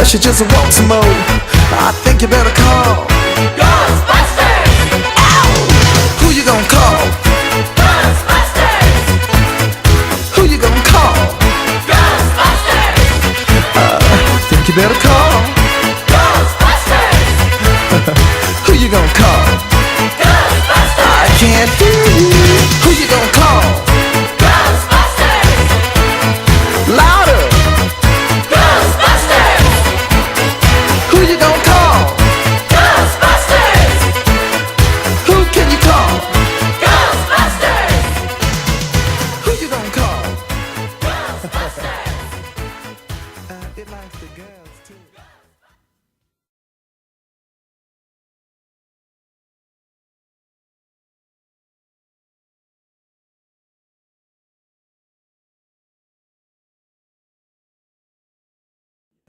She just wants some more. I think you better call Ghostbusters! Ow! Who you gonna call? Ghostbusters! Who you gonna call? Ghostbusters! Think you better call Ghostbusters! Who you gonna call? Ghostbusters! I can't hear you. Who you gonna call? Ghostbusters! Louder. Ghostbusters! Who you gonna call? Ghostbusters! Who can you call? Ghostbusters! Who you gonna call? Ghostbusters! It likes the girls too.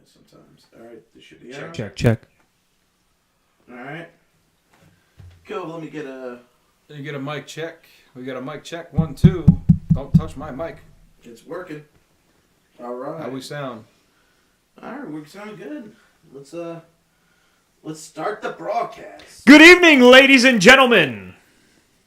Sometimes. Alright, this should be Check, on. check. Alright. Cool, let me get a... You get a mic check. We got a mic check. 1, 2. Don't touch my mic. It's working. Alright. How we sound? Alright, we sound good. Let's start the broadcast. Good evening, ladies and gentlemen.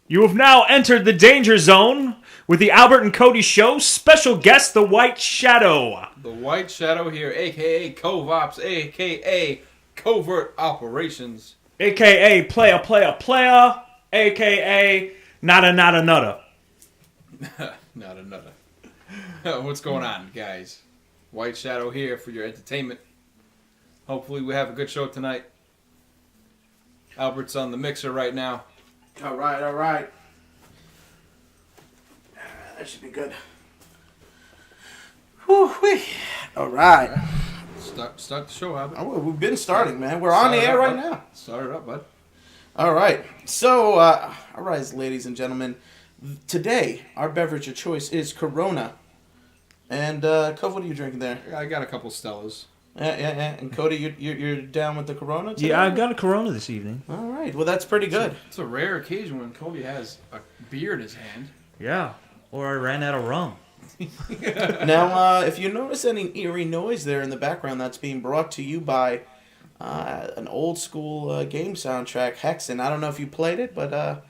You have now entered the danger zone with the Albert and Cody Show. Special guest, the White Shadow. The White Shadow here, a.k.a. Covops, a.k.a. Covert Operations. A.K.A. Player, A.K.A. Nada. Not another. What's going on, guys? White Shadow here for your entertainment. Hopefully we have a good show tonight. Albert's on the mixer right now. All right, all right. That should be good. Whew-wee. All right. Start the show, Albert. Oh, we've been starting, man. We're on the air right now. Start it up, bud. All right. So, all right, ladies and gentlemen. Today, our beverage of choice is Corona. And, Cove, what are you drinking there? I got a couple Stellas. Yeah. And Cody, you're down with the Corona today? Yeah, I've got a Corona this evening. All right. Well, that's pretty good. It's a rare occasion when Cody has a beer in his hand. Yeah. Or I ran out of rum. Now, if you notice any eerie noise there in the background, that's being brought to you by an old school game soundtrack, Hexen. I don't know if you played it, but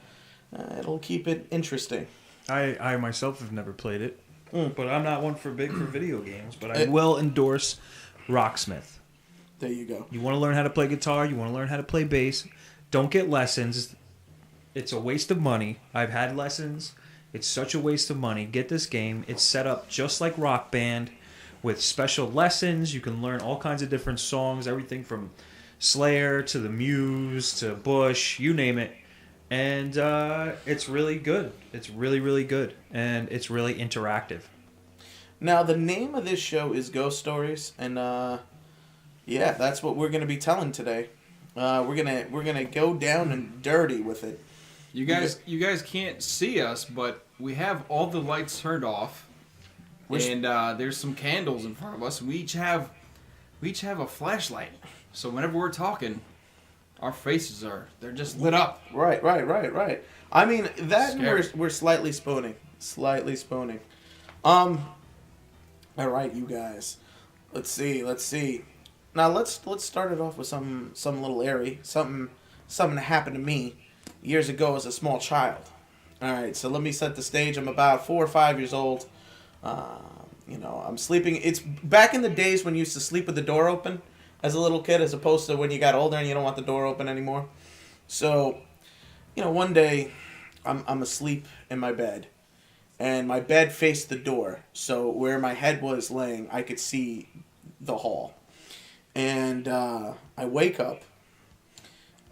it'll keep it interesting. I myself have never played it, but I'm not one for video games. But I It- will endorse Rocksmith. There you go. You want to learn how to play guitar, you want to learn how to play bass, don't get lessons. It's a waste of money. I've had lessons. It's such a waste of money. Get this game. It's set up just like Rock Band with special lessons. You can learn all kinds of different songs, everything from Slayer to The Muse to Bush, you name it. And it's really good. It's really, really good. And it's really interactive. Now, the name of this show is Ghost Stories, and yeah, that's what we're gonna be telling today. We're gonna go down and dirty with it. You guys can't see us, but we have all the lights turned off, and there's some candles in front of us. We each have a flashlight, so whenever we're talking, our faces they're just lit up. Right. I mean that Scary. we're slightly spooning. All right, you guys. Let's see. Now let's start it off with some little airy, something that happened to me years ago as a small child. All right, so let me set the stage. I'm about 4 or 5 years old. I'm sleeping. It's back in the days when you used to sleep with the door open as a little kid, as opposed to when you got older and you don't want the door open anymore. So, one day I'm asleep in my bed, and my bed faced the door. So where my head was laying, I could see the hall. And I wake up.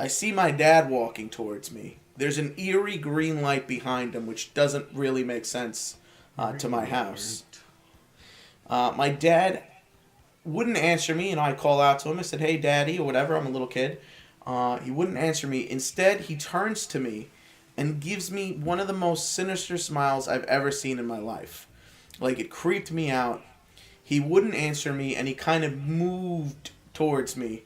I see my dad walking towards me. There's an eerie green light behind him, which doesn't really make sense to my house. My dad wouldn't answer me. I call out to him. I said, "Hey, Daddy," or whatever. I'm a little kid. He wouldn't answer me. Instead, he turns to me and gives me one of the most sinister smiles I've ever seen in my life. Like, it creeped me out. He wouldn't answer me, and he kind of moved towards me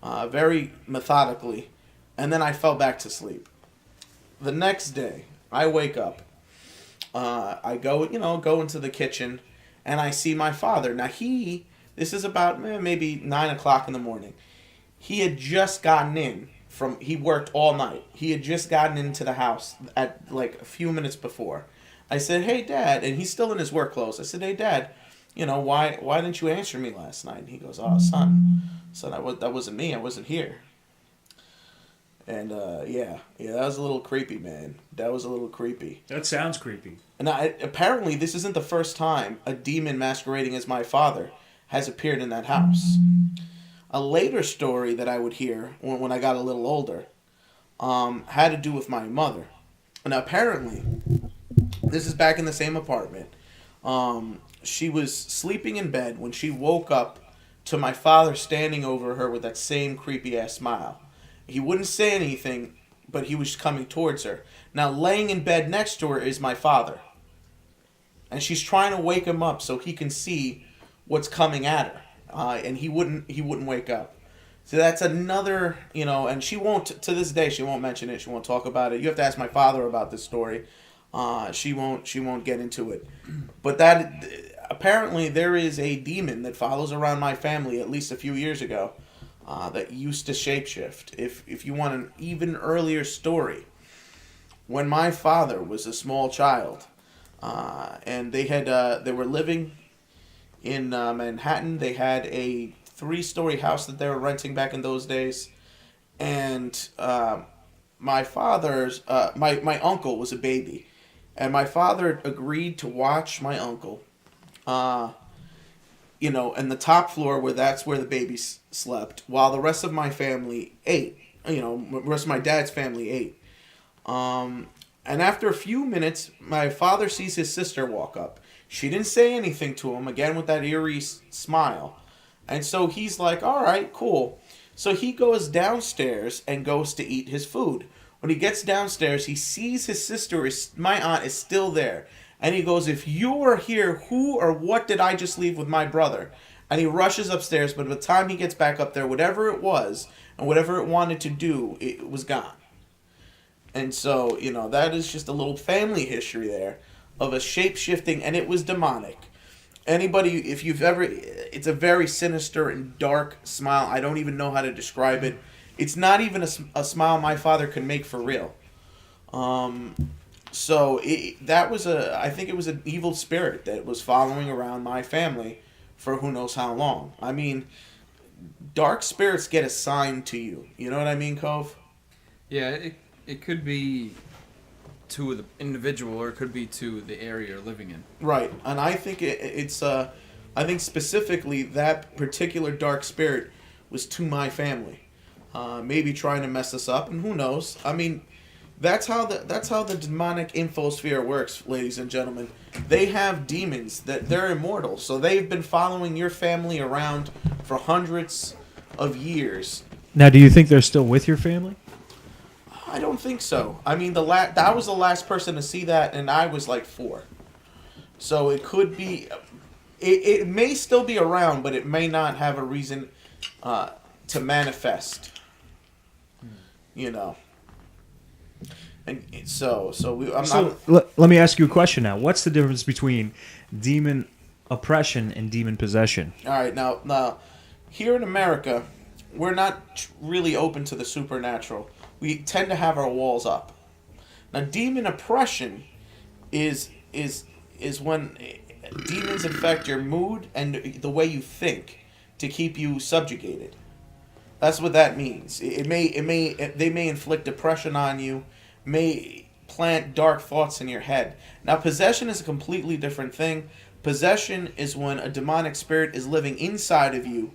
very methodically, and then I fell back to sleep. The next day, I wake up. I go into the kitchen, and I see my father. Now, this is about maybe 9 o'clock in the morning. He had just gotten in he worked all night. He had just gotten into the house at like a few minutes before. I said, "Hey, Dad," and he's still in his work clothes. I said, "Hey, Dad, why didn't you answer me last night?" And he goes, "Oh, son, that wasn't me. I wasn't here." And yeah, that was a little creepy, man. That was a little creepy. That sounds creepy. And apparently, this isn't the first time a demon masquerading as my father has appeared in that house. A later story that I would hear when I got a little older had to do with my mother. And apparently, this is back in the same apartment. She was sleeping in bed when she woke up to my father standing over her with that same creepy-ass smile. He wouldn't say anything, but he was coming towards her. Now, laying in bed next to her is my father. And she's trying to wake him up so he can see what's coming at her. And he wouldn't wake up. So that's another, and she won't, to this day, she won't mention it. She won't talk about it. You have to ask my father about this story. She won't get into it. But apparently there is a demon that follows around my family at least a few years ago that used to shapeshift. If you want an even earlier story, when my father was a small child, and they were living in Manhattan. They had a 3-story house that they were renting back in those days, and my father's my uncle was a baby, and my father agreed to watch my uncle and the top floor that's where the baby slept, while the rest of my family ate. The rest of my dad's family ate. And after a few minutes, my father sees his sister walk up. She didn't say anything to him, again with that eerie smile. And so he's like, all right, cool. So he goes downstairs and goes to eat his food. When he gets downstairs, he sees his sister, my aunt, is still there. And he goes, if you are here, who or what did I just leave with my brother? And he rushes upstairs, but by the time he gets back up there, whatever it was and whatever it wanted to do, it was gone. And so, that is just a little family history there of a shape-shifting, and it was demonic. Anybody, if you've ever, it's a very sinister and dark smile. I don't even know how to describe it. It's not even a smile my father could make for real. So I think it was an evil spirit that was following around my family for who knows how long. I mean, dark spirits get assigned to you. You know what I mean, Cove? Yeah, it could be to the individual, or it could be to the area you're living in. Right, and I think I think specifically that particular dark spirit was to my family, maybe trying to mess us up, and who knows? I mean, that's how the demonic infosphere works, ladies and gentlemen. They have demons that they're immortal, so they've been following your family around for hundreds of years. Now, do you think they're still with your family? I don't think so. I mean, that was the last person to see that, and I was like 4. So it could be, it may still be around, but it may not have a reason to manifest. And let me ask you a question now. What's the difference between demon oppression and demon possession? All right, now, here in America, we're not really open to the supernatural. We tend to have our walls up. Now, demon oppression is when demons affect your mood and the way you think to keep you subjugated. That's what that means. They may inflict depression on you, may plant dark thoughts in your head. Now, possession is a completely different thing. Possession is when a demonic spirit is living inside of you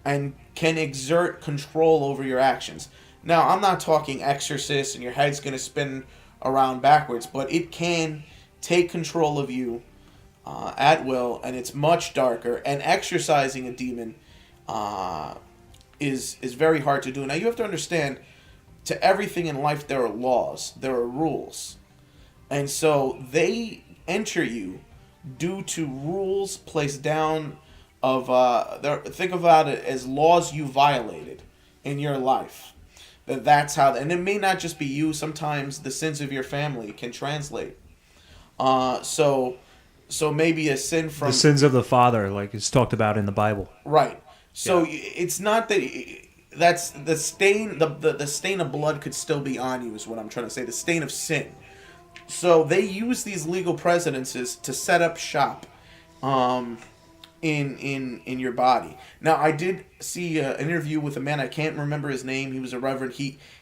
and can exert control over your actions. Now, I'm not talking exorcist and your head's going to spin around backwards, but it can take control of you at will, and it's much darker. And exorcising a demon is very hard to do. Now, you have to understand, to everything in life there are laws, there are rules. And so they enter you due to rules placed down of, think about it as laws you violated in your life. That's how, and it may not just be you. Sometimes the sins of your family can translate. So maybe a sin from the sins of the father, like it's talked about in the Bible. Right. So it's not that's the stain. The stain of blood could still be on you, is what I'm trying to say. The stain of sin. So they use these legal precedences to set up shop, in your body. Now, I did see an interview with a man, I can't remember his name. He was a reverend.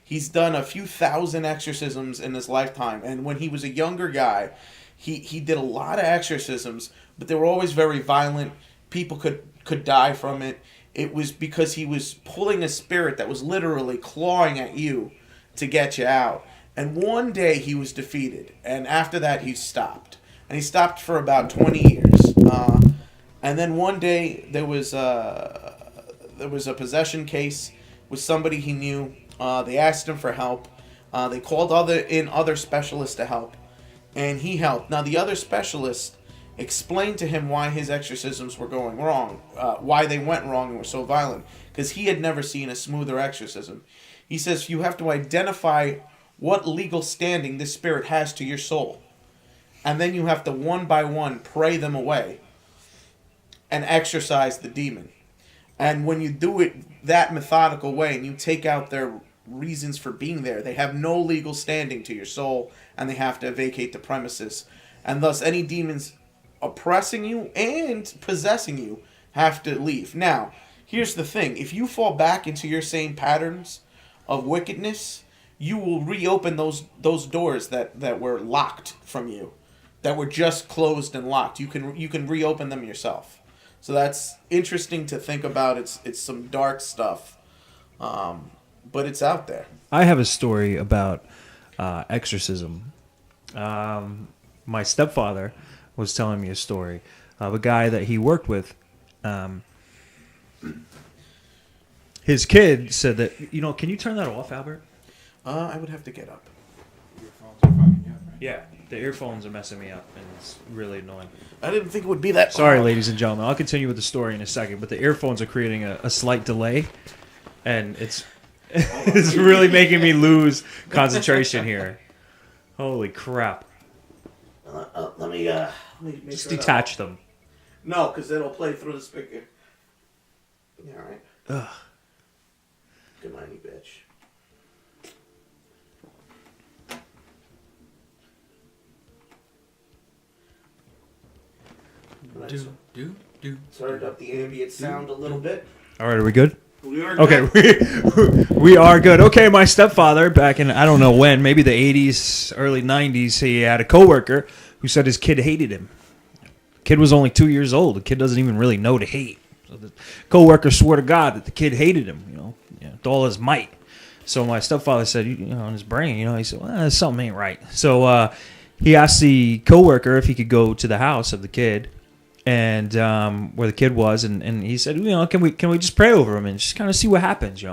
He's done a few thousand exorcisms in his lifetime, and when he was a younger guy, he did a lot of exorcisms, but they were always very violent. People could die from it. It was because he was pulling a spirit that was literally clawing at you to get you out. And one day he was defeated, and after that he stopped. And he stopped for about 20 years. And then one day there was a possession case with somebody he knew. They asked him for help. They called other specialists to help, and he helped. Now, the other specialist explained to him why his exorcisms were going wrong, why they went wrong and were so violent, because he had never seen a smoother exorcism. He says you have to identify what legal standing this spirit has to your soul, and then you have to one by one pray them away and exorcise the demon. And when you do it that methodical way and you take out their reasons for being there, they have no legal standing to your soul, and they have to vacate the premises. And thus any demons oppressing you and possessing you have to leave. Now, here's the thing. If you fall back into your same patterns of wickedness, you will reopen those doors that were locked from you, that were just closed and locked. You can reopen them yourself. So that's interesting to think about. It's some dark stuff, but it's out there. I have a story about exorcism. My stepfather was telling me a story of a guy that he worked with. His kid said that, can you turn that off, Albert? I would have to get up. Yeah, the earphones are messing me up, and it's really annoying. I didn't think it would be that. Sorry, hard. ladies and gentlemen. I'll continue with the story in a second, but the earphones are creating a slight delay, and it's it's really making me lose concentration here. Holy crap. Let me make Just sure that- detach them. No, because it'll play through the speaker. Yeah, all right. Ugh. Good night, you bitch. Turned up the ambient sound a little bit. All right, are we good? We are Okay, good. we are good. Okay, my stepfather, back in, I don't know when, maybe the 80s, early 90s, he had a coworker who said his kid hated him. Kid was only 2 years old. The kid doesn't even really know to hate. So the coworker swore to God that the kid hated him, with all his might. So my stepfather said, in his brain, he said, well, something ain't right. So he asked the coworker if he could go to the house of the kid, and where the kid was, and he said, can we just pray over him and just kind of see what happens,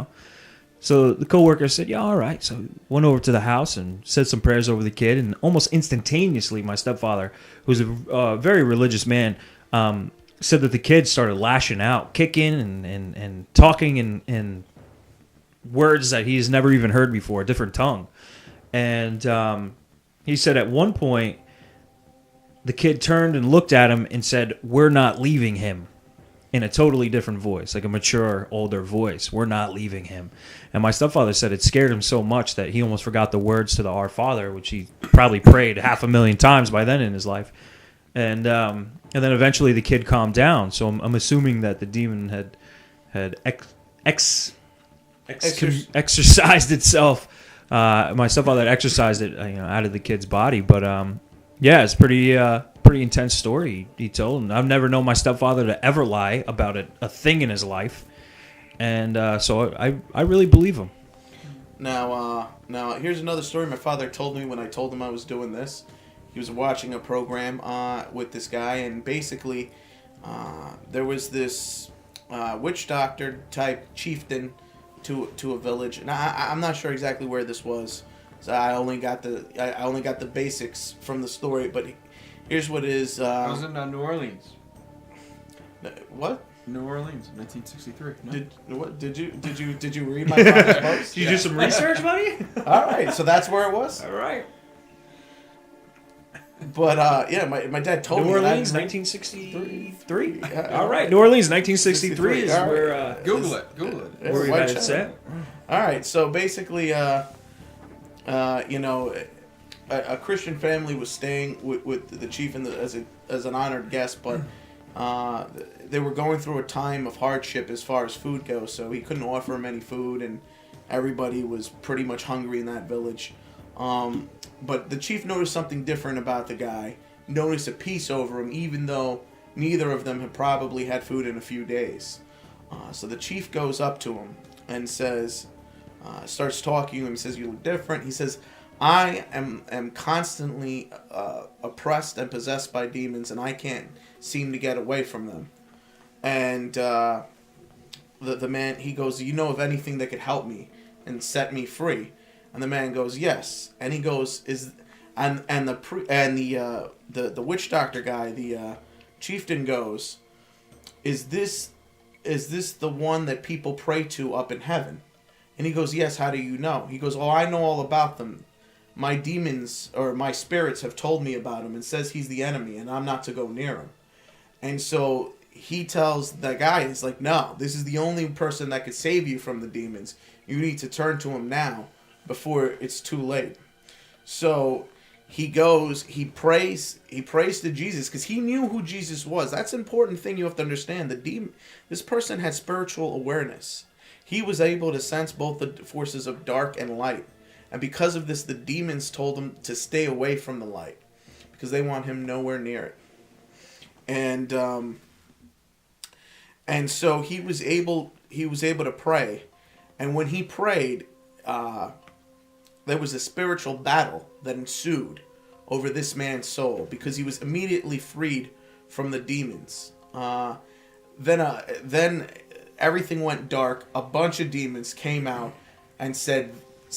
So the coworker said, yeah, all right. So went over to the house and said some prayers over the kid, and almost instantaneously, my stepfather, who's a very religious man, said that the kid started lashing out, kicking and talking in words that he's never even heard before, a different tongue. And he said at one point, the kid turned and looked at him and said, "We're not leaving him," in a totally different voice, like a mature, older voice. "We're not leaving him." And my stepfather said it scared him so much that he almost forgot the words to the Our Father, which he probably prayed 500,000 times by then in his life. And then eventually the kid calmed down. So I'm assuming that the demon had exercised itself. My stepfather had exercised it, out of the kid's body. But yeah, it's pretty intense story he told. And I've never known my stepfather to ever lie about a thing in his life. And so I really believe him. Now here's another story my father told me when I told him I was doing this. He was watching a program with this guy, and basically there was this witch doctor type chieftain to a village, and I'm not sure exactly where this was. So I only got the basics from the story, but here's what it is. I was in New Orleans. What? New Orleans, 1963. No? Did you read my father's post? Did you do some research, buddy? All right, so that's where it was. All right. But yeah, my dad told New me. Orleans, that 1963. Yeah. All right, New Orleans, 1963 is All right. where Google it. Google it. It's where we white had it channel. set. All right, so basically, a Christian family was staying with the chief as an honored guest, but they were going through a time of hardship as far as food goes, so he couldn't offer them any food, and everybody was pretty much hungry in that village. But the chief noticed something different about the guy, noticed a peace over him, even though neither of them had probably had food in a few days. So the chief goes up to him and says, starts talking to him, says, "You look different." He says, "I am constantly oppressed and possessed by demons, and I can't seem to get away from them." And the man, he goes, "Do you know of anything that could help me and set me free?" And the man goes, "Yes." And he goes, the witch doctor guy, the chieftain goes, Is this the one that people pray to up in heaven?" And he goes, "Yes, how do you know?" He goes, "Oh, I know all about them. My demons, or my spirits, have told me about him and says he's the enemy and I'm not to go near him." And so he tells the guy, he's like, "No, this is the only person that could save you from the demons. You need to turn to him now before it's too late." So he goes, he prays to Jesus because he knew who Jesus was. That's an important thing you have to understand. This person had spiritual awareness. He was able to sense both the forces of dark and light. And because of this, the demons told him to stay away from the light because they want him nowhere near it. And And so he was able to pray, and when he prayed, there was a spiritual battle that ensued over this man's soul because he was immediately freed from the demons. Then everything went dark. A bunch of demons came out and said,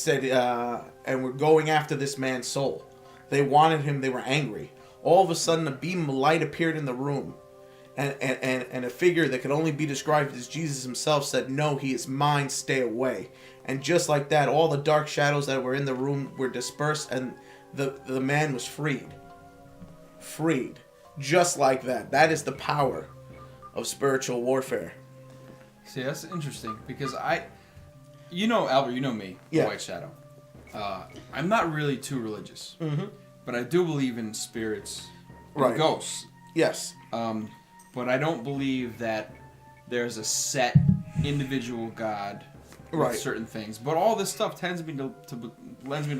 and were going after this man's soul. They wanted him. They were angry. All of a sudden, a beam of light appeared in the room, and a figure that could only be described as Jesus himself said, "No, he is mine. Stay away." And just like that, all the dark shadows that were in the room were dispersed, and the man was freed. Freed. Just like that. That is the power of spiritual warfare. See, that's interesting because Albert, you know me, Yeah. White Shadow. I'm not really too religious, but I do believe in spirits and Right. ghosts. Yes. But I don't believe that there's a set individual God with Right. certain things. But all this stuff lends me to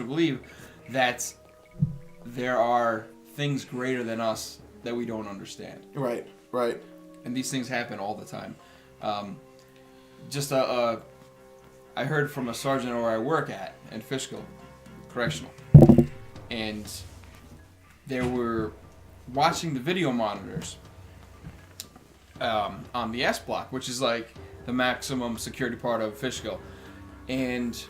believe that there are things greater than us that we don't understand. Right. Right. And these things happen all the time. I heard from a sergeant where I work at in Fishkill Correctional, and they were watching the video monitors on the S block, which is like the maximum security part of Fishkill, and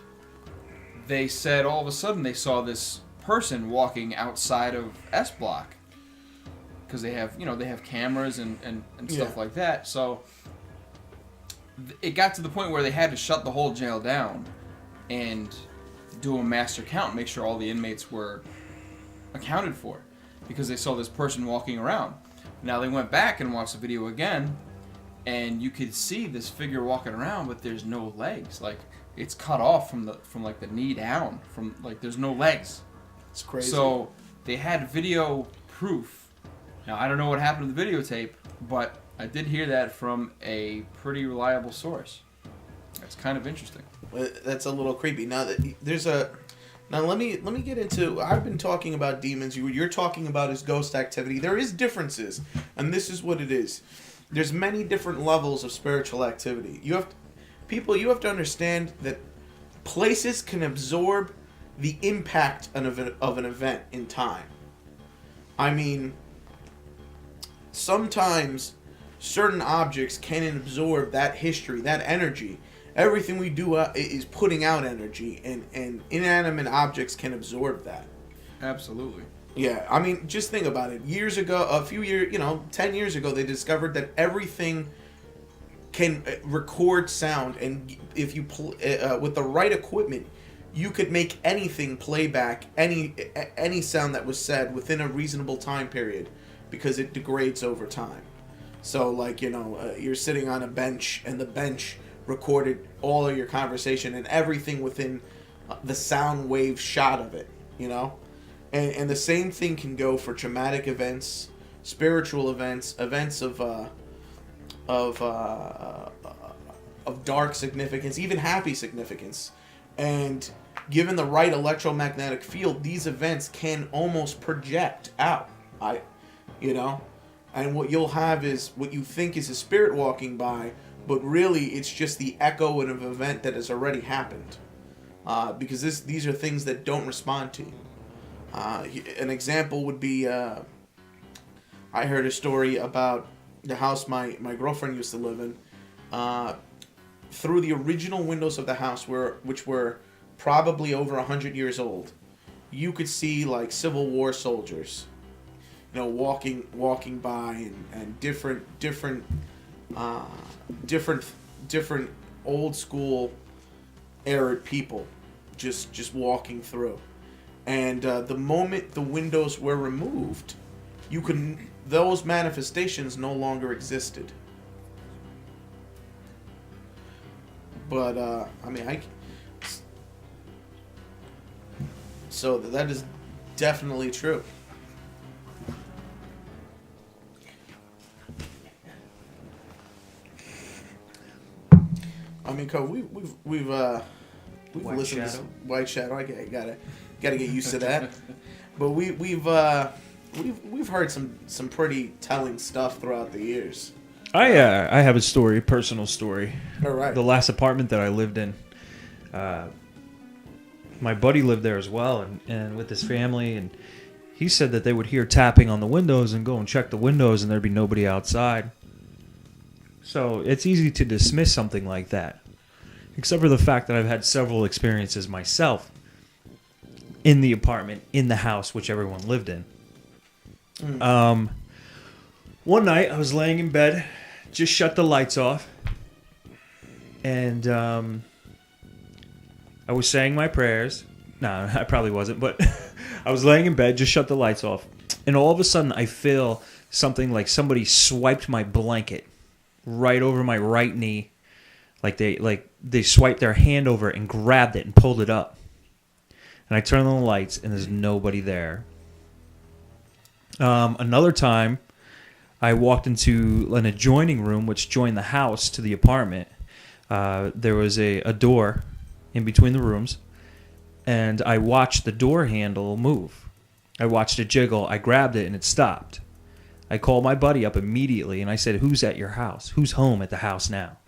they said all of a sudden they saw this person walking outside of S block because they have cameras and stuff Yeah. like that. So it got to the point where they had to shut the whole jail down and do a master count, make sure all the inmates were accounted for, because they saw this person walking around. Now they went back and watched the video again, and you could see this figure walking around, but there's no legs. Like, it's cut off from like the knee down. From like, there's no legs. It's crazy. So they had video proof. Now I don't know what happened to the videotape, but I did hear that from a pretty reliable source. That's kind of interesting. That's a little creepy. Now let me get into. I've been talking about demons. You're talking about his ghost activity. There is differences, and this is what it is. There's many different levels of spiritual activity. You have to understand that places can absorb the impact of an event in time. I mean, sometimes certain objects can absorb that history, that energy. Everything we do is putting out energy, and inanimate objects can absorb that. Absolutely. Yeah, I mean, just think about it. 10 years ago, they discovered that everything can record sound, and if you with the right equipment, you could make anything play back any sound that was said within a reasonable time period, because it degrades over time. So, like, you're sitting on a bench, and the bench recorded all of your conversation and everything within the sound wave shot of it, And the same thing can go for traumatic events, spiritual events, events of dark significance, even happy significance. And given the right electromagnetic field, these events can almost project out. And what you'll have is what you think is a spirit walking by, but really it's just the echo of an event that has already happened. Because these are things that don't respond to you. An example would be, I heard a story about the house my girlfriend used to live in. Through the original windows of the house, which were probably over 100 years old, you could see like Civil War soldiers, walking by, and different old school Arab people just walking through. And the moment the windows were removed, those manifestations no longer existed. But so that is definitely true. I mean, Cole, we've White listened Shadow. to White Shadow. I gotta get used to that. But we've heard some pretty telling stuff throughout the years. I have a story, a personal story. All right. The last apartment that I lived in, my buddy lived there as well, and with his family, and he said that they would hear tapping on the windows and go and check the windows, and there'd be nobody outside. So it's easy to dismiss something like that, except for the fact that I've had several experiences myself in the apartment, in the house, which everyone lived in. One night, I was laying in bed, just shut the lights off, and I was saying my prayers. No, I probably wasn't, but I was laying in bed, just shut the lights off, and all of a sudden, I feel something like somebody swiped my blanket right over my right knee, like they swiped their hand over it and grabbed it and pulled it up. And I turned on the lights, and there's nobody there. Another time, I walked into an adjoining room which joined the house to the apartment. There was a door in between the rooms, and I watched the door handle move. I watched it jiggle. I grabbed it, and it stopped. I called my buddy up immediately, and I said, "Who's at your house? Who's home at the house now?"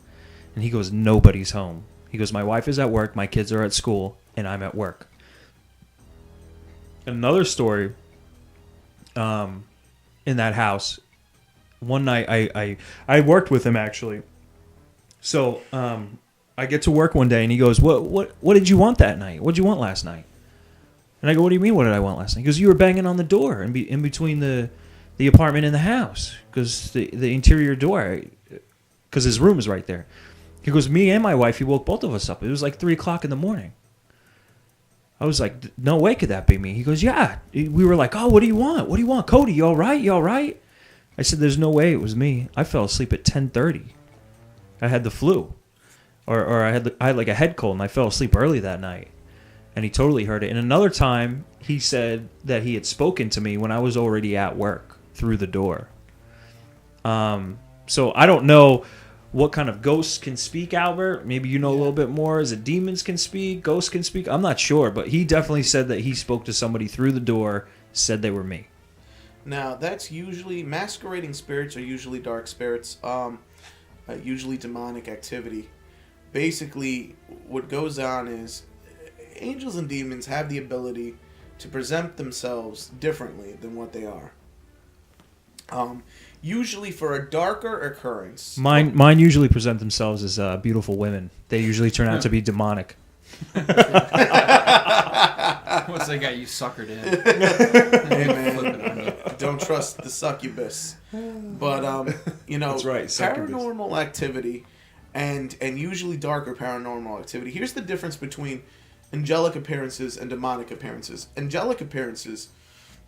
And he goes, "Nobody's home." He goes, "My wife is at work, my kids are at school, and I'm at work." Another story, in that house, one night I worked with him actually. So I get to work one day and he goes, "What did you want that night? What did you want last night?" And I go, "What do you mean? What did I want last night?" He goes, "You were banging on the door in between the apartment and the house, because the interior door, because his room is right there." He goes, "Me and my wife, he woke both of us up. It was like 3:00 in the morning." I was like, "No way could that be me." He goes, "Yeah." We were like, "Oh, what do you want? What do you want? Cody, you all right? You all right?" I said, "There's no way it was me. I fell asleep at 10:30. I had the flu. Or I had like a head cold, and I fell asleep early that night." And he totally heard it. And another time, he said that he had spoken to me when I was already at work through the door. So I don't know what kind of ghosts can speak, Albert. Maybe you know a little bit more. Is it demons can speak, ghosts can speak? I'm not sure, but he definitely said that he spoke to somebody through the door, said they were me. Now, that's usually, masquerading spirits are usually dark spirits, usually demonic activity. Basically, what goes on is angels and demons have the ability to present themselves differently than what they are. Usually for a darker occurrence. Mine usually present themselves as beautiful women. They usually turn out to be demonic. Once they got you suckered in. Hey man, don't trust the succubus. But That's right, succubus. paranormal activity and usually darker paranormal activity. Here's the difference between angelic appearances and demonic appearances. Angelic appearances,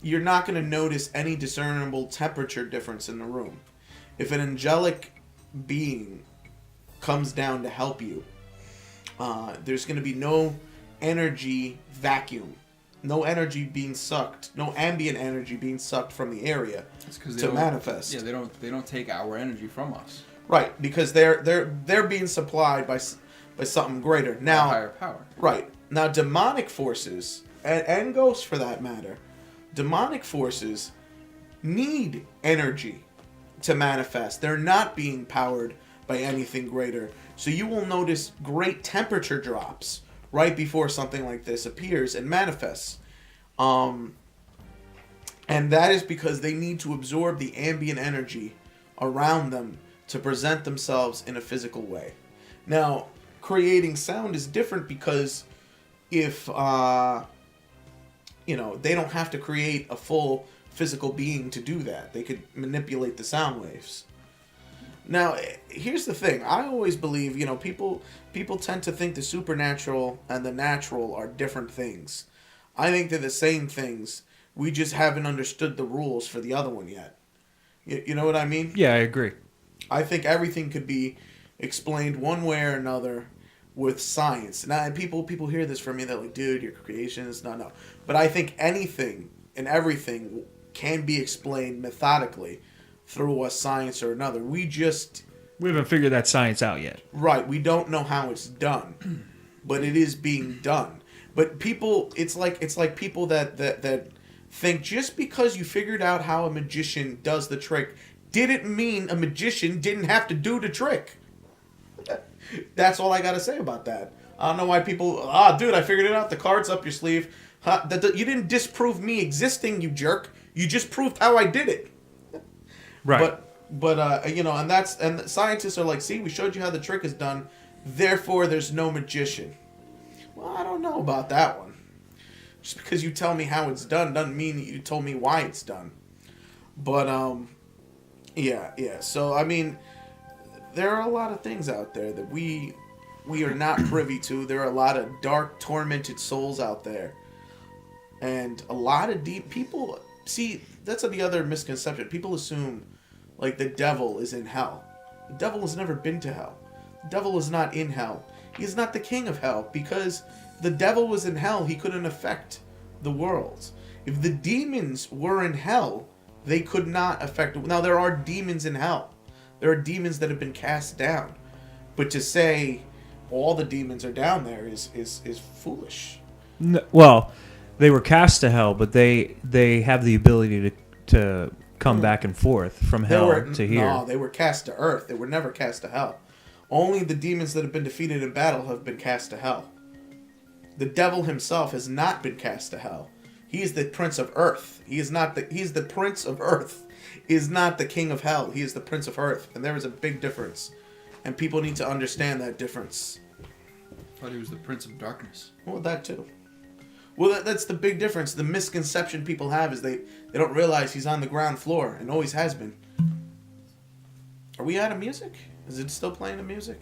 you're not going to notice any discernible temperature difference in the room. If an angelic being comes down to help you, there's going to be no energy vacuum, no energy being sucked, no ambient energy being sucked from the area to manifest. Yeah, they don't take our energy from us. Right, because they're being supplied by something greater. Now, A higher power. Right. Now, demonic forces, and ghosts for that matter, demonic forces need energy to manifest. They're not being powered by anything greater. So you will notice great temperature drops right before something like this appears and manifests. And that is because they need to absorb the ambient energy around them to present themselves in a physical way. Now, creating sound is different because if they don't have to create a full physical being to do that. They could manipulate the sound waves. Now, here's the thing. I always believe, people tend to think the supernatural and the natural are different things. I think they're the same things. We just haven't understood the rules for the other one yet. You know what I mean? Yeah, I agree. I think everything could be explained one way or another with science. Now, and people hear this from me, they're like, "Dude, your creation is not." No. But I think anything and everything can be explained methodically through a science or another. We haven't figured that science out yet. Right, we don't know how it's done, but it is being done. But people, it's like people that think just because you figured out how a magician does the trick didn't mean a magician didn't have to do the trick. That's all I gotta say about that. I don't know why people. Dude, I figured it out. The card's up your sleeve. You didn't disprove me existing, you jerk. You just proved how I did it. Right. But and scientists are like, see, we showed you how the trick is done. Therefore, there's no magician. Well, I don't know about that one. Just because you tell me how it's done doesn't mean that you told me why it's done. But yeah. So I mean, there are a lot of things out there that we are not privy to. There are a lot of dark, tormented souls out there, and a lot of deep people. See, that's the other misconception. People assume like the devil is in hell. The devil has never been to hell. The devil is not in hell. He is not the king of hell, because if the devil was in hell, he couldn't affect the world. If the demons were in hell, they could not affect. Now, there are demons in hell. There are demons that have been cast down. But to say all the demons are down there is foolish. Well, they were cast to hell, but they have the ability to come back and forth from hell to here. No, they were cast to earth. They were never cast to hell. Only the demons that have been defeated in battle have been cast to hell. The devil himself has not been cast to hell. He is the prince of earth. He's the prince of earth. He is not the king of hell. He is the prince of earth. And there is a big difference. And people need to understand that difference. I thought he was the prince of darkness. Well, that too. Well, that's the big difference. The misconception people have is they don't realize he's on the ground floor and always has been. Are we out of music? Is it still playing the music?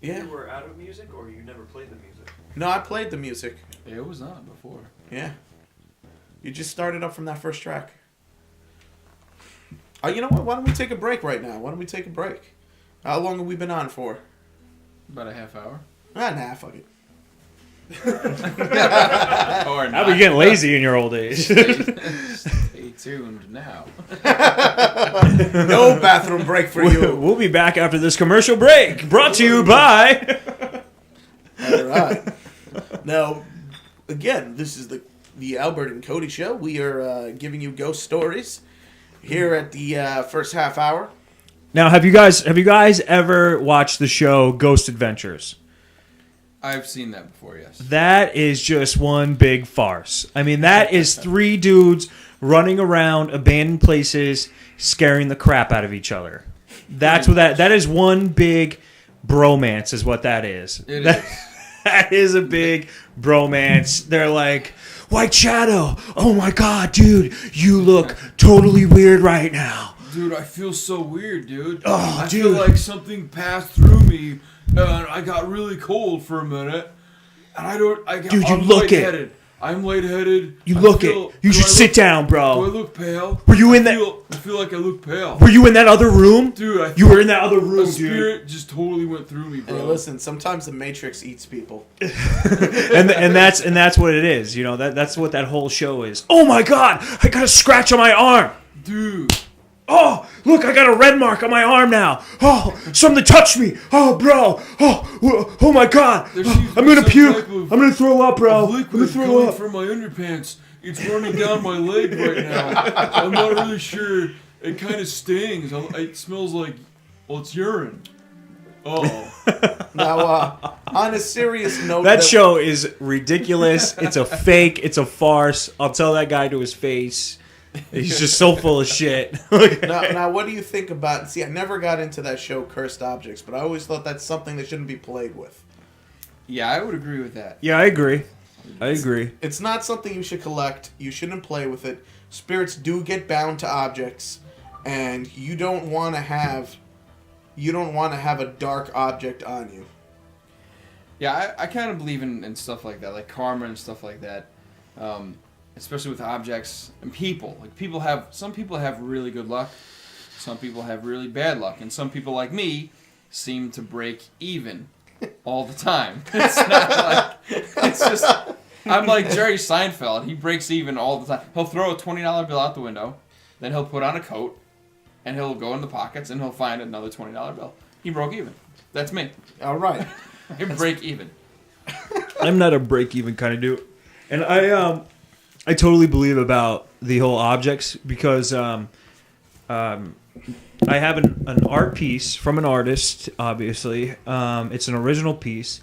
Yeah. You were out of music, or you never played the music? No, I played the music. Yeah, it was on before. Yeah. You just started up from that first track. You know what? Why don't we take a break right now? Why don't we take a break? How long have we been on for? About a half hour. Nah, fuck it. Or How are you getting lazy in your old age? Stay tuned now. No bathroom break for you. We'll be back after this commercial break, brought to you by... All right. Now, again, this is the Albert and Cody show. We are giving you ghost stories here at the first half hour. Now, have you guys ever watched the show Ghost Adventures? I've seen that before, yes. That is just one big farce. I mean, that is three dudes running around abandoned places, scaring the crap out of each other. That's what that is. One big bromance is what that is. It is. That is a big bromance. They're like, White Shadow, oh my god, dude, you look totally weird right now. Dude, I feel so weird, dude. Oh, I dude. feel like something passed through me, and I got really cold for a minute. And Dude, you I'm look it. lightheaded. I'm lightheaded. You I look feel- it. You should sit down, Do I bro. look pale? Were you in I that- feel like I look pale. Were you in that other room? Dude, You were in that other a room, dude. spirit just totally went through me, bro. Hey, listen, sometimes the Matrix eats people. and that's what it is. You know, that's what that whole show is. Oh my god, I got a scratch on my arm. Dude. Oh, look, I got a red mark on my arm now. Oh, something touched me. Oh, bro. Oh my god. There seems to I'm be gonna some puke. type of- I'm gonna throw up, bro. I'm gonna Liquid throw coming up. from my underpants. It's running down my leg right now. I'm not really sure. It kind of stings. It smells like, well, it's urine. Oh. Now, on a serious note, That show is ridiculous. It's a fake. It's a farce. I'll tell that guy to his face. He's just so full of shit. Now, what do you think about? See, I never got into that show, Cursed Objects, but I always thought that's something that shouldn't be played with. Yeah, I would agree with that. Yeah, I agree. It's not something you should collect. You shouldn't play with it. Spirits do get bound to objects, and you don't want to have a dark object on you. Yeah, I kind of believe in stuff like that, like karma and stuff like that. Especially with objects and people. Like some people have really good luck, some people have really bad luck, and some people like me seem to break even all the time. It's not like it's just I'm like Jerry Seinfeld. He breaks even all the time. He'll throw a $20 bill out the window, then he'll put on a coat, and he'll go in the pockets and he'll find another $20 bill. He broke even. That's me. All right. I break even. I'm not a break-even kind of dude, and I totally believe about the whole objects because I have an art piece from an artist. Obviously, it's an original piece,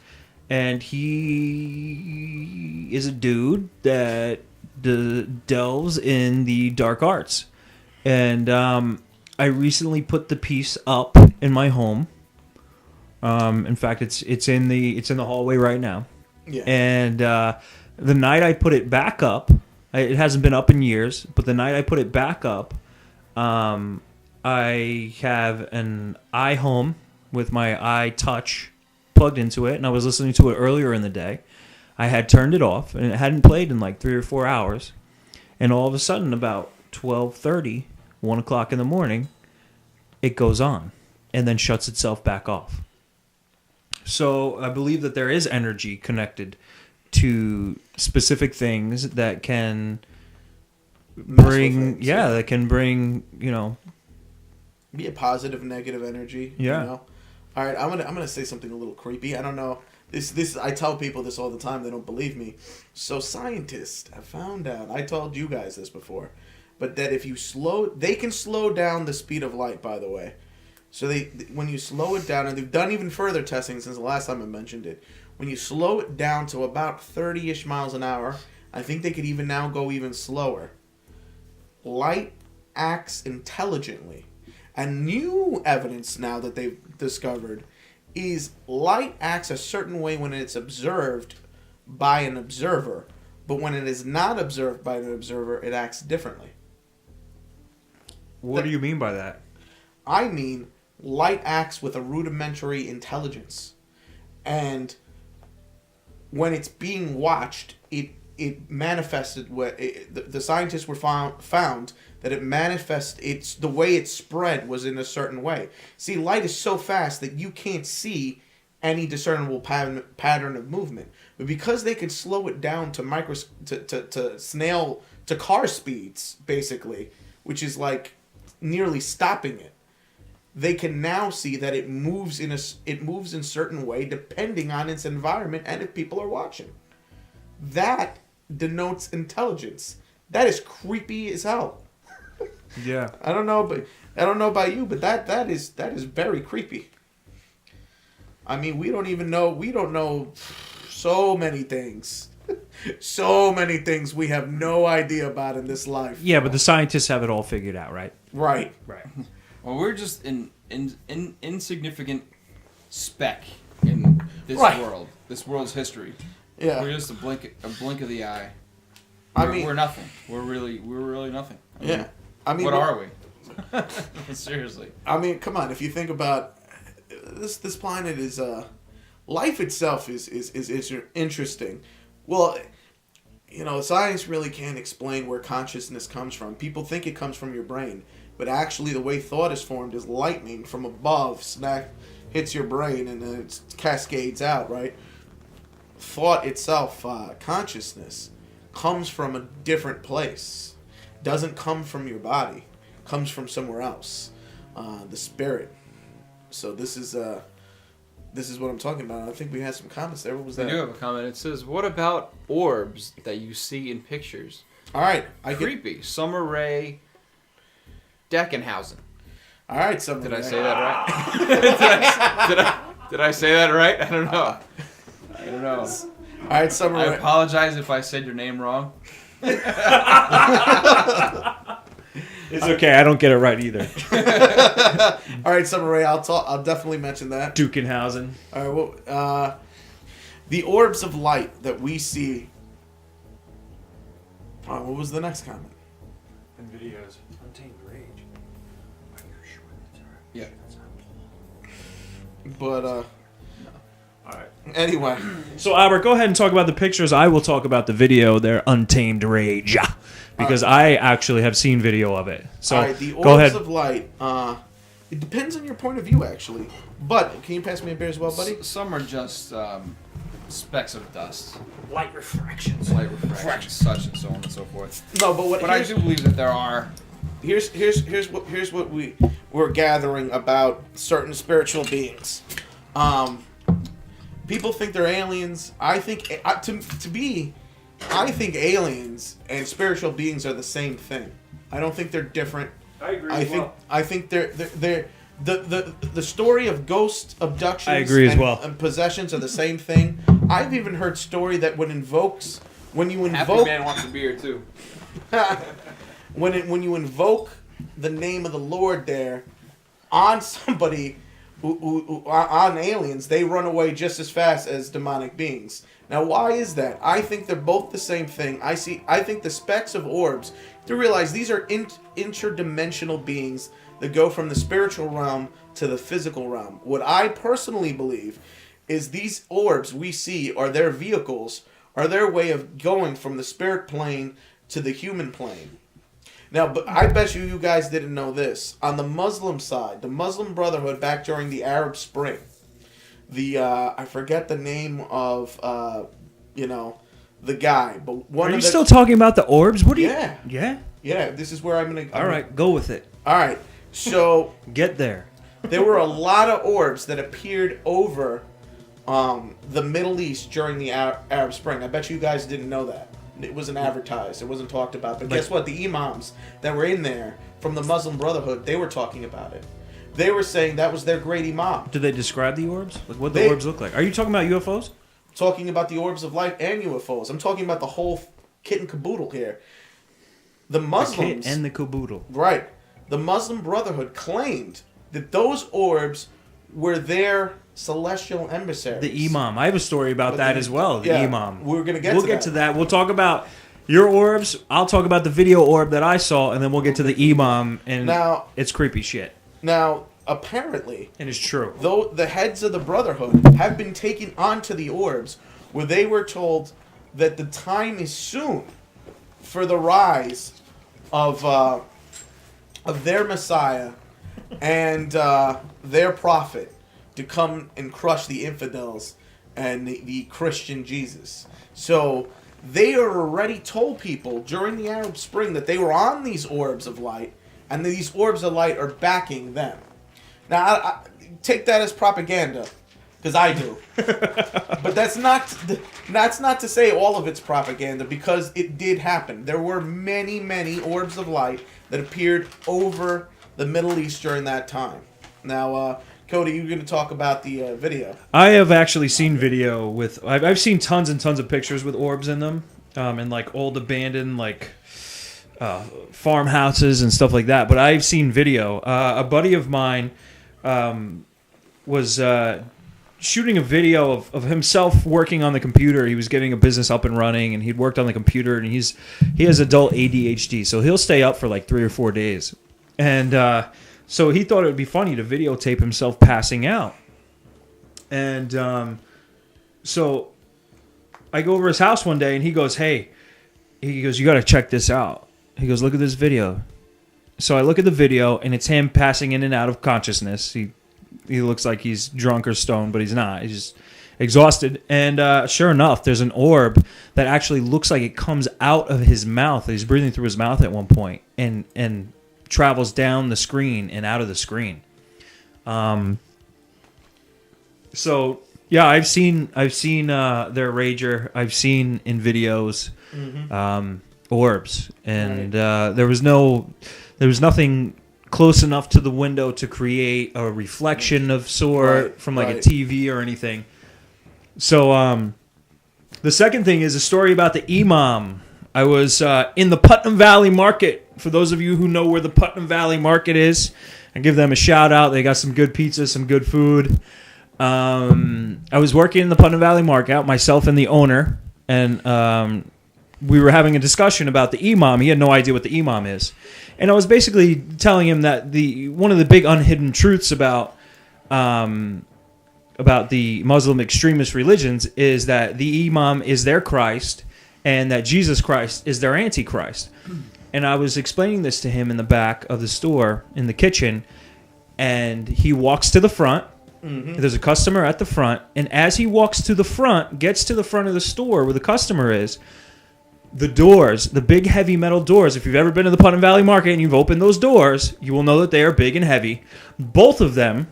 and he is a dude that delves in the dark arts, and I recently put the piece up in my home. In fact, it's in the hallway right now. Yeah. And the night I put it back up, it hasn't been up in years, but the night I put it back up, I have an iHome with my iTouch plugged into it, and I was listening to it earlier in the day. I had turned it off, and it hadn't played in like 3 or 4 hours. And all of a sudden, about 12:30, 1 o'clock in the morning, it goes on and then shuts itself back off. So I believe that there is energy connected to specific things that can bring, that can bring, be a positive, negative energy. Yeah. You know? All right, I'm gonna say something a little creepy. I don't know. This I tell people this all the time. They don't believe me. So scientists have found out. I told you guys this before, but that if you they can slow down the speed of light. By the way. So when you slow it down, and they've done even further testing since the last time I mentioned it, when you slow it down to about 30-ish miles an hour, I think they could even now go even slower. Light acts intelligently. And new evidence now that they've discovered is light acts a certain way when it's observed by an observer, but when it is not observed by an observer, it acts differently. What do you mean by that? I mean, light acts with a rudimentary intelligence, and when it's being watched, it manifested. The scientists were found that it manifests. It's the way it spread was in a certain way. See, light is so fast that you can't see any discernible pattern of movement, but because they could slow it down to car speeds, basically, which is like nearly stopping it. They can now see that it moves in a certain way depending on its environment and if people are watching. That denotes intelligence. That is creepy as hell. Yeah. I don't know about you, but that is very creepy. I mean, we don't know so many things. So many things we have no idea about in this life. Yeah, but the scientists have it all figured out, right? Right. Right. Well, we're just an insignificant speck in this Right. world, this world's history. Yeah. We're just a blink of the eye. I mean, we're nothing. We're really nothing. yeah. I mean, what are we? Seriously. I mean, come on. If you think about this planet is life itself is interesting. Well, science really can't explain where consciousness comes from. People think it comes from your brain, but actually the way thought is formed is lightning from above hits your brain and then it cascades out, right? Thought itself, consciousness, comes from a different place. Doesn't come from your body. Comes from somewhere else. The spirit. So this is what I'm talking about. I think we had some comments there. What was that? I do have a comment. It says, "What about orbs that you see in pictures?" All right, Creepy. Summer Rae Deckenhausen. All right, something. Did I say that right? did I say that right? I don't know. All right, Summer I Rae. apologize if I said your name wrong. It's okay. I don't get it right either. All right, Summer Rae. I'll definitely mention that. Dukenhausen. All right. Well, the orbs of light that we see. What was the next comment? And videos. Untamed Rage. Are you sure that's alright? Yeah. But All right. anyway, So Albert, go ahead and talk about the pictures. I will talk about the video. They're Untamed Rage, because I actually have seen video of it. So all right, the go orbs ahead. of light. It depends on your point of view, actually. But can you pass me a beer as well, buddy? Some are just specks of dust, Light refractions. light refractions, such and so on and so forth. No, but But I do believe that there are. Here's what we're gathering about certain spiritual beings. People think they're aliens. I think to be I think aliens and spiritual beings are the same thing. I don't think they're different. I agree. I think they're the story of ghost abductions I agree as and, well. and possessions are the same thing. I've even heard story that when you Happy invoke Man wants a beer too. when you invoke the name of the Lord there on somebody who on aliens, they run away just as fast as demonic beings. Now, why is that? I think they're both the same thing. I think the specks of orbs. To realize these are interdimensional beings that go from the spiritual realm to the physical realm. What I personally believe is these orbs we see are their vehicles, are their way of going from the spirit plane to the human plane. Now, but I bet you guys didn't know this. On the Muslim side, the Muslim Brotherhood back during the Arab Spring, I forget the name of the guy, but one Are you of the, still talking about the orbs? What do you? Yeah. Yeah. Yeah, this is where I'm gonna. All right, go with it. All right. So Get there. there were a lot of orbs that appeared over the Middle East during the Arab Spring. I bet you guys didn't know that. It wasn't advertised. It wasn't talked about. But guess what? The imams that were in there from the Muslim Brotherhood, they were talking about it. They were saying that was their great imam. Do they describe the orbs? Like what the They- orbs look like? Are you talking about UFOs? Talking about the orbs of light and UFOs. I'm talking about the whole kit and caboodle here. The The Muslims... kit and the caboodle. Right. The Muslim Brotherhood claimed that those orbs were their celestial emissaries. The imam. I have a story about But that the- as well. The yeah, imam. we're gonna get We'll to get that. to that. We'll talk about your orbs. I'll talk about the video orb that I saw, and then we'll get to the imam. And Now- it's creepy shit. Now, apparently, And it's true. though the heads of the Brotherhood have been taken onto the orbs, where they were told that the time is soon for the rise of their Messiah and their prophet to come and crush the infidels and the Christian Jesus. So they already told people during the Arab Spring that they were on these orbs of light, and these orbs of light are backing them. Now, I take that as propaganda, because I do. But that's not to say all of it's propaganda, because it did happen. There were many, many orbs of light that appeared over the Middle East during that time. Now, Cody, you're going to talk about the video. I have actually seen video with. I've seen tons and tons of pictures with orbs in them, and like old abandoned farmhouses and stuff like that. But I've seen video. A buddy of mine was shooting a video of himself working on the computer. He was getting a business up and running, and he'd worked on the computer. And he has adult ADHD, so he'll stay up for like 3 or 4 days. And so he thought it would be funny to videotape himself passing out. And so I go over his house one day, and he goes, "Hey," he goes, "you got to check this out." He goes, "Look at this video." So I look at the video, and it's him passing in and out of consciousness. He looks like he's drunk or stoned, but he's not. He's just exhausted. And sure enough, there's an orb that actually looks like it comes out of his mouth. He's breathing through his mouth at one point, and travels down the screen and out of the screen. So yeah, I've seen their Rager. I've seen in videos orbs, and there was nothing close enough to the window to create a reflection of sort from like a TV or anything. So the second thing is a story about the imam. I was in the Putnam Valley Market. For those of you who know where the Putnam Valley Market is, I give them a shout out. They got some good pizza, some good food. I was working in the Putnam Valley Market, myself and the owner, and we were having a discussion about the imam. He had no idea what the imam is. And I was basically telling him that one of the big unhidden truths about the Muslim extremist religions is that the imam is their Christ and that Jesus Christ is their Antichrist. And I was explaining this to him in the back of the store, in the kitchen, and he walks to the front. There's a customer at the front, and as he walks to the front, gets to the front of the store where the customer is, the doors, the big heavy metal doors, if you've ever been to the Putnam Valley Market and you've opened those doors, you will know that they are big and heavy. Both of them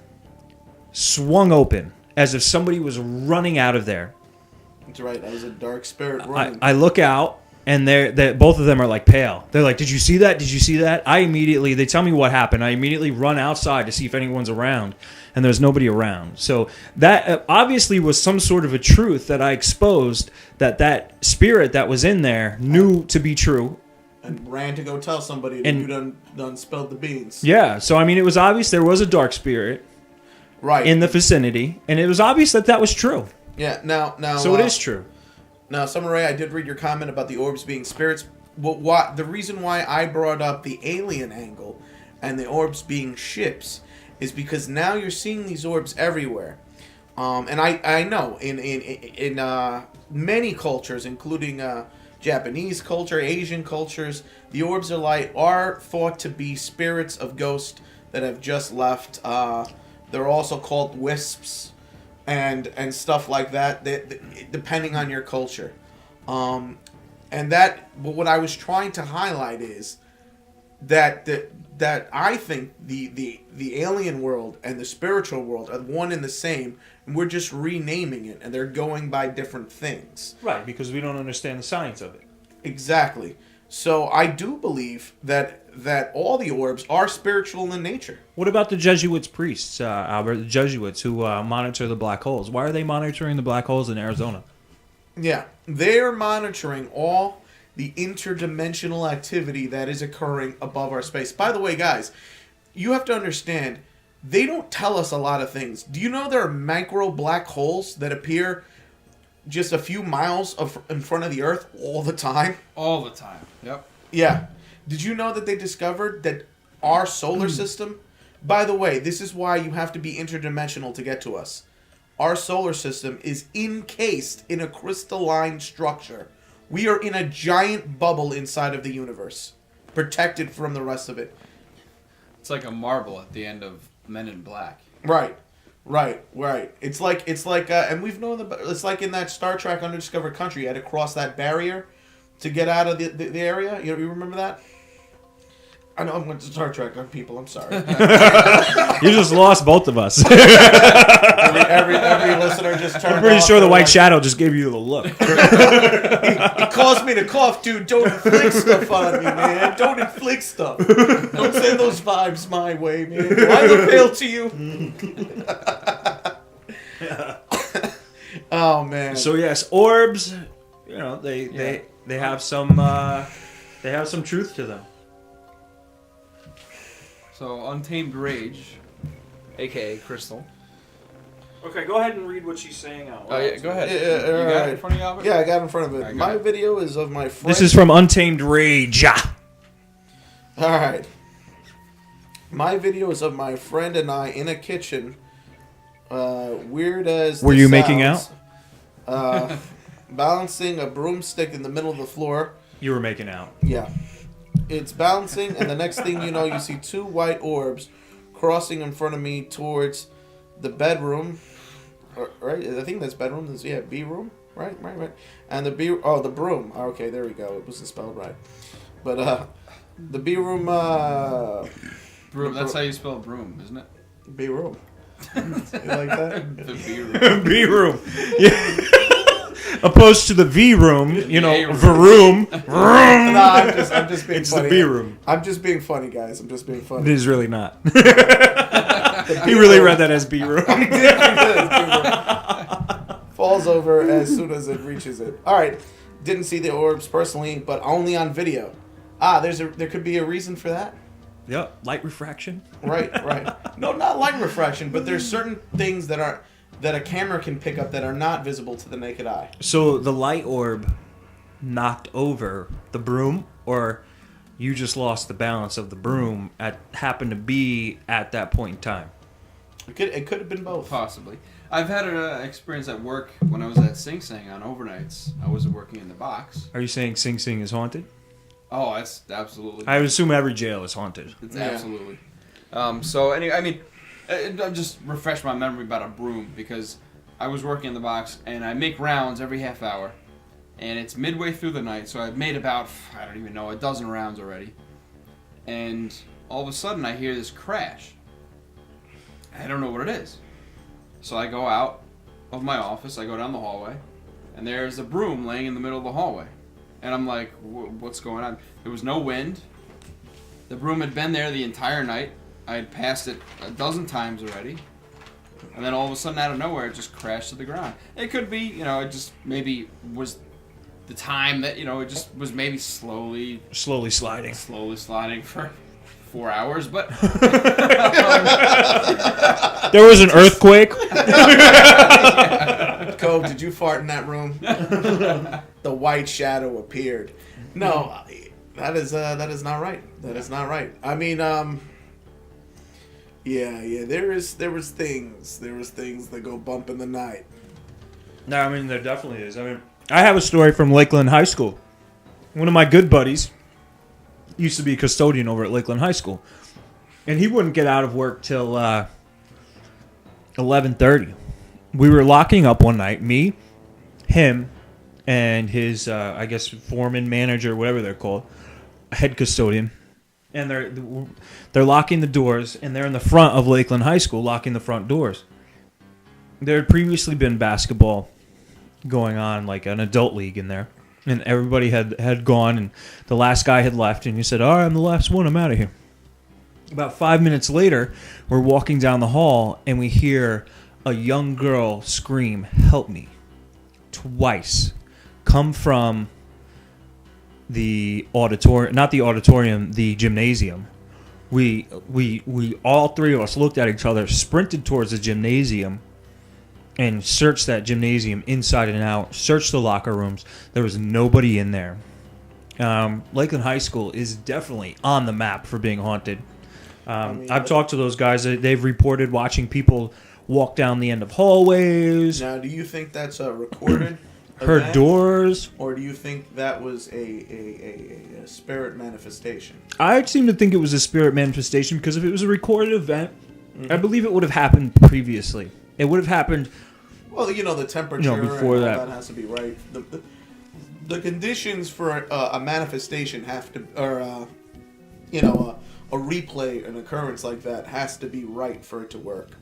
swung open as if somebody was running out of there. That's right. That was a dark spirit I, running. I look out, and they're both of them are like pale. They're like, "Did you see that? Did you see that?" They tell me what happened. I immediately run outside to see if anyone's around, and there's nobody around. So that obviously was some sort of a truth that I exposed, that spirit that was in there knew to be true. And ran to go tell somebody that And- you done spilled the beans. Yeah, so I mean, it was obvious there was a dark spirit Right. in the vicinity, and it was obvious that was true. Yeah. Now. So it is true. Now, Summer Rae, I did read your comment about the orbs being spirits. What the reason why I brought up the alien angle and the orbs being ships is because now you're seeing these orbs everywhere. And I know in many cultures, including Japanese culture, Asian cultures, the orbs of light are thought to be spirits of ghosts that have just left. They're also called wisps and stuff like that, depending on your culture. And what I was trying to highlight is that I think the alien world and the spiritual world are one and the same, and we're just renaming it, and they're going by different things. Right, because we don't understand the science of it. Exactly. So I do believe that all the orbs are spiritual in nature. What about the Jesuits priests, Albert? The Jesuits who monitor the black holes. Why are they monitoring the black holes in Arizona? Yeah, they're monitoring all the interdimensional activity that is occurring above our space. By the way, guys, you have to understand, they don't tell us a lot of things. Do you know there are micro black holes that appear just a few miles in front of the Earth all the time? All the time. Yep. Yeah. Did you know that they discovered that our solar system... By the way, this is why you have to be interdimensional to get to us. Our solar system is encased in a crystalline structure. We are in a giant bubble inside of the universe, protected from the rest of it. It's like a marble at the end of Men in Black. Right. It's like, and we've known it's like in that Star Trek Undiscovered Country, you had to cross that barrier to get out of the area. You remember that? I know I'm going to Star Trek on people. I'm sorry. You just lost both of us. every listener just turned. I'm pretty off. sure the They're White like, Shadow just gave you the look. He caused me to cough, dude. Don't inflict stuff on me, man. Don't inflict stuff. Don't send those vibes my way, man. Do I look pale to you? Oh man. So yes, orbs. You know they have some truth to them. So, Untamed Rage, a.k.a. Crystal. Okay, go ahead and read what she's saying out Oh, yeah, go ahead. Yeah, You got alright. it in front of you, Albert? Yeah, I got it in front of it. Alright, go My ahead. video is of my friend. This is from Untamed Rage. All right. My video is of my friend and I in a kitchen. Weird as Were this you making sounds, balancing a broomstick in the middle of the floor. You were making out. Yeah. It's balancing, and the next thing you know, you see two white orbs crossing in front of me towards the bedroom. Right? I think that's bedroom. That's, yeah, B room. Right. And the broom. Okay, there we go. It wasn't spelled right. But the B room. Broom. That's how you spell broom, isn't it? B room. You like that? The B room. B room. Yeah. Opposed to the V room, you know, A room. Vroom. No, I'm just being It's funny. the B room. I'm just being funny, guys. I'm just being It funny. is really not. He really read that as B room. Falls over as soon as it reaches it. All right. Didn't see the orbs personally, but only on video. There could be a reason for that. Yep, light refraction. Right. No, not light refraction, but there's certain things that a camera can pick up that are not visible to the naked eye. So the light orb knocked over the broom, or you just lost the balance of the broom happened to be at that point in time? It could have been both. Possibly. I've had an experience at work when I was at Sing Sing on overnights. I wasn't working in the box. Are you saying Sing Sing is haunted? Oh, that's absolutely. I would assume every jail is haunted. It's Yeah. absolutely. So anyway, I mean, I just refresh my memory about a broom because I was working in the box and I make rounds every half hour, and it's midway through the night, so I've made about I don't even know a dozen rounds already, and all of a sudden I hear this crash. I don't know what it is, so I go out of my office, I go down the hallway, and there's a broom laying in the middle of the hallway. And I'm like, what's going on? There was no wind. The broom had been there the entire night. I had passed it a dozen times already. And then all of a sudden, out of nowhere, it just crashed to the ground. It could be, it just maybe was the time that, it just was maybe slowly sliding. sliding for 4 hours. But There was an earthquake. Cove, did you fart in that room? The white shadow appeared. No, that is not right. That is not right. I mean, yeah. There was things that go bump in the night. No, I mean, there definitely is. I mean, I have a story from Lakeland High School. One of my good buddies used to be a custodian over at Lakeland High School, and he wouldn't get out of work till 11:30. We were locking up one night, me, him, and his, I guess, foreman, manager, whatever they're called, head custodian. And they're locking the doors, and they're in the front of Lakeland High School locking the front doors. There had previously been basketball going on, like an adult league in there. And everybody had gone, and the last guy had left, and he said, all right, I'm the last one, I'm out of here. About 5 minutes later, we're walking down the hall, and we hear a young girl scream, help me, twice, come from the auditorium, not the auditorium, the gymnasium. We all three of us looked at each other, sprinted towards the gymnasium, and searched that gymnasium inside and out, searched the locker rooms. There was nobody in there. Lakeland High School is definitely on the map for being haunted. I've talked to those guys. They've reported watching people walk down the end of hallways. Now, do you think that's a recorded Heard event, doors. or do you think that was a spirit manifestation? I seem to think it was a spirit manifestation because if it was a recorded event, I believe it would have happened previously. It would have happened. Well, the temperature before and all that. that has to be right. The conditions for a manifestation have to, or a replay, an occurrence like that has to be right for it to work.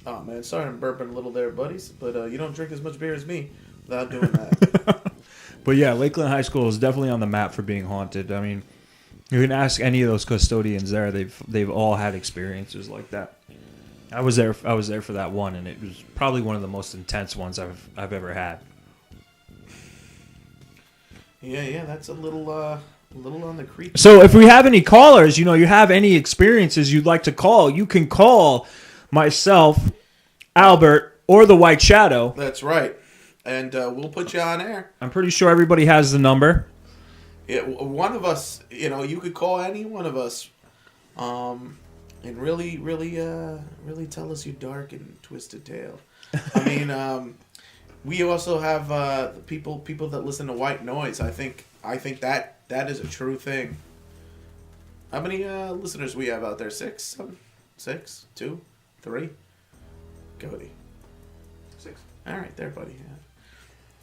Oh man, sorry I'm burping a little there, buddies, but you don't drink as much beer as me without doing that. But yeah, Lakeland High School is definitely on the map for being haunted. I mean, you can ask any of those custodians there; they've all had experiences like that. I was there for that one, and it was probably one of the most intense ones I've ever had. Yeah, that's a little on the creepy. So if we have any callers, you have any experiences you'd like to call, you can call myself, Albert, or the White Shadow. That's right, and we'll put you on air. I'm pretty sure everybody has the number. One of us, you could call any one of us, and really tell us your dark and twisted tale. I mean, we also have people that listen to white noise. I think that is a true thing. How many listeners we have out there? 6, 7, 6, 2, 3. Cody. 6. All right, there, buddy. Yeah.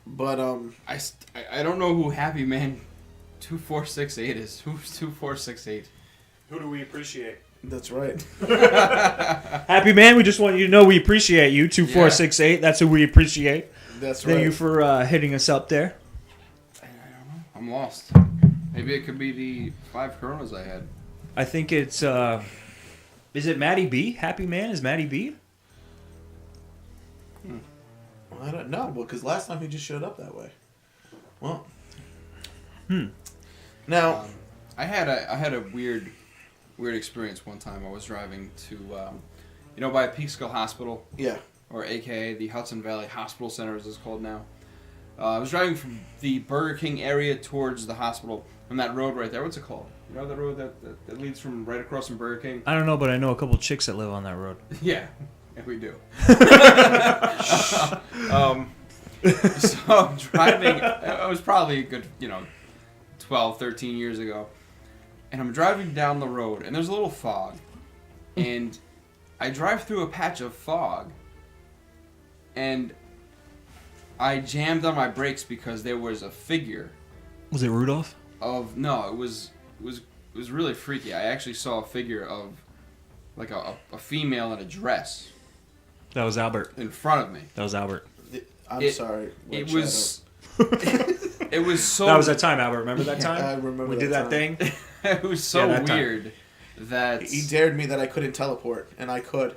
But I don't know who Happy Man 2468 is. Who's 2468? Who do we appreciate? That's right. Happy Man, we just want you to know we appreciate you. 2468, that's who we appreciate. That's right. Thank you for hitting us up there. I don't know. I'm lost. Maybe it could be the 5 Coronas I had. I think it's is it Matty B? Happy Man is Matty B? I don't know, because last time he just showed up that way. Well. Now, I had a weird experience one time. I was driving to, by Peekskill Hospital, yeah. or AKA the Hudson Valley Hospital Center, as it's called now. I was driving from the Burger King area towards the hospital on that road right there. What's it called? You know the road that leads from right across from Burger King? I don't know, but I know a couple chicks that live on that road. Yeah, we do. So I'm driving. It was probably a good, 12, 13 years ago. And I'm driving down the road, and there's a little fog. And I drive through a patch of fog. And I jammed on my brakes because there was a figure. Was it Rudolph? No, it was really freaky. I actually saw a figure of like a female in a dress That was Albert. in front of me. That was Albert. I'm sorry. It White was. It was so. That was that time, Albert. Remember that time? I remember we that did that time. thing. It was so Yeah, that time. weird that He dared me that I couldn't teleport, and I could.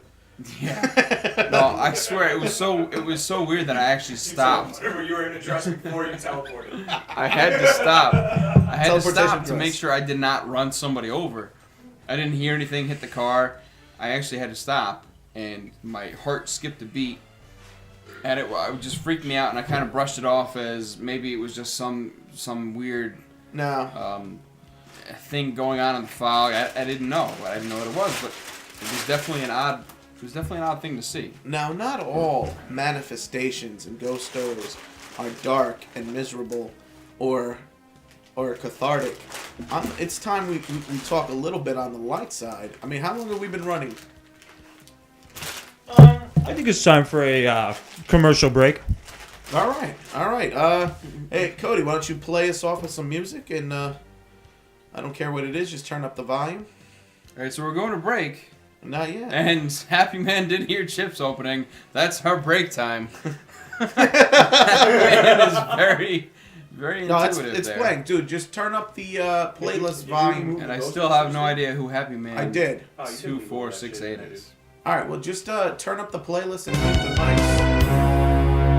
yeah. No, I swear it was so weird that I actually stopped. Whatever you were in a dress before you teleported. I had to stop. I had to Teleportation stop to dress. make sure I did not run somebody over. I didn't hear anything hit the car. I actually had to stop, and my heart skipped a beat. And it just freaked me out, and I kind of brushed it off as maybe it was just some weird No. thing going on in the fog. I didn't know. I didn't know what it was, but it was definitely an odd. It was definitely an odd thing to see. Now, not all manifestations and ghost stories are dark and miserable or cathartic. It's time we talk a little bit on the light side. I mean, how long have we been running? I think it's time for a commercial break. All right. Hey, Cody, why don't you play us off with some music? And I don't care what it is, just turn up the volume. All right, so we're going to break, Not yet. and Happy Man didn't hear Chips opening. That's our break time. Happy Man is very No, intuitive it's there. playing. Dude, just turn up the playlist volume. And I still have no idea who Happy Man I did. 2468 is. All right, well, just turn up the playlist and mute the mics.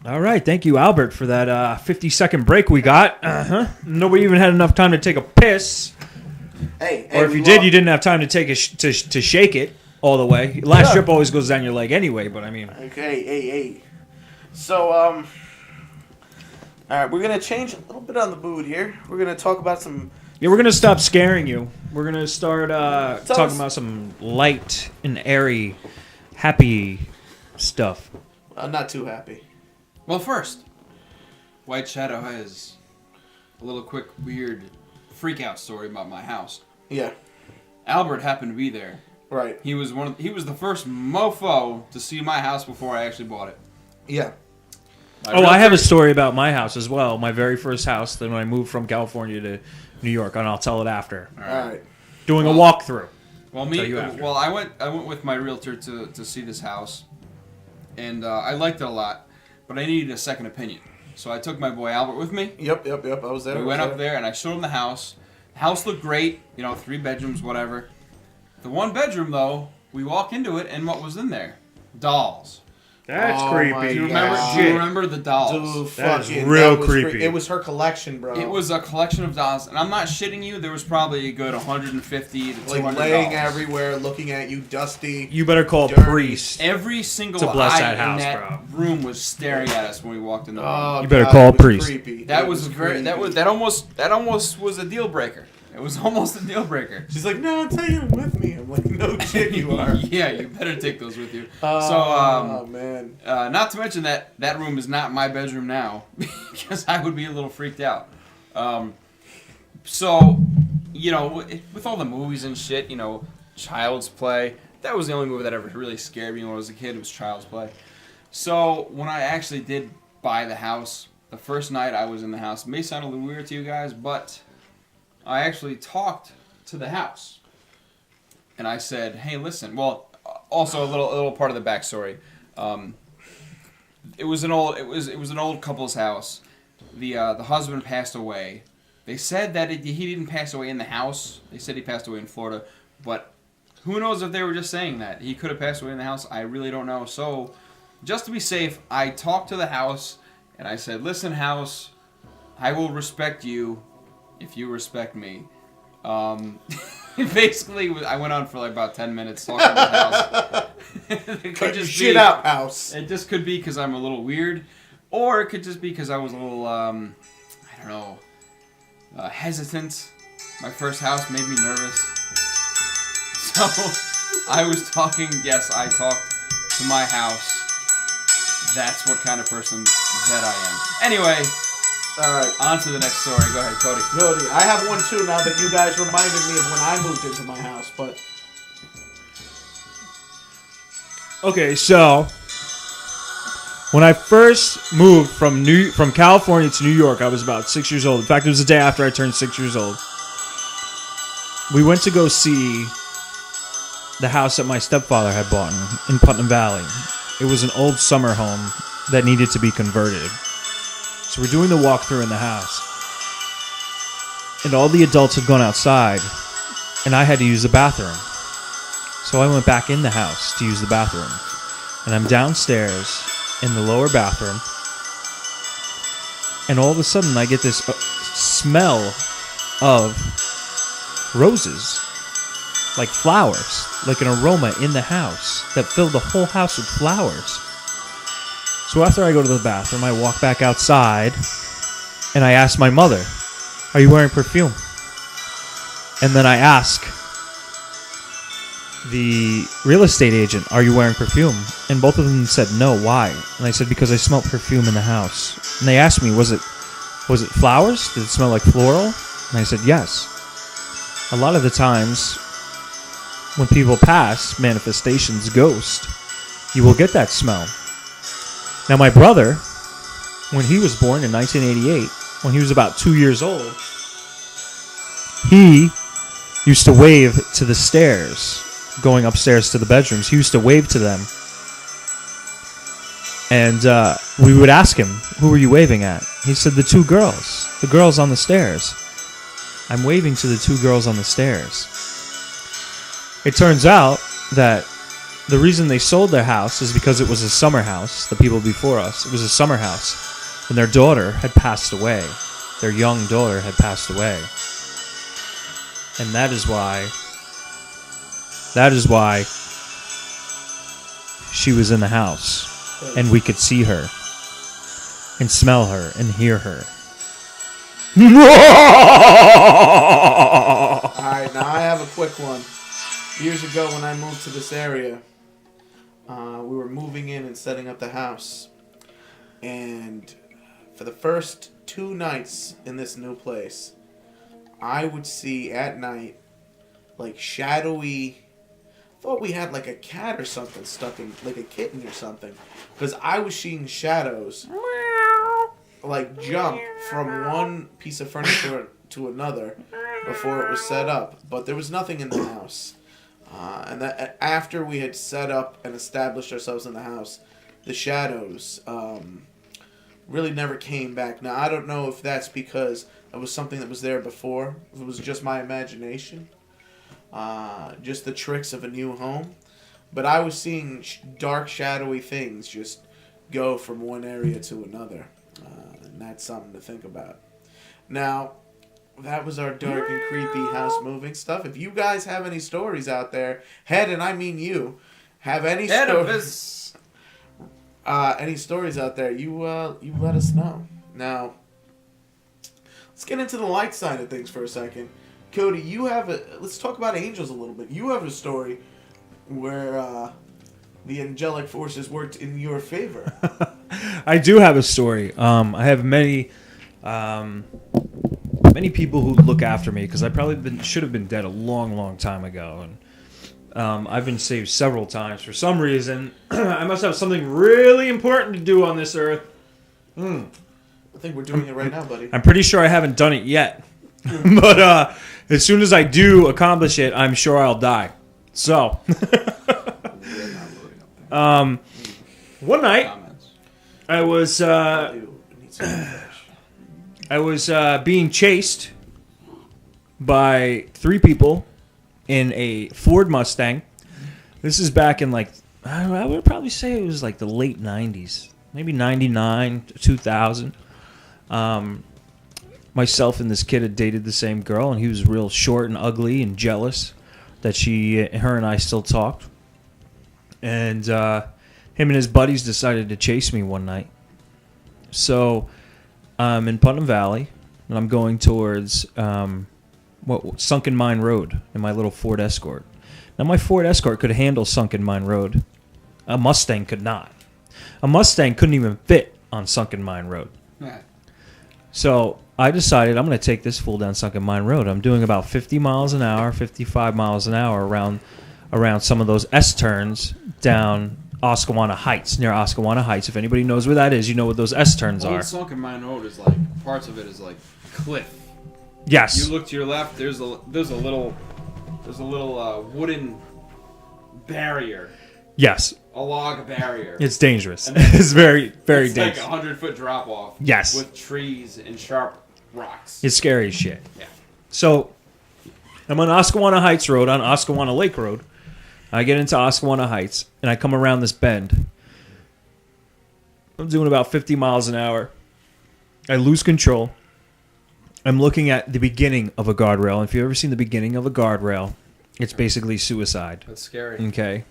All right, thank you, Albert, for that 50-second break we got. Nobody even had enough time to take a piss, Hey, or if you did, you didn't have time to take to shake it all the way. Last strip always goes down your leg anyway, but I mean. Okay, hey. So, all right, we're gonna change a little bit on the mood here. We're gonna talk about some. Yeah, we're gonna stop scaring you. We're gonna start talking us- about some light and airy, happy stuff. Not too happy. Well, first, White Shadow has a little quick, weird, freak-out story about my house. Yeah, Albert happened to be there. right. He was the first mofo to see my house before I actually bought it. Yeah. My Oh, I have a realtor- story about my house as well. My very first house. Then when I moved from California to New York, and I'll tell it after. All right. Doing a walkthrough. Well, tell you after. I went with my realtor to see this house, and I liked it a lot, but I needed a second opinion. So I took my boy Albert with me. Yep. I was there. We went up there and I showed him the house. The house looked great, 3 bedrooms, whatever. The 1 bedroom though, we walk into it and what was in there? Dolls. That's Oh creepy. my Do you God. remember? Yeah. Do you remember the dolls? Dude, That is fucking, real was creepy. It was her collection, bro. It was a collection of dolls, and I'm not shitting you. There was probably a good 150 to 200 like laying dolls. everywhere, looking at you, dusty. You better call a Dirty. priest. Every single To bless eye that house, in that room was staring at us when we walked in the room. Oh, You better God, call it a was priest. Creepy. That It was very. That creepy. was that almost was a deal breaker. It was almost a deal breaker. She's like, no, I'm taking them with me. I'm like, no shit, you are. Yeah, you better take those with you. Oh man. Not to mention that room is not my bedroom now, because I would be a little freaked out. So, with all the movies and shit, Child's Play. That was the only movie that ever really scared me when I was a kid. It was Child's Play. So when I actually did buy the house, the first night I was in the house, it may sound a little weird to you guys, but I actually talked to the house, and I said, "Hey, listen." Well, also a little part of the backstory. It was an old couple's house. The husband passed away. They said that he didn't pass away in the house. They said he passed away in Florida, but who knows if they were just saying that. He could have passed away in the house. I really don't know. So, just to be safe, I talked to the house, and I said, "Listen, house, I will respect you if you respect me." Basically, I went on for like about 10 minutes talking to the house. It could just Shit be- out, house. It just could be because I'm a little weird, or it could just be because I was a little, I don't know, hesitant. My first house made me nervous. I was talking. Yes, I talked to my house. That's what kind of person that I am. Anyway, All right. on to the next story. Go ahead, Cody. Cody, I have one too now that you guys reminded me of when I moved into my house, but Okay, so when I first moved from California to New York, I was about 6 years old. In fact, it was the day after I turned 6 years old. We went to go see the house that my stepfather had bought in Putnam Valley. It was an old summer home that needed to be converted. So we're doing the walkthrough in the house. And all the adults had gone outside, and I had to use the bathroom. So I went back in the house to use the bathroom. And I'm downstairs in the lower bathroom. And all of a sudden I get this smell of roses. Like flowers. Like an aroma in the house that filled the whole house with flowers. So after I go to the bathroom, I walk back outside. And I ask my mother, "Are you wearing perfume?" And then I ask the real estate agent, "Are you wearing perfume?" And both of them said no. Why? And I said, "Because I smelled perfume in the house." And they asked me, was it flowers? Did it smell like floral? And I said, yes. A lot of the times when people pass, manifestations, ghost, you will get that smell. Now my brother, when he was born in 1988, when he was about 2 years old, he used to wave to the stairs, going upstairs to the bedrooms. He used to wave to them. And we would ask him, "Who are you waving at?" He said, the girls on the stairs. I'm waving to the two girls on the stairs. It turns out that the reason they sold their house is because it was a summer house, the people before us. It was a summer house. And their daughter had passed away. Their young daughter had passed away. And that is why she was in the house. And we could see her. And smell her. And hear her. Alright, now I have a quick one. Years ago when I moved to this area, we were moving in and setting up the house. And for the first 2 nights in this new place, I would see at night, like shadowy, thought we had like a cat or something stuck in, like a kitten or something. Because I was seeing shadows, like jump from one piece of furniture to another before it was set up. But there was nothing in the house. And that after we had set up and established ourselves in the house, the shadows really never came back. Now, I don't know if that's because it was something that was there before, if it was just my imagination, just the tricks of a new home. But I was seeing dark, shadowy things just go from one area to another. And that's something to think about. Now, that was our dark and creepy house moving stuff. If you guys have any stories out there, and I mean you, have any stories, any stories out there, you let us know. Now, let's get into the light side of things for a second. Cody, let's talk about angels a little bit. You have a story where the angelic forces worked in your favor. I do have a story. I have many people who look after me because I probably should have been dead a long, long time ago. And I've been saved several times. For some reason, I must have something really important to do on this earth. I think we're doing it right now, buddy. I'm pretty sure I haven't done it yet. But as soon as I do accomplish it, I'm sure I'll die. So, one night, I was being chased by 3 people in a Ford Mustang. This is back in I would probably say it was like the late 90s, maybe 99 to 2000. Myself and this kid had dated the same girl, and he was real short and ugly and jealous that her and I still talked. And him and his buddies decided to chase me one night. So I'm in Putnam Valley, and I'm going towards Sunken Mine Road in my little Ford Escort. Now, my Ford Escort could handle Sunken Mine Road. A Mustang could not. A Mustang couldn't even fit on Sunken Mine Road. Yeah. So I decided I'm going to take this fool down Sunken Mine Road. I'm doing about 50 miles an hour, 55 miles an hour around some of those S-turns down Oscawana Heights, near Oscawana Heights. If anybody knows where that is, you know what those S-turns are. Old Sunken Mine Road is like, parts of it is like cliff. Yes. You look to your left, there's a little wooden barrier. Yes. A log barrier. It's dangerous. And then It's very, very it's dangerous. like a 100-foot drop off. Yes. With trees and sharp rocks. It's scary as shit. Yeah. So I'm on Oscawana Heights Road, on Oscawana Lake Road. I get into Oscawana Heights, and I come around this bend. I'm doing about 50 miles an hour. I lose control. I'm looking at the beginning of a guardrail. And if you've ever seen the beginning of a guardrail, it's basically suicide. That's scary. Okay.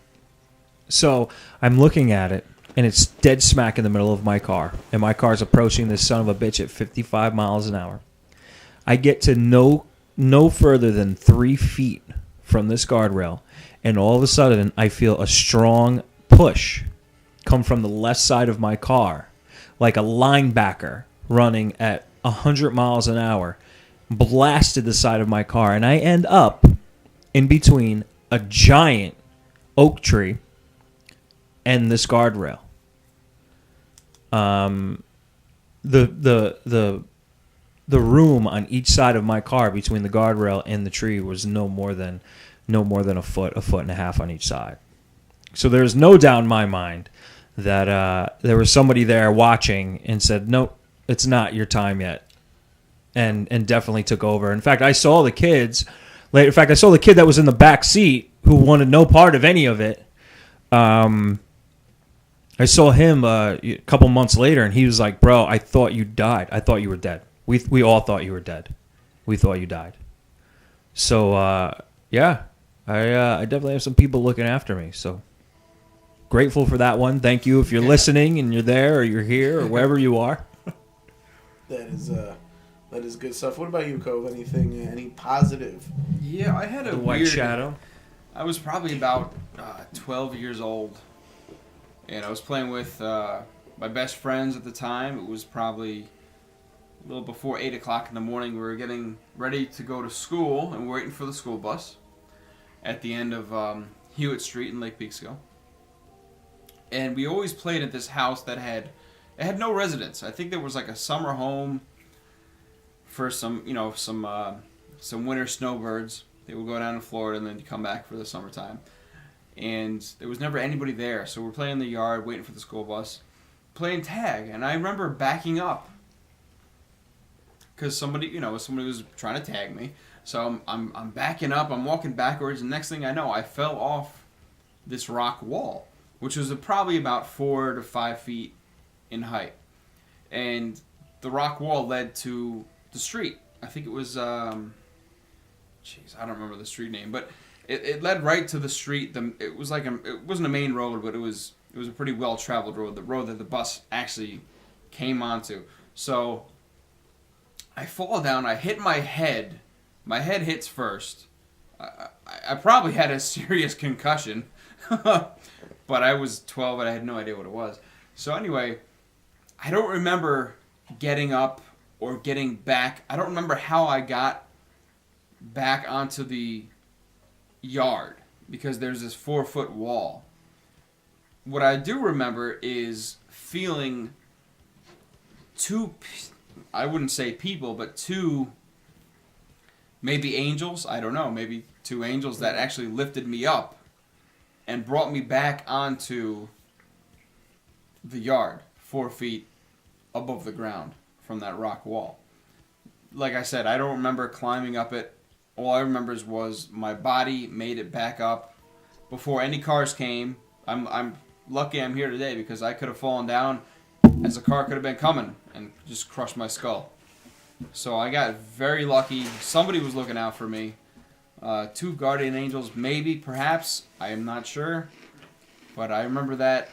So I'm looking at it, and it's dead smack in the middle of my car. And my car's approaching this son of a bitch at 55 miles an hour. I get to no further than 3 feet from this guardrail, and all of a sudden I feel a strong push come from the left side of my car, like a linebacker running at 100 miles an hour, blasted the side of my car, and I end up in between a giant oak tree and this guardrail. The room on each side of my car between the guardrail and the tree was no more than a foot and a half on each side. So there's no doubt in my mind that there was somebody there watching and said, "Nope, it's not your time yet," and definitely took over. In fact, I saw the kids. In fact, I saw the kid that was in the back seat who wanted no part of any of it. I saw him a couple months later, and he was like, "Bro, I thought you died. I thought you were dead. We all thought you were dead. We thought you died." So yeah, I definitely have some people looking after me. So grateful for that one. Thank you if you're listening and you're there or you're here or wherever you are. That is good stuff. What about you, Cove? Anything? Any positive? Yeah, I had a The White weird, Shadow. I was probably about 12 years old, and I was playing with my best friends at the time. It was probably a little before 8 o'clock in the morning. We were getting ready to go to school, and we're waiting for the school bus at the end of Hewitt Street in Lake Peekskill. And we always played at this house that had no residents. I think there was like a summer home for some winter snowbirds. They would go down to Florida and then come back for the summertime. And there was never anybody there. So we're playing in the yard, waiting for the school bus, playing tag. And I remember backing up because somebody was trying to tag me. So I'm backing up. I'm walking backwards, and next thing I know, I fell off this rock wall, which was probably about 4 to 5 feet in height. And the rock wall led to the street. I think it was, I don't remember the street name, but it led right to the street. It was like it wasn't a main road, but it was a pretty well traveled road. The road that the bus actually came onto. So I fall down. I hit my head. My head hits first. I probably had a serious concussion, but I was 12 and I had no idea what it was. So anyway, I don't remember getting up or getting back. I don't remember how I got back onto the yard because there's this 4-foot wall. What I do remember is feeling I wouldn't say people, but two maybe angels, I don't know, maybe 2 angels that actually lifted me up and brought me back onto the yard 4 feet above the ground from that rock wall. Like I said, I don't remember climbing up it. All I remember was my body made it back up before any cars came. I'm lucky I'm here today because I could have fallen down as a car could have been coming and just crushed my skull. So I got very lucky. Somebody was looking out for me. 2 guardian angels, maybe, perhaps. I am not sure. But I remember that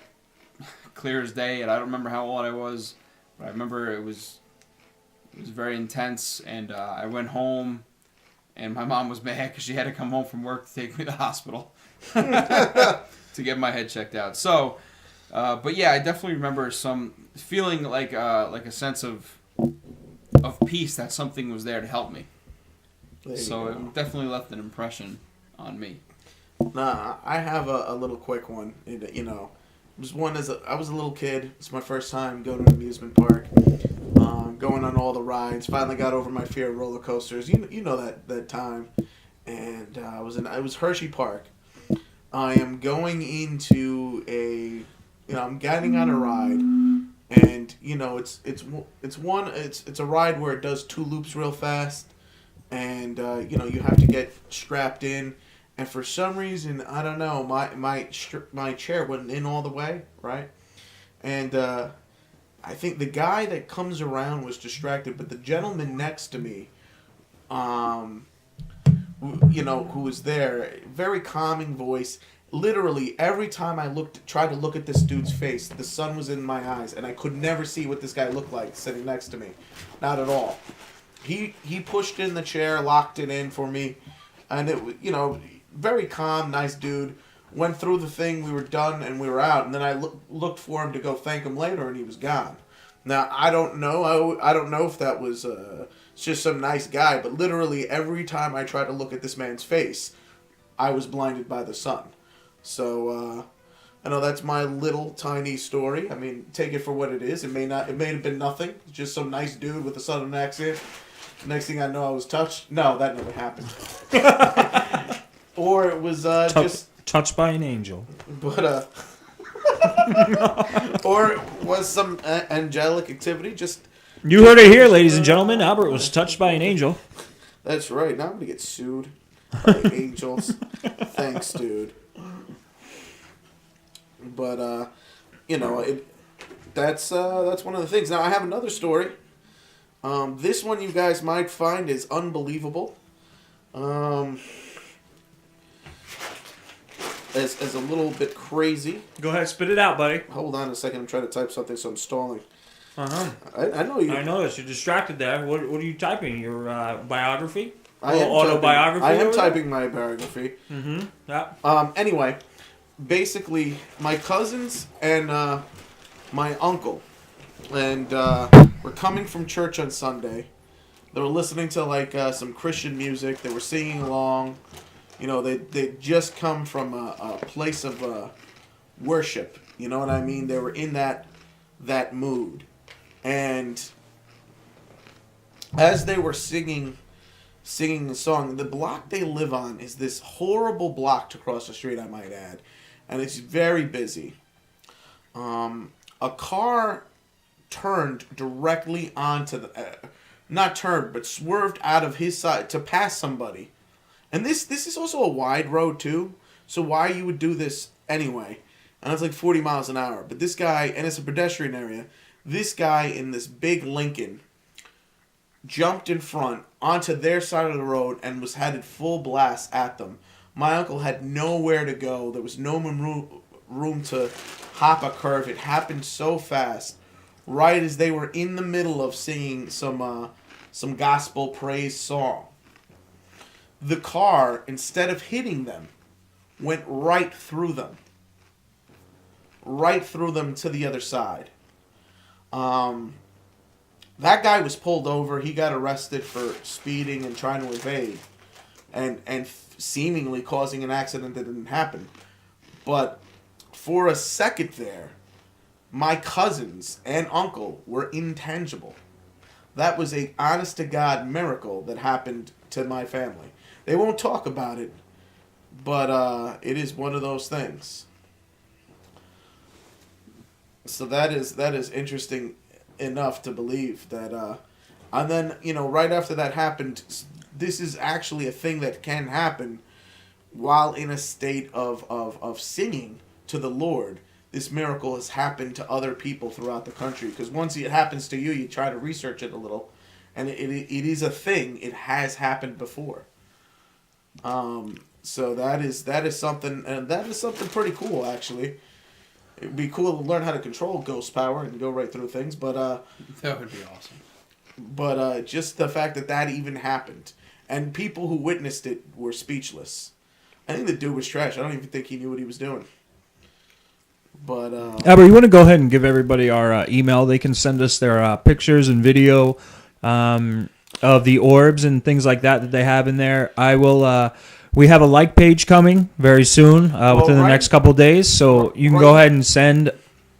clear as day, and I don't remember how old I was. But I remember it was very intense, and I went home, and my mom was mad because she had to come home from work to take me to the hospital to get my head checked out. So, but yeah, I definitely remember feeling like a sense of peace that something was there to help me. So it definitely left an impression on me. Nah, I have a little quick one. You know, it was one I was a little kid. It's my first time going to an amusement park, going on all the rides. Finally got over my fear of roller coasters. You know that time, and it was Hershey Park. I am going into I'm getting on a ride, and it's a ride where it does 2 loops real fast, and you have to get strapped in. And for some reason, I don't know, my chair wasn't in all the way, right? And I think the guy that comes around was distracted, but the gentleman next to me, who was there, very calming voice. Literally, every time I tried to look at this dude's face, the sun was in my eyes, and I could never see what this guy looked like sitting next to me. Not at all. He pushed in the chair, locked it in for me, and it very calm, nice dude. Went through the thing, we were done, and we were out. And then I looked for him to go thank him later, and he was gone. Now, I don't know. I don't know if that was just some nice guy, but literally every time I tried to look at this man's face, I was blinded by the sun. So, I know that's my little tiny story. I mean, take it for what it is. It may have been nothing. Just some nice dude with a southern accent. Next thing I know, I was touched. No, that never happened. Or it was just touched by an angel. But or it was some angelic activity. Just you heard it here, ladies and gentlemen. Albert was touched by an angel. That's right. Now I'm gonna get sued by angels. Thanks, dude. But that's one of the things. Now I have another story. This one you guys might find is unbelievable. As a little bit crazy. Go ahead, spit it out, buddy. Hold on a second. I'm trying to type something, so I'm stalling. Uh-huh. I know you. I noticed. You're distracted there. What are you typing? Your biography? I am autobiography? I am typing my biography. Mm-hmm. Yeah. Anyway, basically, my cousins and my uncle and were coming from church on Sunday. They were listening to some Christian music. They were singing along. They just come from a place of worship. You know what I mean? They were in that mood. And as they were singing the song, the block they live on is this horrible block to cross the street, I might add. And it's very busy. A car turned directly onto not turned, but swerved out of his side to pass somebody. And this is also a wide road too, so why you would do this anyway? And it's like 40 miles an hour. But this guy, and it's a pedestrian area, this guy in this big Lincoln jumped in front onto their side of the road and was headed full blast at them. My uncle had nowhere to go. There was no room to hop a curve. It happened so fast, right as they were in the middle of singing some gospel praise song. The car, instead of hitting them, went right through them. Right through them to the other side. That guy was pulled over. He got arrested for speeding and trying to evade. And seemingly causing an accident that didn't happen. But for a second there, my cousins and uncle were intangible. That was a honest-to-God miracle that happened to my family. They won't talk about it, but it is one of those things. So that is interesting enough to believe that. And then, right after that happened, this is actually a thing that can happen while in a state of singing to the Lord. This miracle has happened to other people throughout the country. Because once it happens to you, you try to research it a little. And it is a thing. It has happened before. So that is something, and that is something pretty cool, actually. It'd be cool to learn how to control ghost power and go right through things, but that would be awesome. But just the fact that even happened, and people who witnessed it were speechless. I think the dude was trash. I don't even think he knew what he was doing. But Albert, you want to go ahead and give everybody our email? They can send us their pictures and video of the orbs and things like that they have in there. I will. We have a like page coming very soon, within the next couple days. So you can go ahead and send.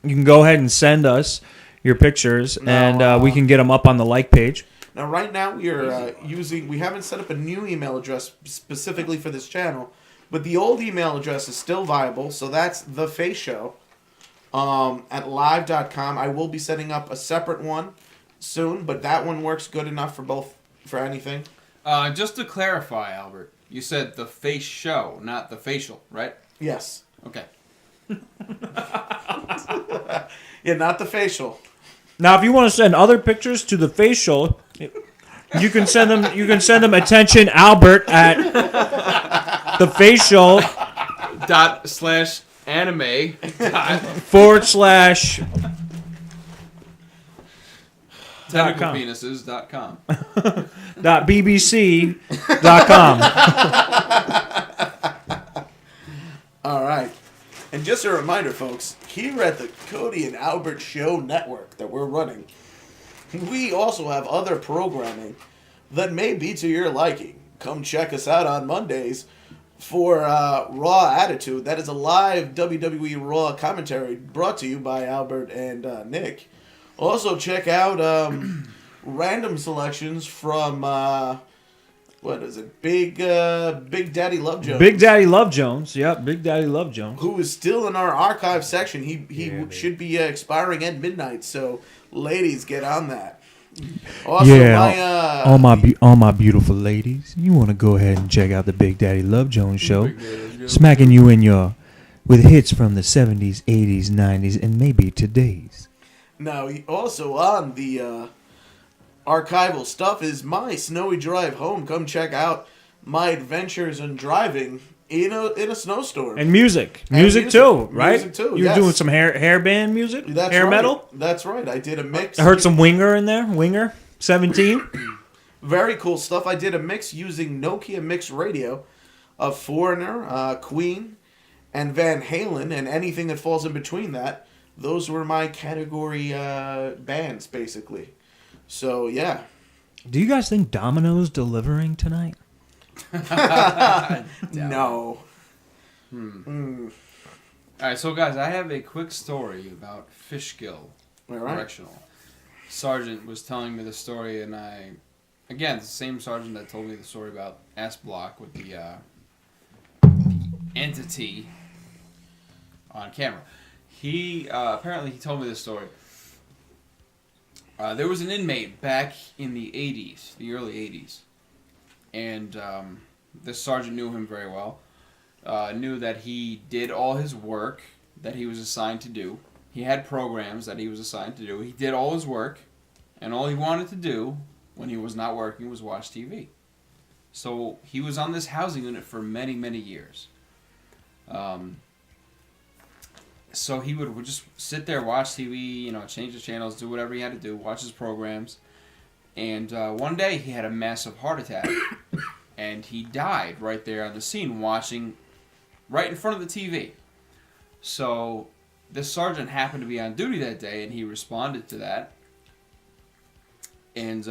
You can go ahead and send us your pictures, and we can get them up on the like page. now, right now, we are using. We haven't set up a new email address specifically for this channel, but the old email address is still viable. So that's the Face Show at live.com. I will be setting up a separate one soon, but that one works good enough for anything. Just to clarify, Albert, you said the Face Show, not the facial, right? Yes. Okay. Yeah, not the facial. Now, if you want to send other pictures to the facial, you can send them. You can send them attention Albert at the facial /anime. Technicalpenises.com. .bbc.com. All right. And just a reminder, folks, here at the Cody and Albert Show Network that we're running, we also have other programming that may be to your liking. Come check us out on Mondays for Raw Attitude. That is a live WWE Raw commentary brought to you by Albert and Nick. Also, check out random selections from, what is it, Big Daddy Love Jones. Big Daddy Love Jones. Yep, Big Daddy Love Jones. Who is still in our archive section. He should be expiring at midnight, so ladies, get on that. Also, all my beautiful ladies, you want to go ahead and check out the Big Daddy Love Jones show, smacking you in your with hits from the 70s, 80s, 90s, and maybe today's. Now, also on the archival stuff is my snowy drive home. Come check out my adventures in driving in a snowstorm. And music too, right? Music too, You're yes. doing some hair band music, That's hair right. metal. That's right. I did a mix. I heard some Winger in there. Winger 17. Very cool stuff. I did a mix using Nokia Mix Radio of Foreigner, Queen, and Van Halen, and anything that falls in between that. Those were my category bands, basically. So, yeah. Do you guys think Domino's delivering tonight? No. All right, so guys, I have a quick story about Fishkill All right. Correctional. Sergeant was telling me the story, and again, it's the same sergeant that told me the story about S Block with the entity on camera. He apparently he told me this story. There was an inmate back in the 80s, the early 80s, and this sergeant knew him very well. Knew that he did all his work that he was assigned to do. He had programs that he was assigned to do. He did all his work, and all he wanted to do when he was not working was watch TV. So he was on this housing unit for many, many years. So he would just sit there, watch TV, change the channels, do whatever he had to do, watch his programs. And one day he had a massive heart attack, and he died right there on the scene, watching right in front of the TV. So this sergeant happened to be on duty that day, and he responded to that. And,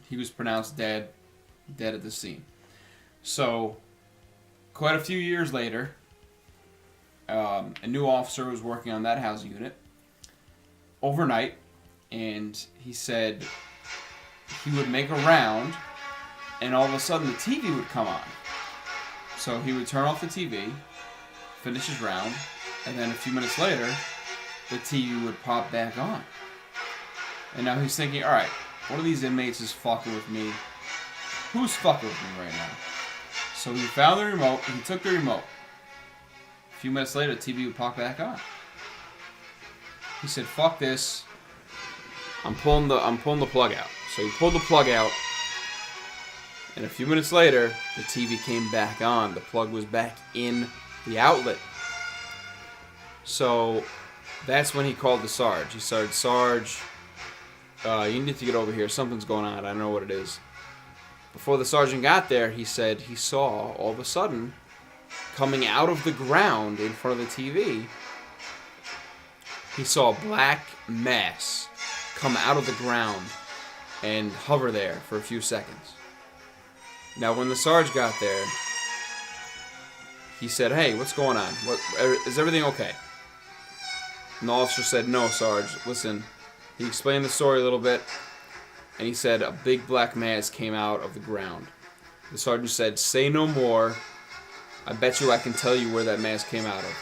he was pronounced dead at the scene. So quite a few years later, a new officer was working on that housing unit overnight, and he said he would make a round, and all of a sudden the TV would come on. So he would turn off the TV, finish his round, and then a few minutes later, the TV would pop back on. And now he's thinking, all right, one of these inmates is fucking with me. Who's fucking with me right now? So he found the remote, he took the remote. A few minutes later, the TV would pop back on. He said, fuck this. I'm pulling the plug out. So he pulled the plug out, and a few minutes later, the TV came back on. The plug was back in the outlet. So that's when he called the Sarge. He said, Sarge, you need to get over here. Something's going on. I don't know what it is. before the sergeant got there, he said he saw all of a sudden, coming out of the ground in front of the TV, he saw a black mass come out of the ground and hover there for a few seconds. Now, when the Sarge got there, he said, "Hey, what's going on? Is everything okay?" And the officer said, "No, Sarge, listen." He explained the story a little bit, and he said a big black mass came out of the ground. The sergeant said, "Say no more. I bet you I can tell you where that mass came out of."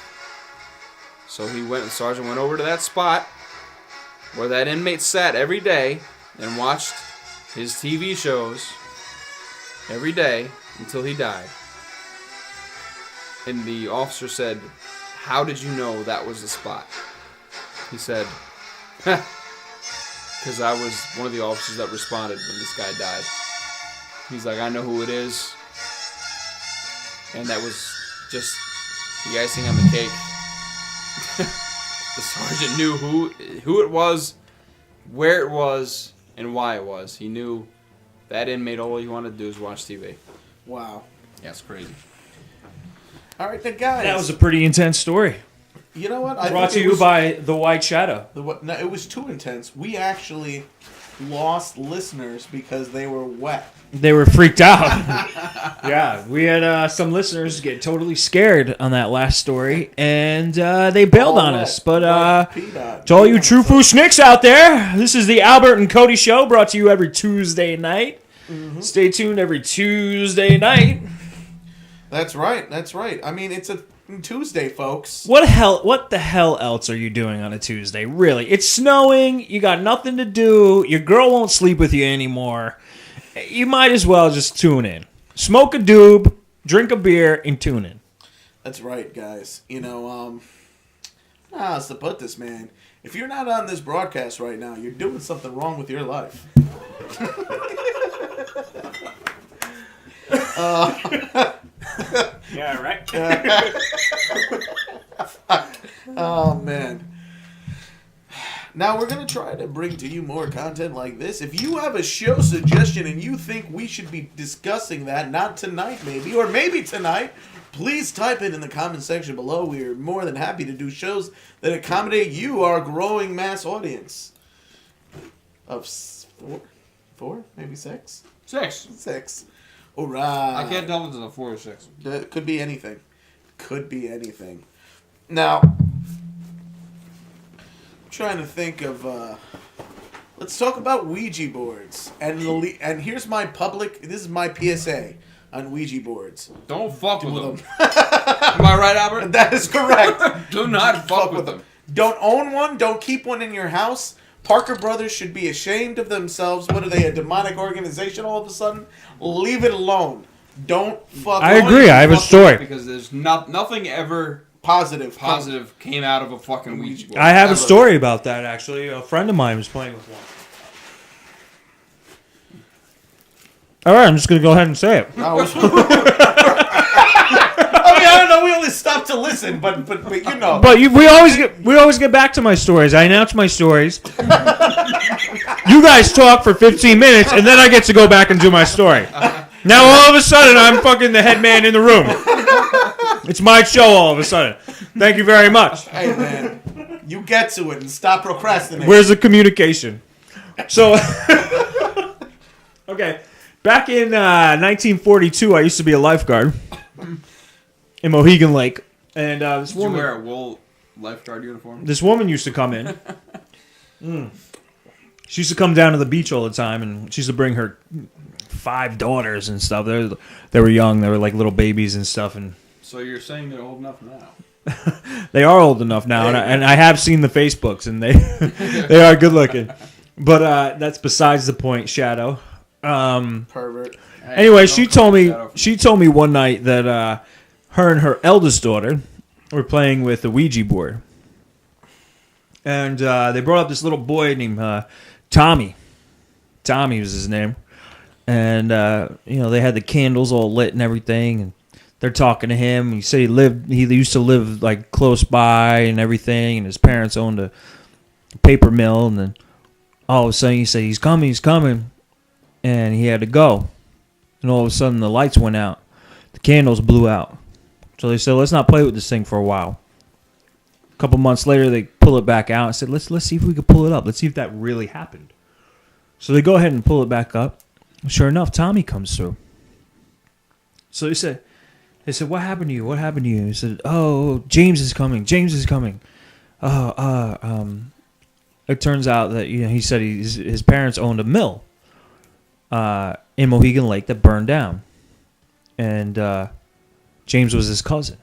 So the sergeant went over to that spot where that inmate sat every day and watched his TV shows every day until he died. And the officer said, "How did you know that was the spot?" He said, "Because I was one of the officers that responded when this guy died." He's like, "I know who it is." And that was just the icing on the cake. The sergeant knew who it was, where it was, and why it was. He knew that inmate, all he wanted to do was watch TV. Wow. Yeah, it's crazy. All right, then, guys. That was a pretty intense story. You know what? Brought to you by The White Shadow. No, it was too intense. We actually lost listeners because they were wet. They were freaked out. Yeah, we had some listeners get totally scared on that last story, and they bailed on us. But to all you true foo schnicks out there, this is the Albert and Cody Show, brought to you every Tuesday night. Mm-hmm. Stay tuned every Tuesday night. That's right. That's right. I mean, it's a Tuesday, folks. What the hell else are you doing on a Tuesday? Really? It's snowing. You got nothing to do. Your girl won't sleep with you anymore. You might as well just tune in. Smoke a doob, drink a beer, and tune in. That's right, guys. You know, how else to put this, man? If you're not on this broadcast right now, you're doing something wrong with your life. Yeah, right? Oh, man. Now, we're going to try to bring to you more content like this. If you have a show suggestion and you think we should be discussing that, not tonight maybe, or maybe tonight, please type it in the comment section below. We are more than happy to do shows that accommodate you, our growing mass audience. Of four? Maybe six? Six. All right. I can't tell if it's a 4 or 6. It could be anything. Could be anything. Now, I'm trying to think of. Let's talk about Ouija boards. And here's my This is my PSA on Ouija boards. Don't fuck with them. Am I right, Albert? That is correct. Do not fuck with them. Don't own one. Don't keep one in your house. Parker Brothers should be ashamed of themselves. What are they, a demonic organization all of a sudden? Leave it alone. Don't fuck I agree. I have a story. Because there's nothing ever positive came out of a fucking Ouija board. I have a story about that, actually. A friend of mine was playing with one. All right, I'm just going to go ahead and say it. I don't know. We only stopped to listen, but you know. But we always get back to my stories. I announce my stories. You guys talk for 15 minutes, and then I get to go back and do my story. Now all of a sudden, I'm fucking the head man in the room. It's my show all of a sudden. Thank you very much. Hey man, you get to it and stop procrastinating. Where's the communication? So, okay, back in 1942, I used to be a lifeguard in Mohegan Lake, and this Did you woman. wear a wool lifeguard uniform? This woman used to come in. She used to come down to the beach all the time, and she used to bring her 5 daughters and stuff. They were young. They were like little babies and stuff. And So you're saying they're old enough now? they are old enough now, and I have seen the Facebooks, and they are good looking. But that's besides the point, Shadow. Pervert. Anyway, she told me one night that her and her eldest daughter were playing with the Ouija board, and they brought up this little boy named Tommy. Tommy was his name, and they had the candles all lit and everything, and they're talking to him. He said he used to live like close by and everything, and his parents owned a paper mill, and then all of a sudden he said he's coming, and he had to go. and all of a sudden the lights went out. The candles blew out. So they said, let's not play with this thing for a while. A couple months later, they pull it back out and said, let's see if we can pull it up. Let's see if that really happened. So they go ahead and pull it back up. Sure enough, Tommy comes through. So they said, what happened to you? What happened to you? He said, oh, James is coming. James is coming. It turns out that he said his parents owned a mill in Mohegan Lake that burned down. And James was his cousin.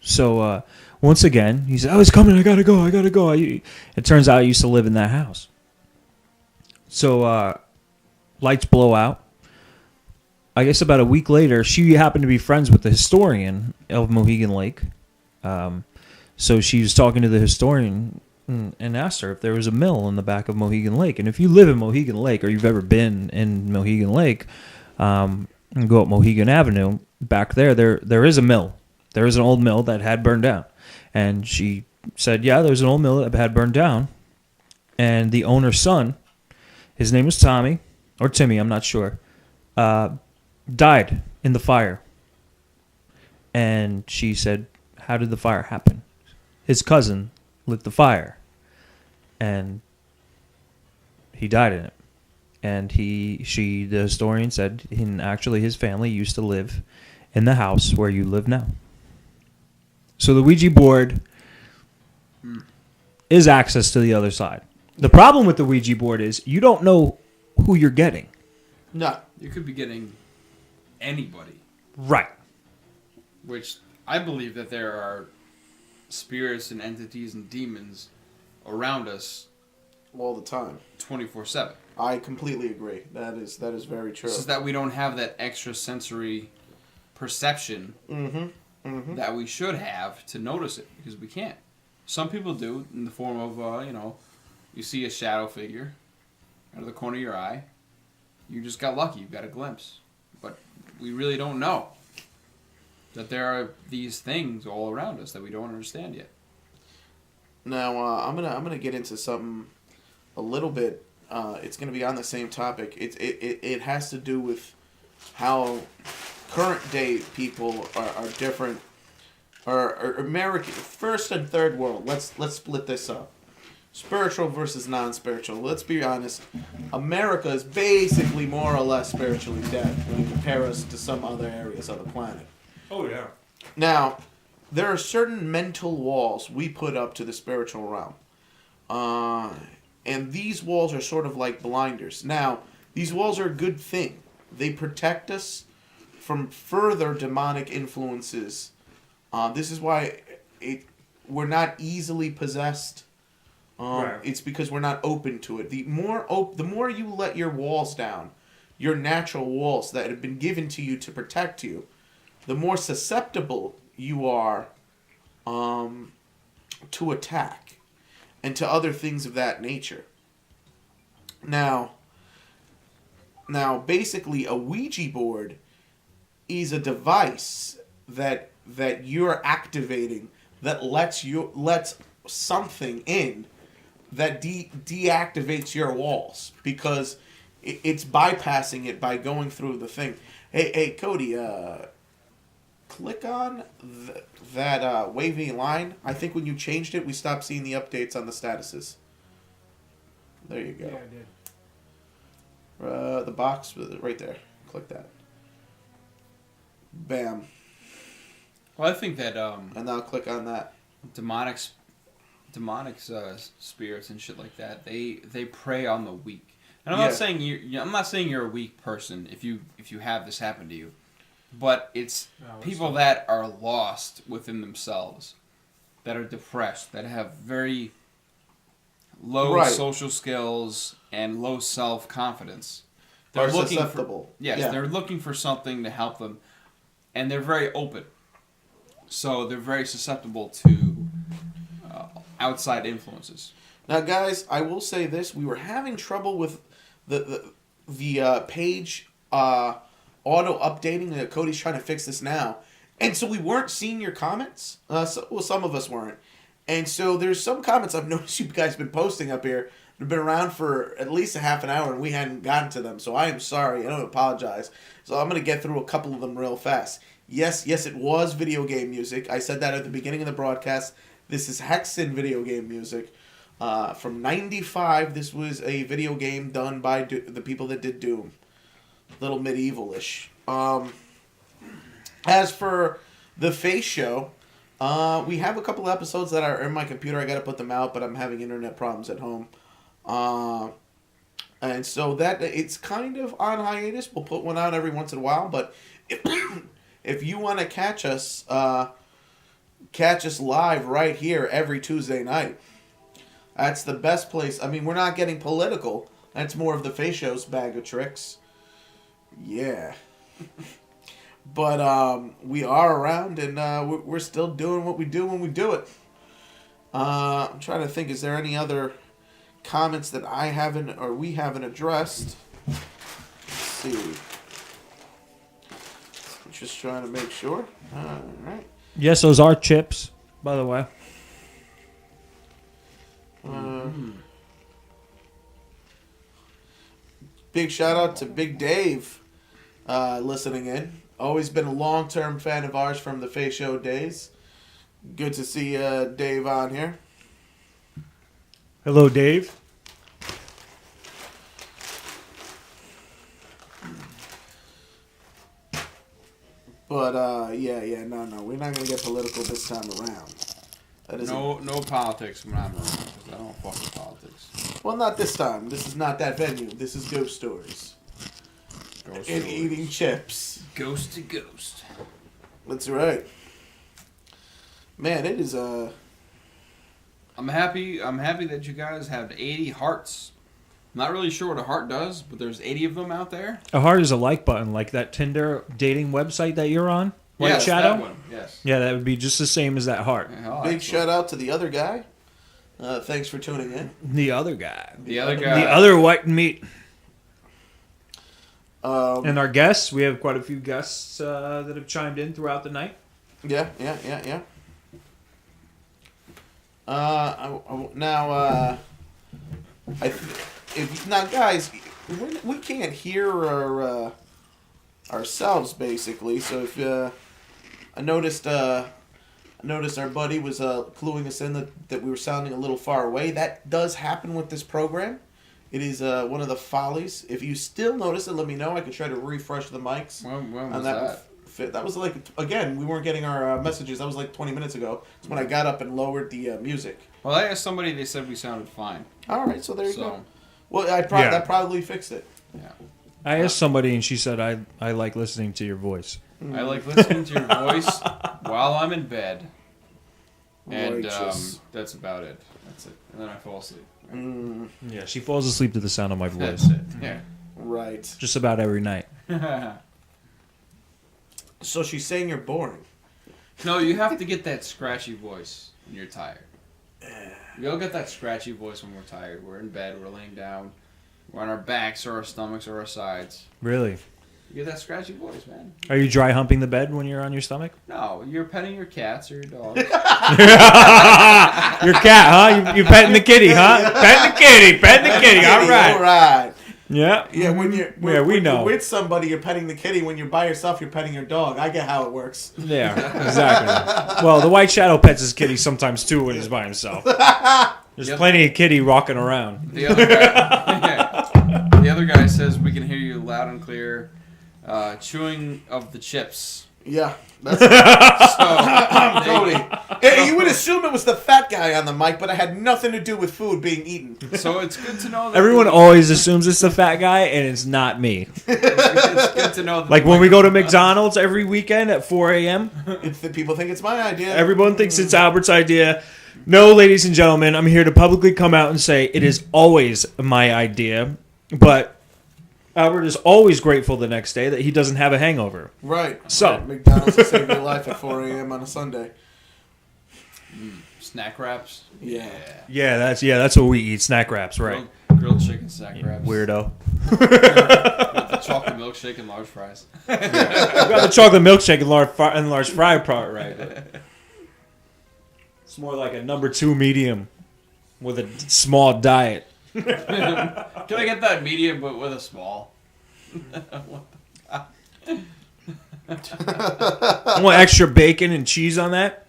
So once again, he said, oh, it's coming. I gotta go. It turns out he used to live in that house. So lights blow out. I guess about a week later, she happened to be friends with the historian of Mohegan Lake. So she was talking to the historian and asked her if there was a mill in the back of Mohegan Lake. And if you live in Mohegan Lake or you've ever been in Mohegan Lake, and go up Mohegan Avenue, back there is a mill. There is an old mill that had burned down. And she said, yeah, there's an old mill that had burned down. And the owner's son, his name was Tommy, or Timmy, I'm not sure, died in the fire. And she said, how did the fire happen? His cousin lit the fire. And he died in it. And the historian said, actually his family used to live in the house where you live now. So the Ouija board is access to the other side. The problem with the Ouija board is you don't know who you're getting. No. You could be getting anybody. Right. Which I believe that there are spirits and entities and demons around us All the time. 24/7. I completely agree. That is very true. It's just that we don't have that extra sensory perception that we should have to notice it, because we can't. Some people do, in the form of, you see a shadow figure out of the corner of your eye. You just got lucky. You got a glimpse. But we really don't know that there are these things all around us that we don't understand yet. Now, I'm gonna get into something a little bit. It's gonna be on the same topic. It has to do with how current day people are different, or American first and third world. Let's split this up. Spiritual versus non-spiritual. Let's be honest. America is basically more or less spiritually dead when you compare us to some other areas of the planet. Oh, yeah. Now, there are certain mental walls we put up to the spiritual realm. And these walls are sort of like blinders. Now, these walls are a good thing. They protect us from further demonic influences. This is why we're not easily possessed. Right. It's because we're not open to it. The more you let your walls down, your natural walls that have been given to you to protect you, the more susceptible you are to attack and to other things of that nature. Now, basically, a Ouija board is a device that you're activating that lets something in that deactivates your walls, because it's bypassing it by going through the thing. Hey, Cody, click on that wavy line. I think when you changed it, we stopped seeing the updates on the statuses. There you go. Yeah, I did. The box right there. Click that. Bam. Well, I think that And now click on that. demonic spirits and shit like that, they prey on the weak. And I'm Yeah. not saying you're a weak person if you have this happen to you, but it's people that are lost within themselves, that are depressed, that have very low Right. social skills and low self-confidence. Are looking susceptible. For, yes, Yeah. they're looking for something to help them, and they're very open. So they're very susceptible to outside influences. Now, guys, I will say this: we were having trouble with the page auto updating. Cody's trying to fix this now, and so we weren't seeing your comments. Some of us weren't, and so there's some comments I've noticed you guys been posting up here They've been around for at least a half an hour, and we hadn't gotten to them. So I am sorry. I don't apologize. So I'm going to get through a couple of them real fast. Yes, it was video game music. I said that at the beginning of the broadcast. This is Hexen video game music. From 95, this was a video game done by the people that did Doom. Little medieval-ish. As for the Face Show, we have a couple episodes that are in my computer. I got to put them out, but I'm having internet problems at home. And so that it's kind of on hiatus. We'll put one out every once in a while, but if you want to catch us live right here every Tuesday night. That's the best place. I mean, we're not getting political. That's more of the Face Show's bag of tricks. Yeah. But we are around, and we're still doing what we do when we do it. I'm trying to think, is there any other comments that I haven't or we haven't addressed? Let's see. I'm just trying to make sure. All right. Yes, those are chips, by the way. Big shout out to Big Dave listening in. Always been a long-term fan of ours from the Face Show days. Good to see Dave on here. Hello, Dave. But no, we're not gonna get political this time around. That is No politics when I'm around, because I don't fuck with politics. well, not this time. This is not that venue. This is Ghost Stories Ghost and stories. eating chips. Ghost to ghost. That's right. Man, it is I'm happy that you guys have 80 hearts. I'm not really sure what a heart does, but there's 80 of them out there. A heart is a like button, like that Tinder dating website that you're on. White Yes, Shadow? that one. Yes. Yeah, that would be just the same as that heart. Yeah, big shout out to the other guy. Thanks for tuning in. The other guy. The other guy. The other white meat. Um, And our guests, we have quite a few guests that have chimed in throughout the night. Yeah. Now, guys, we can't hear ourselves basically. So if I noticed our buddy was cluing us in that we were sounding a little far away. That does happen with this program. It is one of the follies. If you still notice it, let me know. I can try to refresh the mics. When was And that? that was like, again, we weren't getting our messages. That was like 20 minutes ago. It's when I got up and lowered the music. Well, I asked somebody. They said we sounded fine. All right, so there you So, go. Well, Yeah. that probably fixed it. yeah. I asked somebody and she said, I like listening to your voice. I like listening to your voice while I'm in bed. And Righteous. that's about it. That's it. And then I fall asleep. Yeah, she falls asleep to the sound of my voice. That's it. Yeah. Right. Just about every night. So she's saying you're boring. No, you have to get that scratchy voice when you're tired. We all get that scratchy voice when we're tired. We're in bed, we're laying down, we're on our backs or our stomachs or our sides. Really? You get that scratchy voice, man. Are you dry humping the bed when you're on your stomach? No, you're petting your cats or your dogs. Your cat, huh? You petting the kitty, huh? Petting the kitty. All All right. right. Yeah. Yeah, when you're Yeah, we when know. you're with somebody, you're petting the kitty. When you're by yourself, you're petting your dog. I get how it works. Yeah, exactly. Well, the White Shadow pets his kitty sometimes too when he's by himself. There's Yep. plenty of kitty walking around. The other guy says we can hear you loud and clear, chewing of the chips. Yeah, that's So, Cody. You would assume it was the fat guy on the mic, but it had nothing to do with food being eaten. so it's good to know that Everyone always assumes it's the fat guy, and it's not me. it's good to know that Like the when we go to microphone- McDonald's every weekend at 4 a.m., It's the people think it's my idea. everyone thinks it's Albert's idea. No, ladies and gentlemen, I'm here to publicly come out and say it is always my idea, but Albert is always grateful the next day that he doesn't have a hangover. Right. So- Right. McDonald's will save your life at 4 a.m. on a Sunday. snack wraps. Yeah. That's what we eat, snack wraps, right? Grilled chicken snack wraps. Weirdo. With the chocolate milkshake and large fries. You got the chocolate milkshake and large fry part right. It's more like a number 2 medium with a small diet. Can I get that medium but with a small? I want extra bacon and cheese on that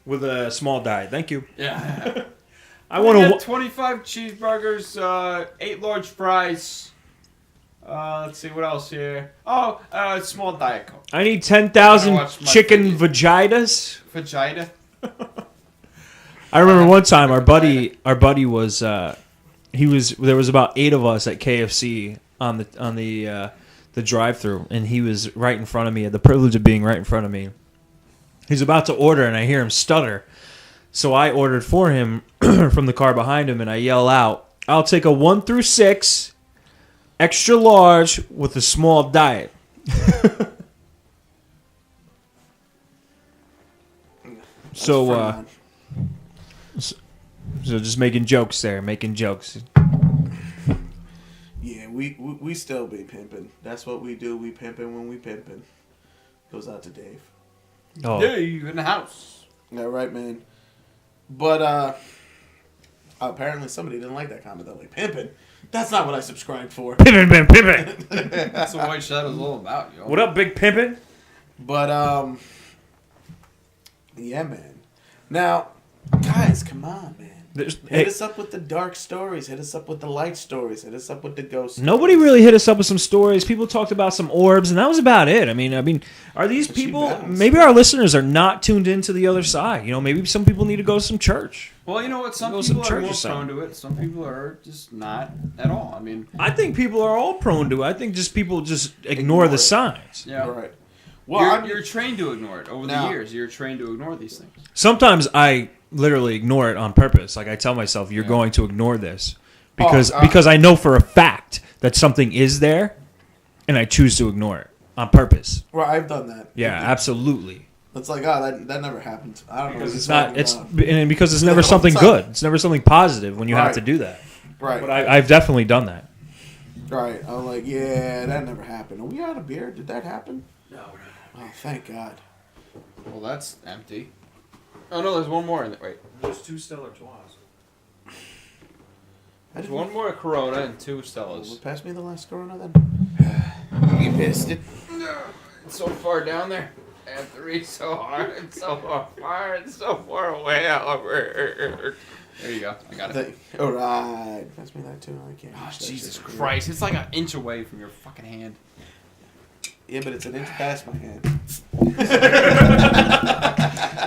with a small diet. Thank you. Yeah. I want get to. 25 cheeseburgers, 8 large fries. Let's see what else here. Oh, small Diet Coke. I need I 10,000 watched my chicken video. vaginas. Vagina. I remember one time our buddy was there was about 8 of us at KFC on the drive-through, and he was right in front of me, had the privilege of being right in front of me. He's about to order, and I hear him stutter. So I ordered for him from the car behind him, and I yell out, "I'll take a 1 through 6, extra large with a small diet." So just making jokes there, making jokes. Yeah, we still be pimping. That's what we do. We pimping when we pimping. Goes out to Dave. Oh, Dave in the house. All right, man. But apparently somebody didn't like that comment though. Like pimping. That's not what I subscribed for. pimpin', pimpin'. That's what White Shadow's all about, yo. What up, big pimpin'? But yeah, man. Now, guys, come on, man. Hit us up with the dark stories. Hit us up with the light stories. Hit us up with the ghost. Nobody really hit us up with some stories. People talked about some orbs, and that was about it. I mean, are these But she people? bounced. Maybe our listeners are not tuned into the other side. You know, maybe some people need to go to some church. Well, you know what? Some Go to some people are church more or something. prone to it. Some people are just not at all. I mean, I think people are all prone to it. I think just people just ignore the it. signs. yeah. Right. Well, You're trained to ignore it. Over Now- the years, you're trained to ignore these things. Sometimes I literally ignore it on purpose. Like I tell myself, "You're Yeah. going to ignore this," because Oh, because I know for a fact that something is there, and I choose to ignore it on purpose. well, I've done that. Yeah, absolutely. It's like, that never happened. I don't know. Because what it's you're not. talking It's about. and because it's never all the something time. good. It's never something positive when you have Right. to do that. right. But I've definitely done that. Right. I'm like, yeah, that never happened. Are we out of beer? Did that happen? No. Oh, thank God. Well, that's empty. Oh no, there's one more in there. Wait, There's 2 Stellar Twas. there's one more Corona and 2 Well, Stellas. pass me the last Corona then. You missed it. It's so far down there. I have to reach so hard. It's so far. It's so far away. Albert. There you go. I got it. All right. Pass me that too. I can't. Oh, reach that Jesus shit. Christ! It's like an inch away from your fucking hand. Yeah, but it's an inch past my hand.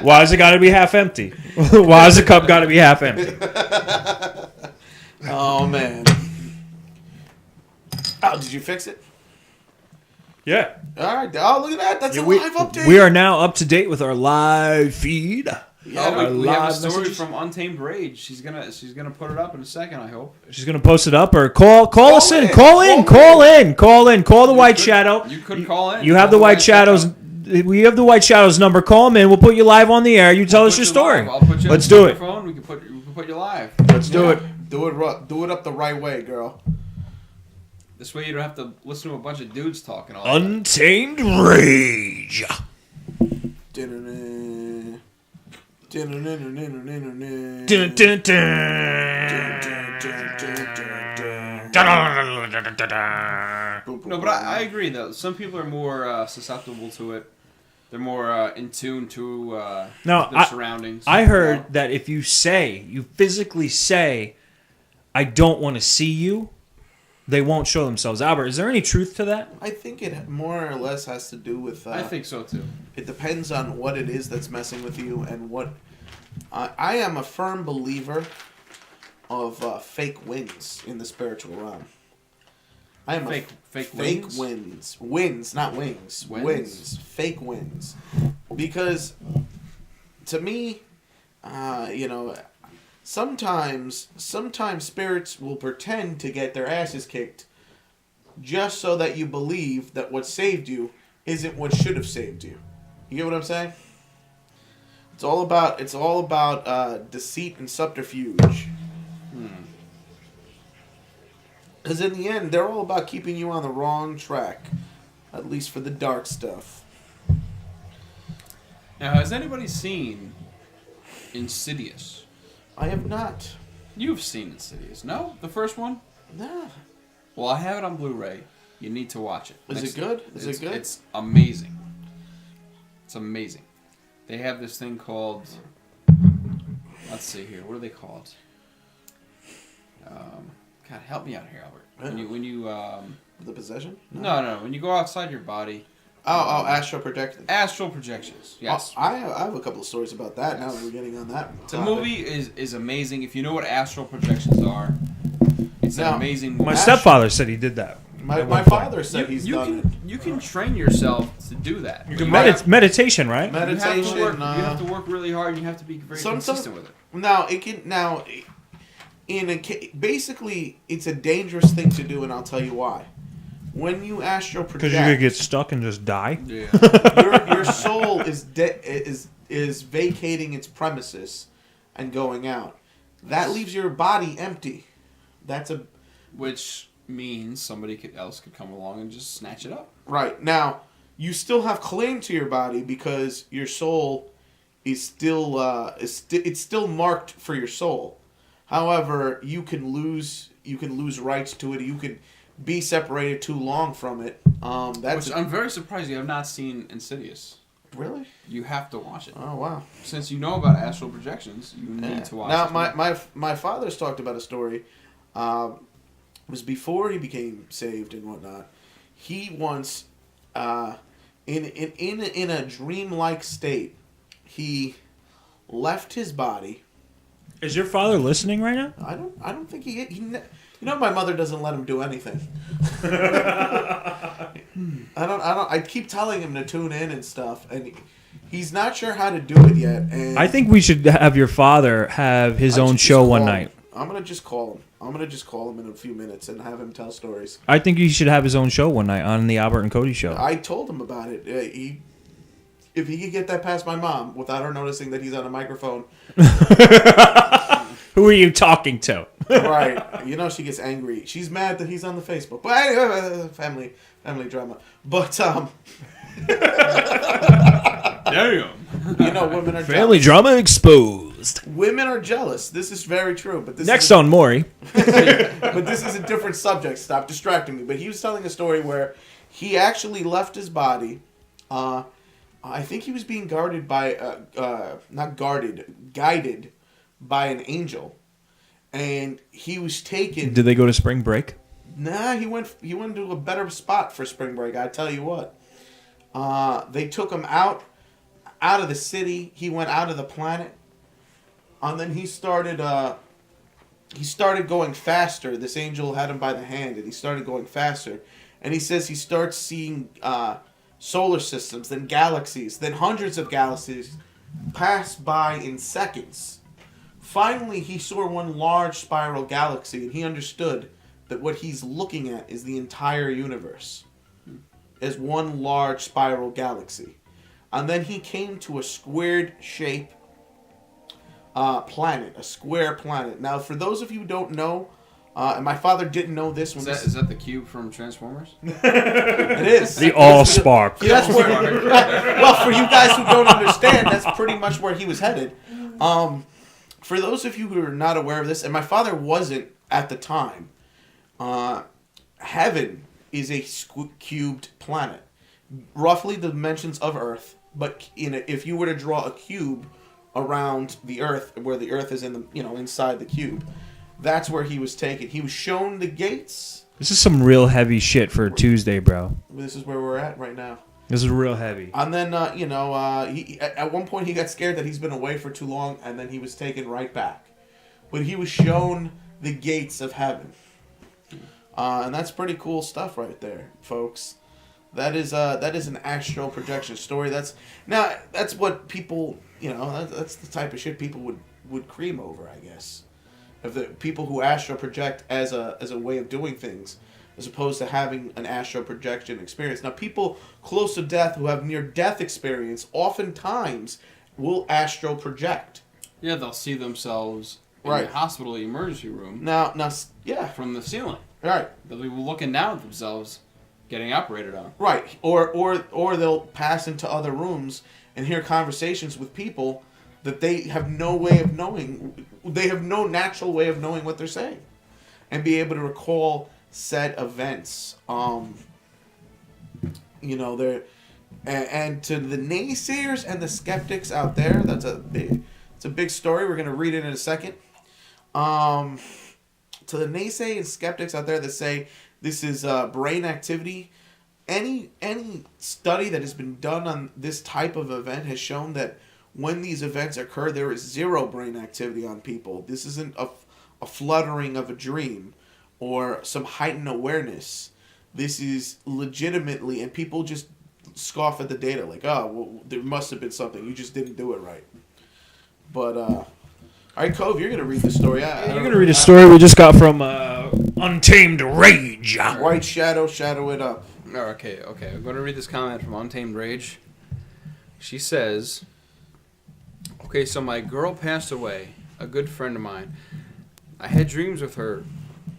Why has it got to be half empty? Why has the cup got to be half empty? Oh man. Oh, did you fix it? Yeah. All right. Oh, look at that. That's a we, live update. we are now up to date with our live feed. Yeah, Oh, we have a live story messages. from Untamed Rage. She's gonna put it up in a second. I hope. She's gonna post it up or call us in. in. Call in. Call Call the White could- Shadow. You could call in. You have the White Shadows. We have the White Shadows number. Call them in. We'll put you live on the air. You tell us your story. I'll put you Let's on do it. Phone. We can put you live. Let's do it. Do it up the right way, girl. This way you don't have to listen to a bunch of dudes talking all the time. Untamed Rage. Dun-dun-dun. Dun-dun-dun-dun-dun-dun-dun. Dun, dun, dun. Boom, boom, No, but boom. I agree though. Some people are more susceptible to it. They're more in tune to No, their surroundings. I heard that if you physically say, "I don't want to see you," they won't show themselves. Albert, is there any truth to that? I think it more or less has to do with. I think so too. It depends on what it is that's messing with you and what. I am a firm believer of fake wins in the spiritual realm. I am Fake fake wins? wins, not wings, Wins? wins, fake wins, because to me, sometimes spirits will pretend to get their asses kicked, just so that you believe that what saved you isn't what should have saved you. You get what I'm saying? It's all about deceit and subterfuge. Because in the end, they're all about keeping you on the wrong track, at least for the dark stuff. Now, has anybody seen Insidious? I have not. You've seen Insidious, no? The first one? Nah. Well, I have it on Blu-ray. You need to watch it. Is it good? Is it good? It's amazing. It's amazing. They have this thing called... Let's see here. What are they called? God, help me out here, Albert. When you The possession? no, when you go outside your body, Astral projection. astral projections. Yes. I have a couple of stories about that. Now that we're getting on that. The topic. movie is amazing. If you know what astral projections are, it's Now, an amazing My movie. stepfather said he did that. My father said he's you done can you can train yourself to do that. You can have- meditation, right? it. you have Meditation. to work. You have to work really hard. And you have to be very consistent with it. Basically, it's a dangerous thing to do, and I'll tell you why. When you astral Because project, you could get stuck and just die. Yeah. your soul is vacating its premises and going out. That leaves your body empty. That's a Which means somebody else could come along and just snatch it up. right now. You still have claim to your body because your soul is still it's still marked for your soul. However, you can lose rights to it. You can be separated too long from it. That's Which I'm very surprised you have not seen Insidious. really. You have to watch it. Oh wow. Since you know about astral projections, you need to watch Now, it. my father's talked about a story. It was before he became saved and whatnot. He once, in a dreamlike state, he left his body. Is your father listening right now? I don't think my mother doesn't let him do anything. I keep telling him to tune in and stuff, and he's not sure how to do it yet. And I think we should have your father have his I own should show just one call night. him. I'm gonna just call him. I'm gonna just call him in a few minutes and have him tell stories. I think he should have his own show one night on the Albert and Cody show. I told him about it. If he could get that past my mom without her noticing that he's on a microphone, Who are you talking to? right? You know she gets angry. She's mad that he's on the Facebook. But anyway, family drama. But Damn. you know, women are Family jealous. drama exposed. Women are jealous. This is very true. But this Next is on Maury. but this is a different subject. Stop distracting me. But he was telling a story where he actually left his body. I think he was being guarded by, guided by an angel, and he was taken. Did they go to spring break? Nah, he went to a better spot for spring break. I tell you what. They took him out of the city. He went out of the planet, and then he started going faster. This angel had him by the hand, and he started going faster. And he says he starts seeing solar systems, then galaxies, then hundreds of galaxies pass by in seconds. Finally, he saw one large spiral galaxy, and he understood that what he's looking at is the entire universe as one large spiral galaxy. And then he came to a squared shape planet, a square planet. Now, for those of you who don't know, and my father didn't know this when Is that the cube from Transformers? it is. The All-Spark. Yeah, that's where. Well, for you guys who don't understand, that's pretty much where he was headed. For those of you who are not aware of this, and my father wasn't at the time, heaven is a cubed planet, roughly the dimensions of Earth. But if you were to draw a cube around the Earth, where the Earth is inside the cube, that's where he was taken. He was shown the gates. This is some real heavy shit for a Tuesday, bro. This is where we're at right now. This is real heavy. And then, he at one point he got scared that he's been away for too long, and then he was taken right back. But he was shown the gates of heaven. And that's pretty cool stuff right there, folks. That is an astral projection story. That's what people, that's the type of shit people would cream over, I guess. Of the people who astral project as a way of doing things, as opposed to having an astral projection experience. Now, people close to death who have near-death experience oftentimes will astral project. Yeah, they'll see themselves in Right. the hospital emergency room Now, yeah, from the ceiling. right, They'll be looking down at themselves, getting operated on. right. Or they'll pass into other rooms and hear conversations with people that they have no way of knowing. They have no natural way of knowing what they're saying, and be able to recall said events. You know, they're and to the naysayers and the skeptics out there, it's a big story. We're gonna read it in a second. To the naysayers and skeptics out there that say this is brain activity, any study that has been done on this type of event has shown that when these events occur, there is zero brain activity on people. This isn't a fluttering of a dream or some heightened awareness. This is legitimately, and people just scoff at the data like, oh, well, there must have been something. You just didn't do it right. But, all right, Cove, you're going to read the story. You're going to read a story we just got from Untamed Rage. White Shadow, shadow it up. Okay. I'm going to read this comment from Untamed Rage. She says, okay, so my girl passed away, a good friend of mine. I had dreams with her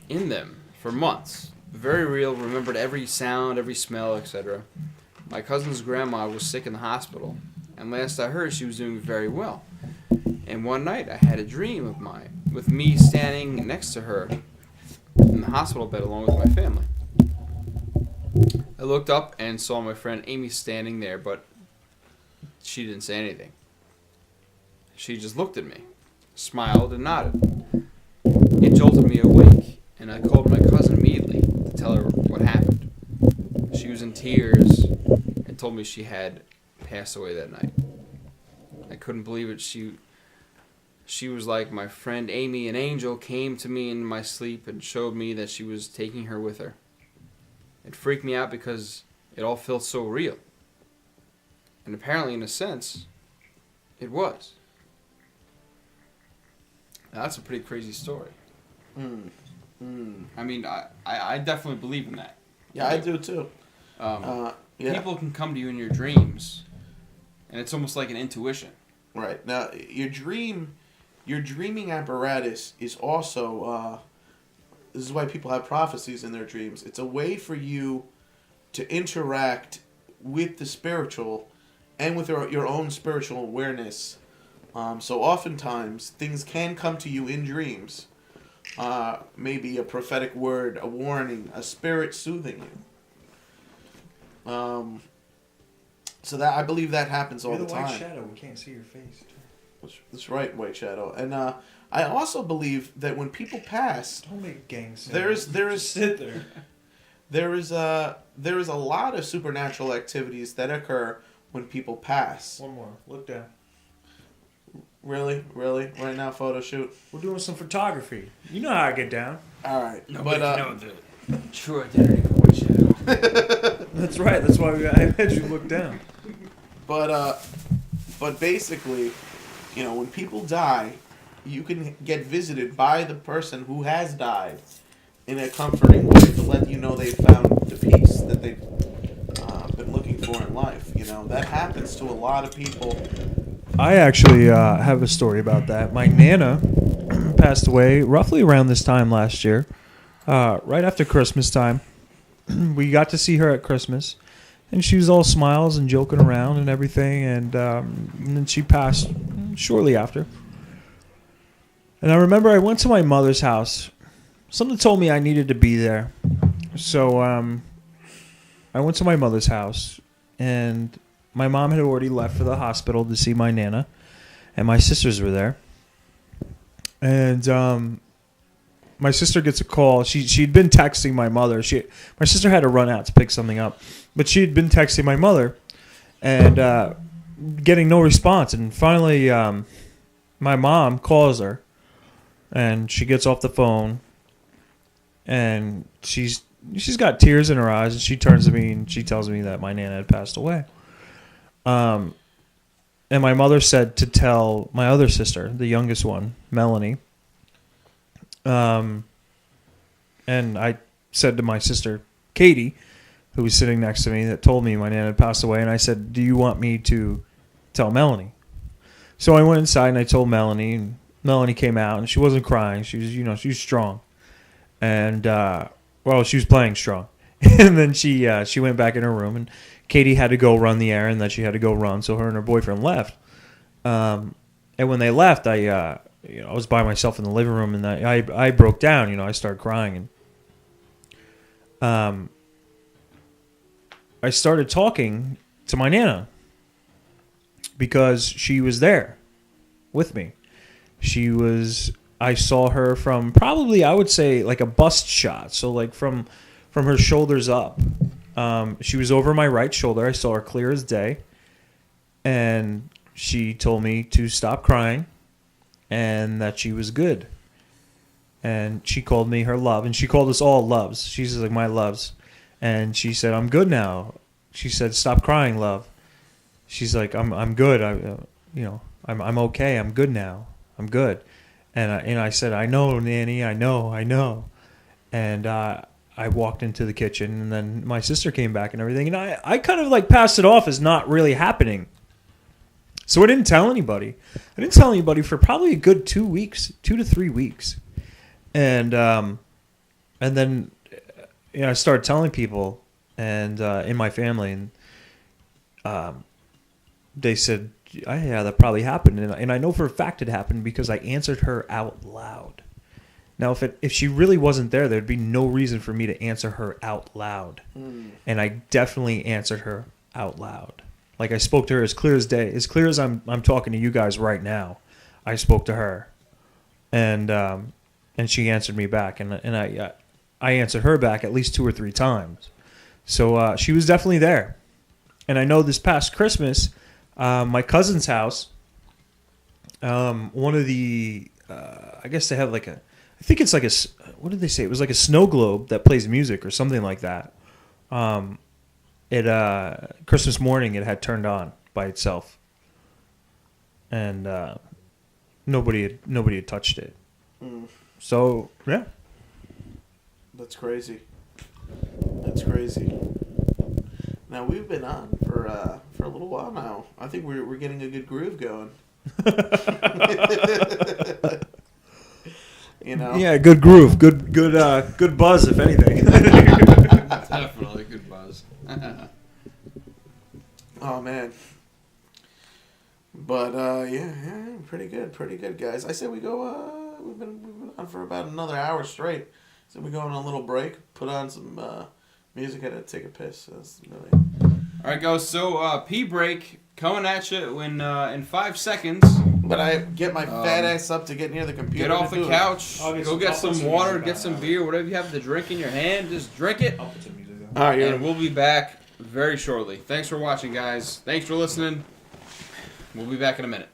in them for months. Very real, remembered every sound, every smell, etc. My cousin's grandma was sick in the hospital, and last I heard she was doing very well. And one night I had a dream with me standing next to her in the hospital bed along with my family. I looked up and saw my friend Amy standing there, but she didn't say anything. She just looked at me, smiled, and nodded. It jolted me awake, and I called my cousin immediately to tell her what happened. She was in tears and told me she had passed away that night. I couldn't believe it. She was like my friend Amy, an angel, came to me in my sleep and showed me that she was taking her with her. It freaked me out because it all felt so real. And apparently, in a sense, it was. Now, that's a pretty crazy story. I mean, I definitely believe in that. Yeah, I do too. Yeah. People can come to you in your dreams, and it's almost like an intuition. Right. Now, your dreaming apparatus is also, this is why people have prophecies in their dreams. It's a way for you to interact with the spiritual and with your own spiritual awareness. So oftentimes, things can come to you in dreams. Maybe a prophetic word, a warning, a spirit soothing you. So that I believe that happens all the time. White Shadow. We can't see your face. That's right, White Shadow. And I also believe that when people pass, Don't make gang signs. there is Sit there. there is a lot of supernatural activities that occur when people pass. One more. Look down. Really, right now, photo shoot. We're doing some photography. You know how I get down. All right, Nobody but knows the true identity of White Shadow. That's right. That's why I had you look down. but basically, you know, when people die, you can get visited by the person who has died in a comforting way to let you know they've found the peace that they've been looking for in life. You know, that happens to a lot of people. I actually have a story about that. My Nana passed away roughly around this time last year, right after Christmas time. We got to see her at Christmas, and she was all smiles and joking around and everything, and then she passed shortly after. And I remember I went to my mother's house. Something told me I needed to be there. So I went to my mother's house, and my mom had already left for the hospital to see my Nana, and my sisters were there. And my sister gets a call. She'd been texting my mother. My sister had to run out to pick something up, but she had been texting my mother, and getting no response. And finally, my mom calls her, and she gets off the phone, and she's got tears in her eyes, and she turns to me and she tells me that my Nana had passed away. And my mother said to tell my other sister, the youngest one, Melanie. And I said to my sister, Katie, who was sitting next to me, that told me my Nana had passed away, and I said, do you want me to tell Melanie? So I went inside and I told Melanie, and Melanie came out, and she wasn't crying. She was strong. And, she was playing strong. And then she went back in her room, and Katie had to go run the errand that she had to go run, so her and her boyfriend left. And And when they left, I was by myself in the living room, and I broke down. I started crying, and I started talking to my Nana because she was there with me. I saw her from probably, I would say, like a bust shot. So like from her shoulders up. She was over my right shoulder. I saw her clear as day. And she told me to stop crying and that she was good. And she called me her love. And she called us all loves. She's like, my loves. And she said, I'm good now. She said, stop crying, love. She's like, I'm good. I'm okay. I'm good now. I'm good. And I said, I know, Nanny. I know. And I walked into the kitchen, and then my sister came back and everything. And I kind of like passed it off as not really happening. So I didn't tell anybody. I didn't tell anybody for probably a good 2 weeks, 2 to 3 weeks. And then I started telling people and in my family, and they said, yeah, that probably happened. And I know for a fact it happened because I answered her out loud. Now, if she really wasn't there, there'd be no reason for me to answer her out loud. And I definitely answered her out loud. Like, I spoke to her as clear as day, as clear as I'm talking to you guys right now. I spoke to her, and she answered me back, and I answered her back at least 2 or 3 times. So she was definitely there. And I know this past Christmas, my cousin's house, one of the, I guess they have like I think it's like what did they say? It was like a snow globe that plays music or something like that. Christmas morning, it had turned on by itself, and nobody had touched it. So yeah, That's crazy. That's crazy. Now we've been on for a little while now. I think we're getting a good groove going. yeah, good groove, good buzz, if anything. Definitely good buzz. Oh man. But yeah, pretty good, guys. I say we go. We've been on for about another hour straight. So we go on a little break, put on some music, and take a piss. That's really. All right, guys. So pee break coming at you in 5 seconds. But I get my fat ass up to get near the computer. Get off the couch. Go get some water. music Get on. some beer. Whatever you have to drink in your hand, just drink it. I'll put some music on. All right, And we'll be back very shortly. Thanks for watching, guys. Thanks for listening. We'll be back in a minute.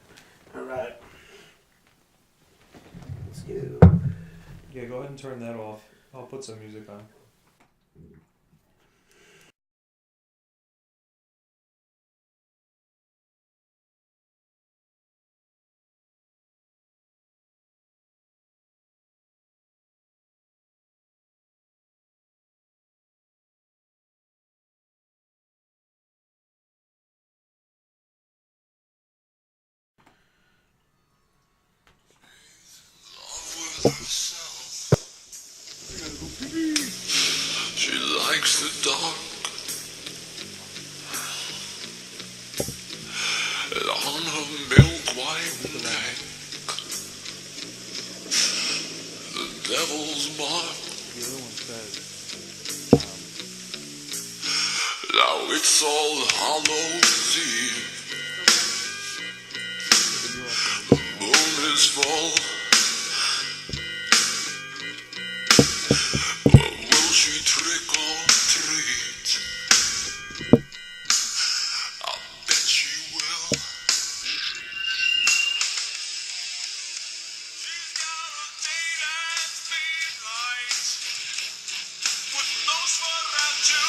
All right. Let's go. Yeah, go ahead and turn that off. I'll put some music on. She likes the dark and on her milk white neck the devil's mark. Now it's all Hallows Eve. The moon is full. Will she trick or treat? I bet she will. She's got a date at speedlight with no Nosferatu.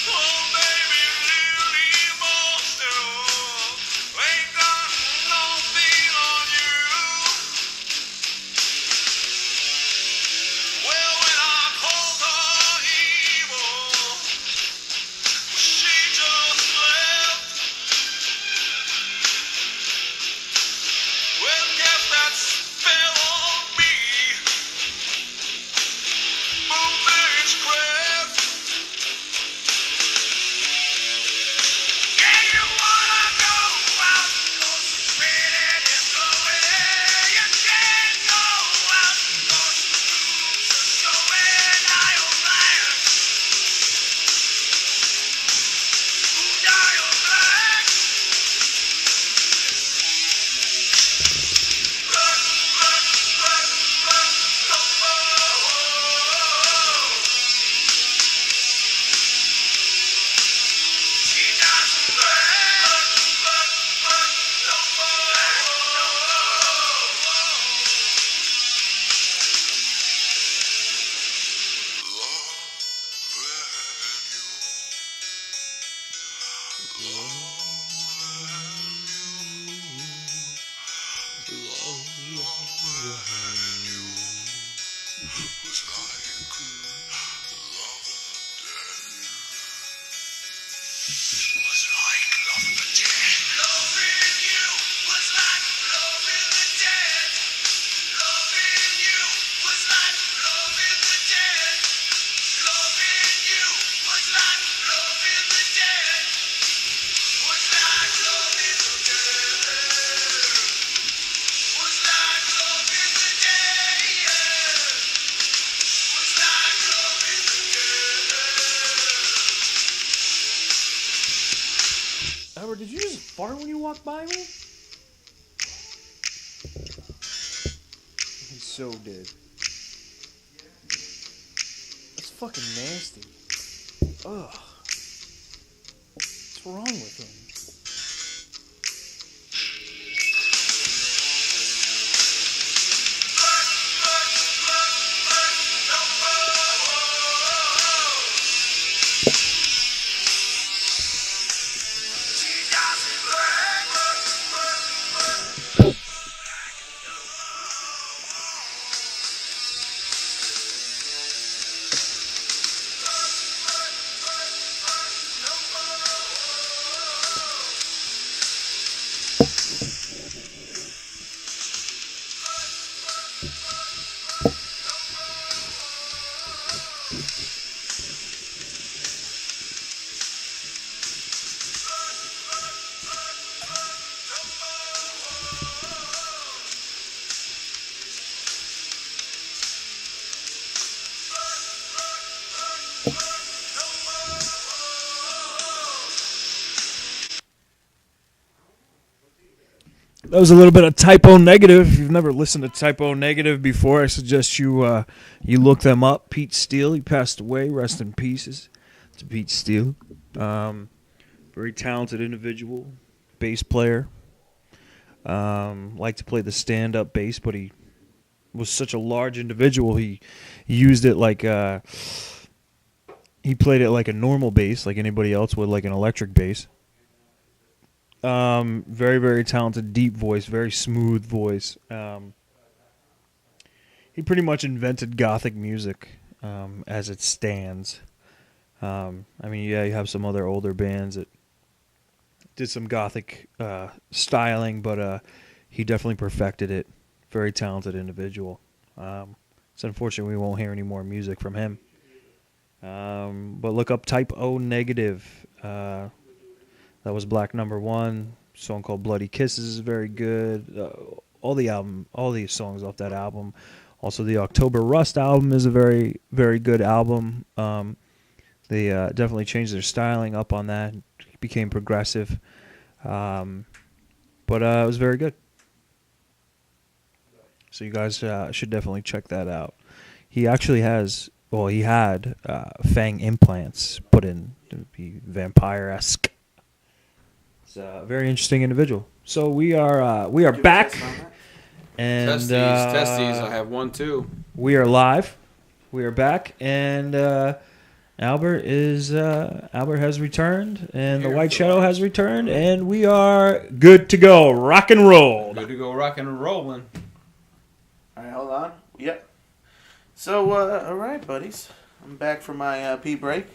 Oh, baby, really monster. Albert, did you just fart when you walked by me? He so did. That's fucking nasty. Ugh. What's wrong with him? That was a little bit of Typo Negative. If you've never listened to Typo Negative before, I suggest you you look them up. Pete Steele, he passed away. Rest in pieces to Pete Steele. Very talented individual, bass player. Liked to play the stand-up bass, but he was such a large individual. He used it like he played it like a normal bass, like anybody else would, like an electric bass. Very, very talented, deep voice, very smooth voice. He pretty much invented Gothic music as it stands. I mean, yeah, you have some other older bands that did some Gothic styling, but he definitely perfected it. Very talented individual. It's unfortunate we won't hear any more music from him. But look up Type O Negative. That was Black Number One. Song called Bloody Kisses is very good. All the songs off that album. Also, the October Rust album is a very, very good album. They definitely changed their styling up on that. It became progressive. But it was very good. So you guys should definitely check that out. He actually he had fang implants put in to be vampire-esque. A very interesting individual. So we are back, and Testes. I have one too. we are live. We are back, and Albert has returned, and the White Shadow has returned, and we are good to go. Rock and roll. Good to go, rocking and rolling. All right, hold on. Yep. So, all right, buddies. I'm back from my pee break.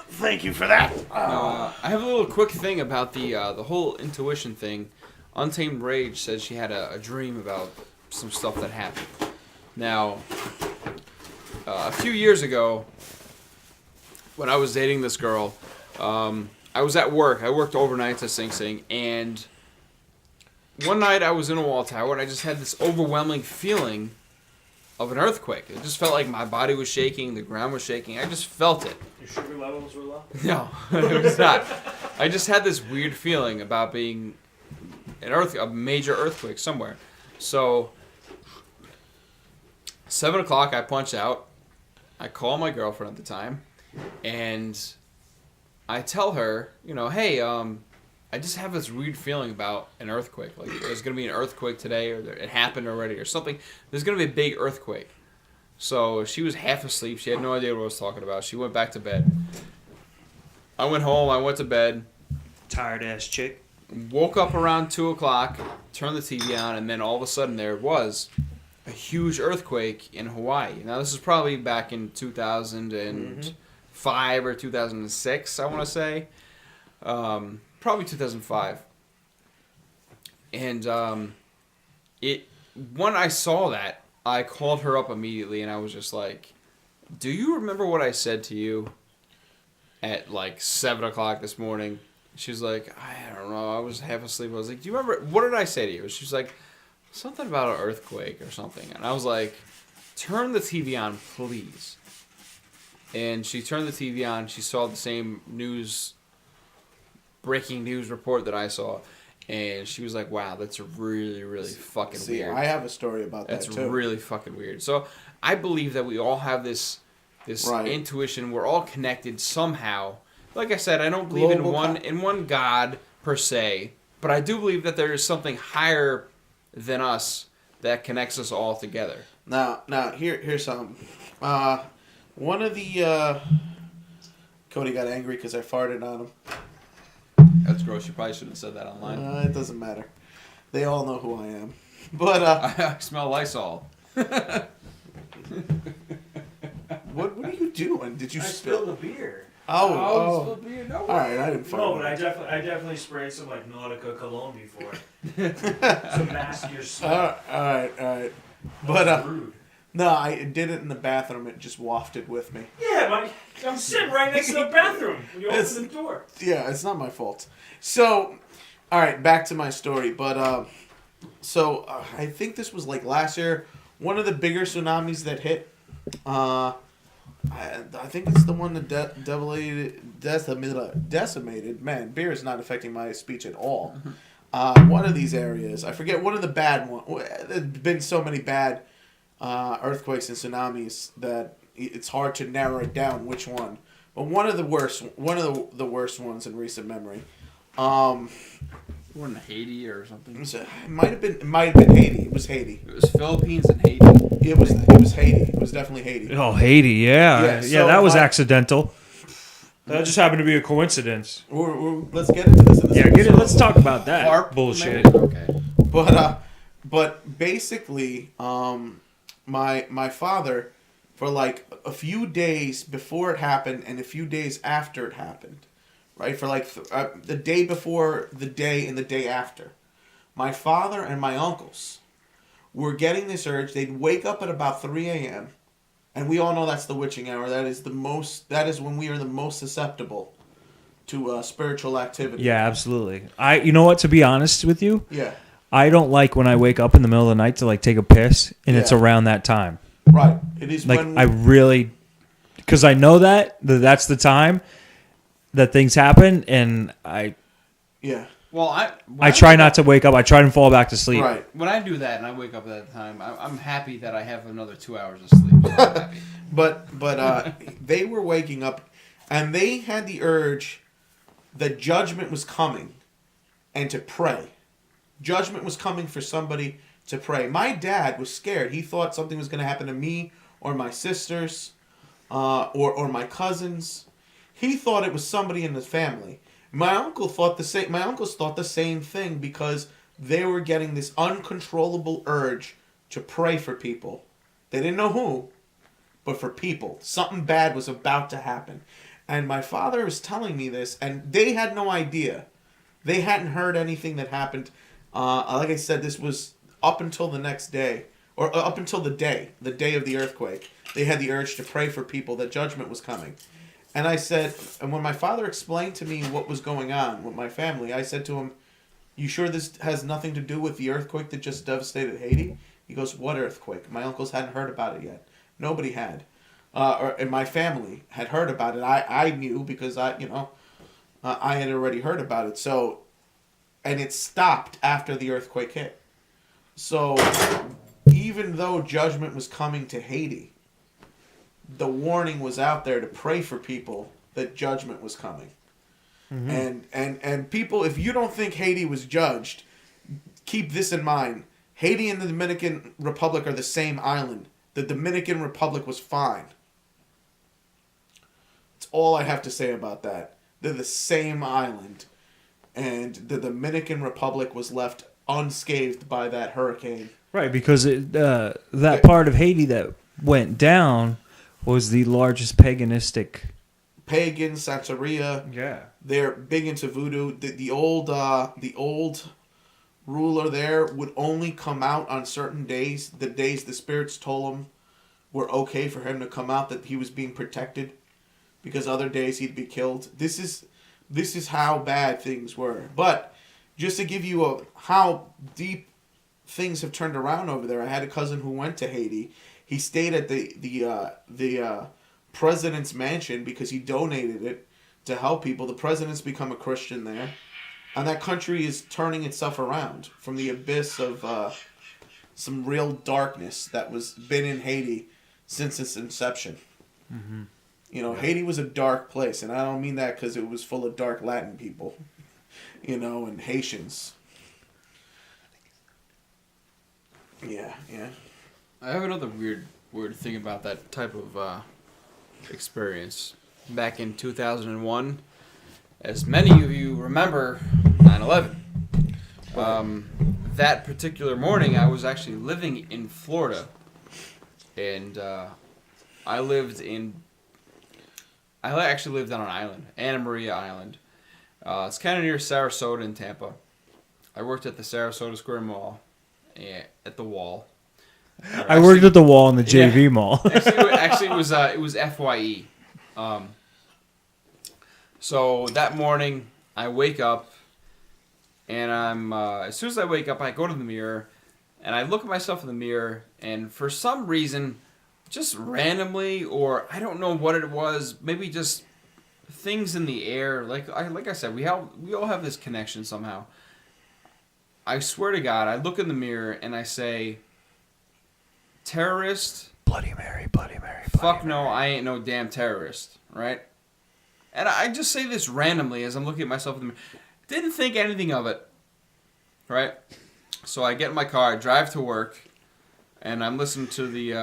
Thank you for that. I have a little quick thing about the whole intuition thing. Untamed Rage says she had a dream about some stuff that happened. Now, a few years ago, when I was dating this girl, I was at work. I worked overnights at Sing Sing, and one night I was in a wall tower, and I just had this overwhelming feeling of an earthquake. It just felt like my body was shaking, the ground was shaking. I just felt it. Your sugar levels were low? No, it was not. I just had this weird feeling about being a major earthquake somewhere. So, 7 o'clock, I punch out. I call my girlfriend at the time, and I tell her, hey, I just have this weird feeling about an earthquake. Like, there's going to be an earthquake today, or it happened already, or something. There's going to be a big earthquake. So she was half asleep. She had no idea what I was talking about. She went back to bed. I went home. I went to bed. Tired-ass chick. Woke up around 2 o'clock, turned the TV on, and then all of a sudden there it was. a huge earthquake in Hawaii. Now, this is probably back in 2005 or 2006, I want to say. Probably 2005. And when I saw that, I called her up immediately, and I was just like, do you remember what I said to you at like 7 o'clock this morning? She was like, I don't know. I was half asleep. I was like, do you remember? What did I say to you? She was like, something about an earthquake or something. And I was like, turn the TV on, please. And she turned the TV on. She saw the same breaking news report that I saw. And she was like, wow, that's really, really fucking weird. I have a story about that, too. That's really fucking weird. So I believe that we all have this Right. intuition. We're all connected somehow. Like I said, I don't believe in one God per se, but I do believe that there is something higher than us that connects us all together. Now, here's something. One of the Cody got angry because I farted on him. That's gross. You probably shouldn't have said that online. It doesn't matter. They all know who I am. But I smell Lysol. what are you doing? Did you spill? the beer. Oh. Beer. No. All right, I didn't fart. No, but I definitely sprayed some like Nautica cologne before. Some nastier smell. All right. But Rude. no, I did it in the bathroom. It just wafted with me. Yeah, I'm sitting right next to the bathroom when you It's- open the door. Yeah, it's not my fault. So, all right, back to my story. But I think this was like last year. One of the bigger tsunamis that hit. I think it's the one that decimated. Man, beer is not affecting my speech at all. One of these areas, I forget. One of the bad ones. There's been so many bad earthquakes and tsunamis that it's hard to narrow it down which one. But one of the worst ones in recent memory. One in Haiti or something. It might have been Haiti. It was Haiti. It was Philippines and Haiti. It was Haiti. It was definitely Haiti. Oh, Haiti, yeah. Yeah, Yeah, so that was my- accidental. That just happened to be a coincidence. Let's get into this. Let's talk about that Harp, bullshit. maybe? Okay. But basically, my father, for like a few days before it happened and a few days after it happened, right? For like the day before, the day, and the day after, my father and my uncles were getting this urge. They'd wake up at about 3 a.m. And we all know that's the witching hour. That is when we are the most susceptible to spiritual activity. Yeah, absolutely. You know what? To be honest with you, Yeah. I don't like when I wake up in the middle of the night to like take a piss, and it's Yeah. around that time. Right. It is Like when I really, because I know that's the time that things happen, and yeah. Well, I try not to wake up. I try and fall back to sleep. Right. When I do that and I wake up at that time, I'm happy that I have another 2 hours of sleep. So I'm happy. But they were waking up, and they had the urge that judgment was coming, and to pray. Judgment was coming for somebody to pray. My dad was scared. He thought something was going to happen to me or my sisters, or my cousins. He thought it was somebody in the family. My uncles thought the same thing because they were getting this uncontrollable urge to pray for people. They didn't know who, but for people. Something bad was about to happen. And my father was telling me this, and they had no idea. They hadn't heard anything that happened. Like I said, this was up until the next day, or up until the day of the earthquake. They had the urge to pray for people, that judgment was coming. And I said, and when my father explained to me what was going on with my family, I said to him, "You sure this has nothing to do with the earthquake that just devastated Haiti?" He goes, "What earthquake?" My uncles hadn't heard about it yet. Nobody had. And my family had heard about it. I knew because I had already heard about it. So, and it stopped after the earthquake hit. So, even though judgment was coming to Haiti, the warning was out there to pray for people that judgment was coming. Mm-hmm. And people, if you don't think Haiti was judged, keep this in mind. Haiti and the Dominican Republic are the same island. The Dominican Republic was fine. That's all I have to say about that. They're the same island. And the Dominican Republic was left unscathed by that hurricane Right, because that part of Haiti that went down was the largest paganistic. Pagan, Santeria. Yeah. They're big into voodoo. The old ruler there would only come out on certain days. The days the spirits told him were okay for him to come out, that he was being protected, because other days he'd be killed. This is how bad things were. But just to give you how deep things have turned around over there, I had a cousin who went to Haiti. He stayed at the president's mansion because he donated it to help people. The president's become a Christian there, and that country is turning itself around from the abyss of some real darkness that was been in Haiti since its inception. Mm-hmm. You know, Haiti was a dark place, and I don't mean that because it was full of dark Latin people, you know, and Haitians. Yeah. I have another weird thing about that type of experience. Back in 2001, as many of you remember, 9/11. That particular morning, I was actually living in Florida, and I actually lived on an island, Anna Maria Island. It's kind of near Sarasota in Tampa. I worked at the Sarasota Square Mall, at the Wall. I worked at the Wall in the JV Mall. Actually, it was FYE. So that morning, I wake up, and I'm as soon as I wake up, I go to the mirror, and I look at myself in the mirror, and for some reason, just randomly, or I don't know what it was, maybe just things in the air. Like I said, we all have this connection somehow. I swear to God, I look in the mirror and I say, terrorist. Bloody Mary, Bloody Mary. Fuck no, I ain't no damn terrorist, right? And I just say this randomly as I'm looking at myself in the mirror. Didn't think anything of it, right? So I get in my car, I drive to work, and I'm listening to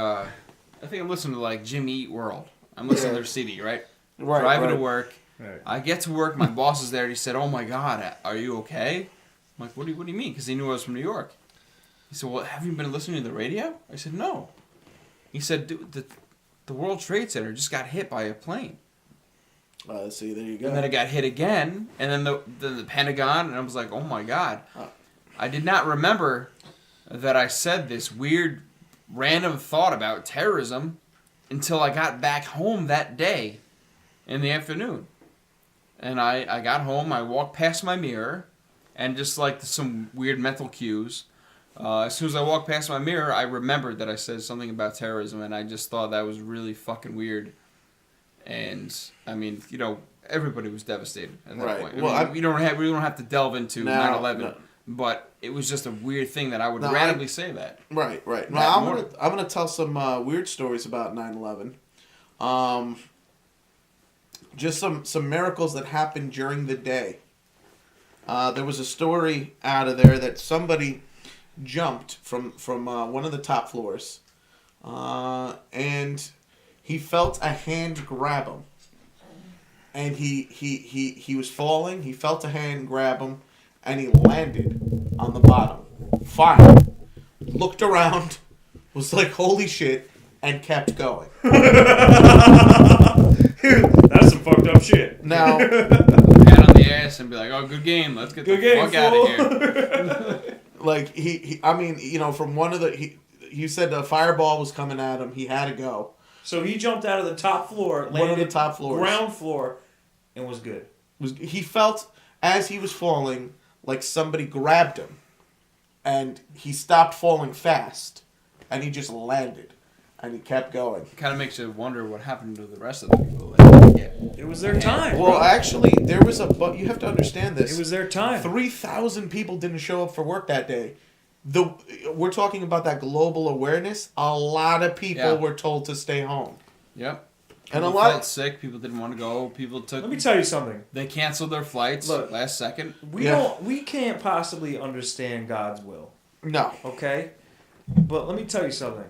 I think I'm listening to like Jimmy Eat World. I'm listening to their CD, right? Driving to work. Right. I get to work, my boss is there, and he said, "Oh my God, are you okay?" I'm like, what do you mean? Because he knew I was from New York. He said, "Well, have you been listening to the radio?" I said, "No." He said, "Dude, the World Trade Center just got hit by a plane." See, there you go. And then it got hit again, and then the Pentagon, and I was like, oh my God. I did not remember that I said this weird, random thought about terrorism until I got back home that day in the afternoon. And I got home, I walked past my mirror, and just like some weird mental cues, as soon as I walked past my mirror, I remembered that I said something about terrorism, and I just thought that was really fucking weird. And I mean, you know, everybody was devastated at that point. Well, I mean, we don't have to delve into 9/11, no. but it was just a weird thing that I would randomly say that. Right. Now I'm gonna tell some weird stories about 9/11. Just some miracles that happened during the day. There was a story out of there that somebody jumped from one of the top floors, and he felt a hand grab him. And he was falling. He felt a hand grab him, and he landed on the bottom. Fine. Looked around, was like, holy shit, and kept going. That's some fucked up shit. Now, Pat on the ass and be like, "Oh, good game. Let's get the fuck out of here." like he I mean, you know, from one of the you said a fireball was coming at him. He had to go. So he jumped out of the top floor, landed One of the top floors, ground floor, and was good. He felt as he was falling like somebody grabbed him, and he stopped falling fast, and he just landed, and he kept going. Kind of makes you wonder what happened to the rest of the people that didn't get. It was their time. Well, actually, there was but you have to understand this. It was their time. 3,000 people didn't show up for work that day. We're talking about that global awareness. A lot of people were told to stay home. Yep. And People a lot felt sick. People didn't want to go. People took. Let me tell you something. They canceled their flights last second. We can't possibly understand God's will. No. Okay? But let me tell you something.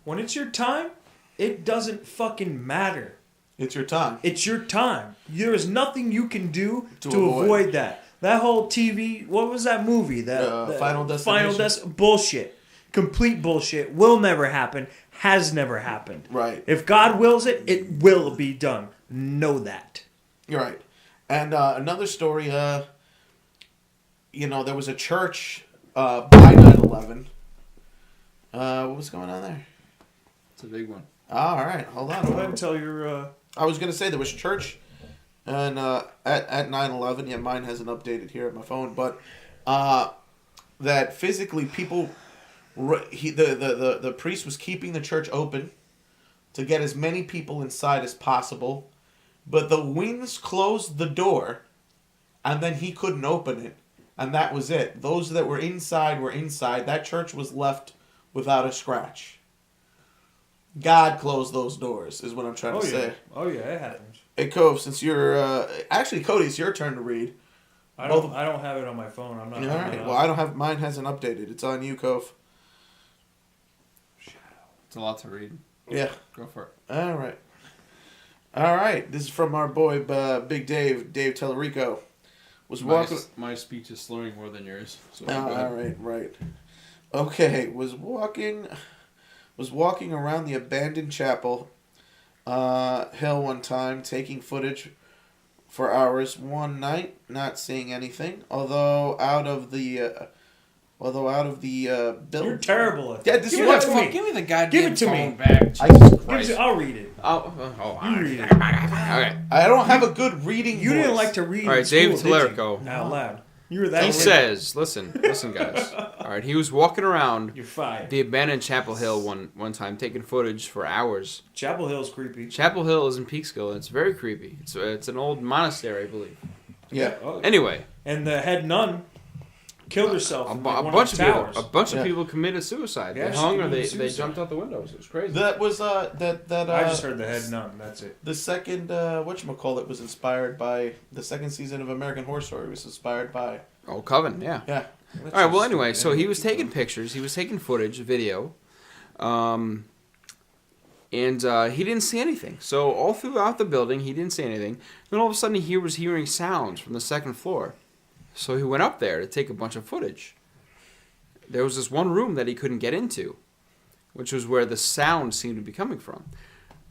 When it's your time, it doesn't fucking matter. It's your time. It's your time. There is nothing you can do to avoid that. That whole TV, what was that movie? That Final Destination. Bullshit. complete bullshit. Will never happen. Has never happened. Right. If God wills it, it will be done. Know that. You're right. And another story, there was a church by 9/11. What was going on there? It's a big one. All right, hold on. Go ahead and tell your... I was going to say there was church and at 9/11. Yeah, mine hasn't updated here on my phone. But that physically people... The priest was keeping the church open to get as many people inside as possible. But the winds closed the door, and then he couldn't open it. And that was it. Those that were inside were inside. That church was left without a scratch. God closed those doors, is what I'm trying to say. Oh, yeah, it happens. Hey, Cove, since you're... actually, Cody, it's your turn to read. I don't have it on my phone. I'm not... All right. Well, I don't have... Mine hasn't updated. It's on you, Cove. It's a lot to read. Yeah. Go for it. All right. All right. This is from our boy, Big Dave Tellerico. Was walking... My speech is slurring more than yours. So all right. Okay. Was walking around the abandoned chapel hill one time, taking footage for hours one night, not seeing anything. Although out of the building. You're terrible at that. Yeah, this Give is me what that phone. Give me the goddamn Give it to phone me. back. I- Jesus Give it to- I'll read it. You read it. Okay. I don't have a good reading You voice. didn't like to read All right, in school, Dave did you? Tellerico. Out loud. You were that He late. says, listen, guys. All right, he was walking around You're fired. the abandoned Chapel Hill one time, taking footage for hours. Chapel Hill's creepy. Chapel Hill is in Peekskill, and it's very creepy. It's an old monastery, I believe. Yeah. Oh, Anyway, and the head nun killed herself a in one bunch of of the people, towers. a bunch Yeah. of people committed suicide. Yeah, They she hung or committed they suicide. jumped out the windows. It was crazy. That was I just heard the head nun. That's it. the second whatchamacallit was inspired by the second season of American Horror Story was inspired by Oh, Coven, yeah. yeah. All right. Well, anyway, so he was taking pictures. He was taking footage, video, and he didn't see anything. So all throughout the building, he didn't see anything. Then all of a sudden, he was hearing sounds from the second floor. So he went up there to take a bunch of footage. There was this one room that he couldn't get into, which was where the sound seemed to be coming from.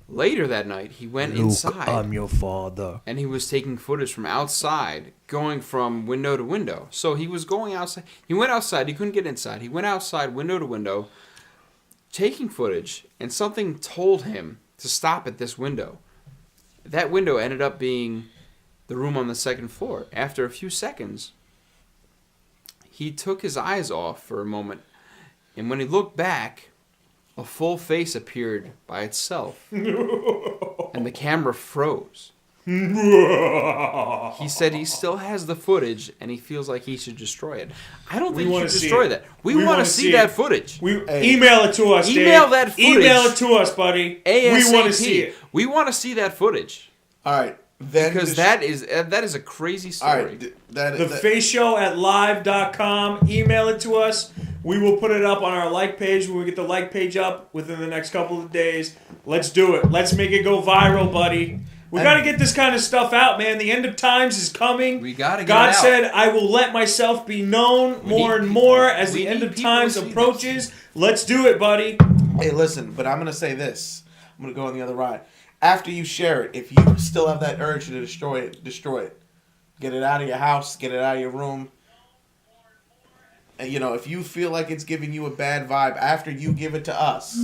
Later that night, he went inside. your father. And he was taking footage from outside, going from window to window. So he was going outside. He went outside. He couldn't get inside. He went outside, window to window, taking footage, and something told him to stop at this window. That window ended up being the room on the second floor. After a few seconds, he took his eyes off for a moment, and when he looked back, a full face appeared by itself, and the camera froze. He said he still has the footage, and he feels like he should destroy it. I don't think he wanna should see destroy it. that. We We want wanna to see see that it. footage. Email it to us, Email Dave. that footage. Email it to us, buddy. ASAP. We want to see it. We want to see that footage All right. Then because that is a crazy all story. right. The Face Show at live.com. Email it to us. We will put it up on our like page when we get the like page up within the next couple of days. Let's do it. Let's make it go viral, buddy. We got to get this kind of stuff out, man. The end of times is coming. We gotta get God it out. said, I will let myself be known more need and more people. as We the end need of people times to see approaches. Let's do it, buddy. Hey, listen, but I'm gonna say this. I'm gonna go on the other ride. After you share it, if you still have that urge to destroy it, destroy it. Get it out of your house. Get it out of your room. And, if you feel like it's giving you a bad vibe after you give it to us,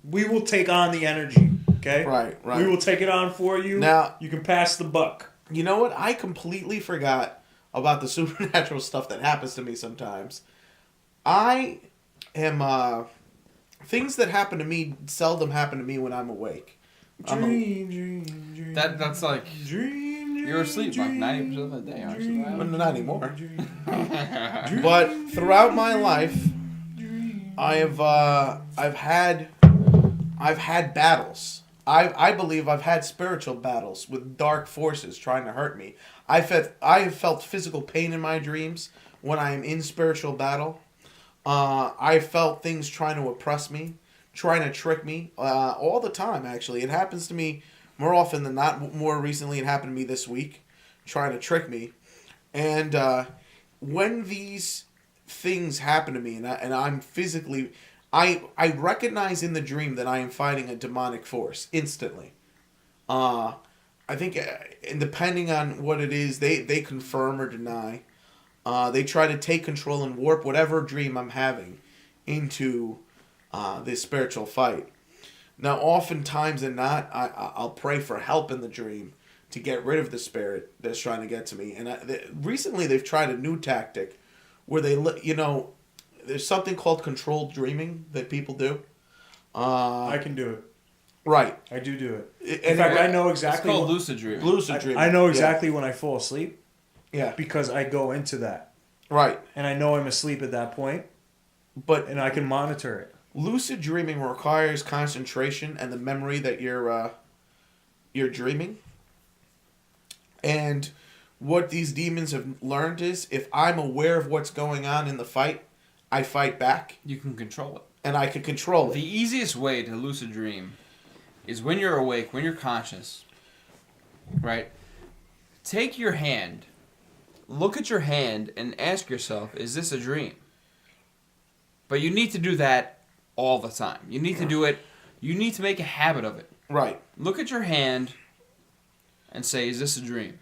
We will take on the energy, okay? Right. We will take it on for you. Now- you can pass the buck. You know what? I completely forgot about the supernatural stuff that happens to me sometimes. I am things that happen to me seldom happen to me when I'm awake. Dream. That's like you're asleep like 90% of the day, aren't you? Well, not anymore. But throughout my life, I've had battles. I believe I've had spiritual battles with dark forces trying to hurt me. I have felt physical pain in my dreams when I am in spiritual battle. I felt things trying to oppress me, trying to trick me, all the time, actually. It happens to me more often than not. More recently, it happened to me this week, trying to trick me. And when these things happen to me, and I'm physically, I recognize in the dream that I am fighting a demonic force instantly. I think, and depending on what it is, they confirm or deny. They try to take control and warp whatever dream I'm having into this spiritual fight. Now, oftentimes and not, I'll pray for help in the dream to get rid of the spirit that's trying to get to me. And recently they've tried a new tactic where they, there's something called controlled dreaming that people do. I can do it. Right. I do it. In In fact, I know It's exactly. called lucid dreaming. lucid dreaming. I know exactly when I fall asleep Yeah. because I go into that, Right. and I know I'm asleep at that point, But and I can monitor it. lucid dreaming requires concentration and the memory that you're dreaming. And what these demons have learned is, if I'm aware of what's going on in the fight, I fight back, You can control it. and I can control The it. easiest way to lucid dream is when you're awake, when you're conscious, right? Take your hand, look at your hand, and ask yourself, is this a dream? But you need to do that all the time. You need to do it, you need to make a habit of it. Right. Look at your hand and say, is this a dream?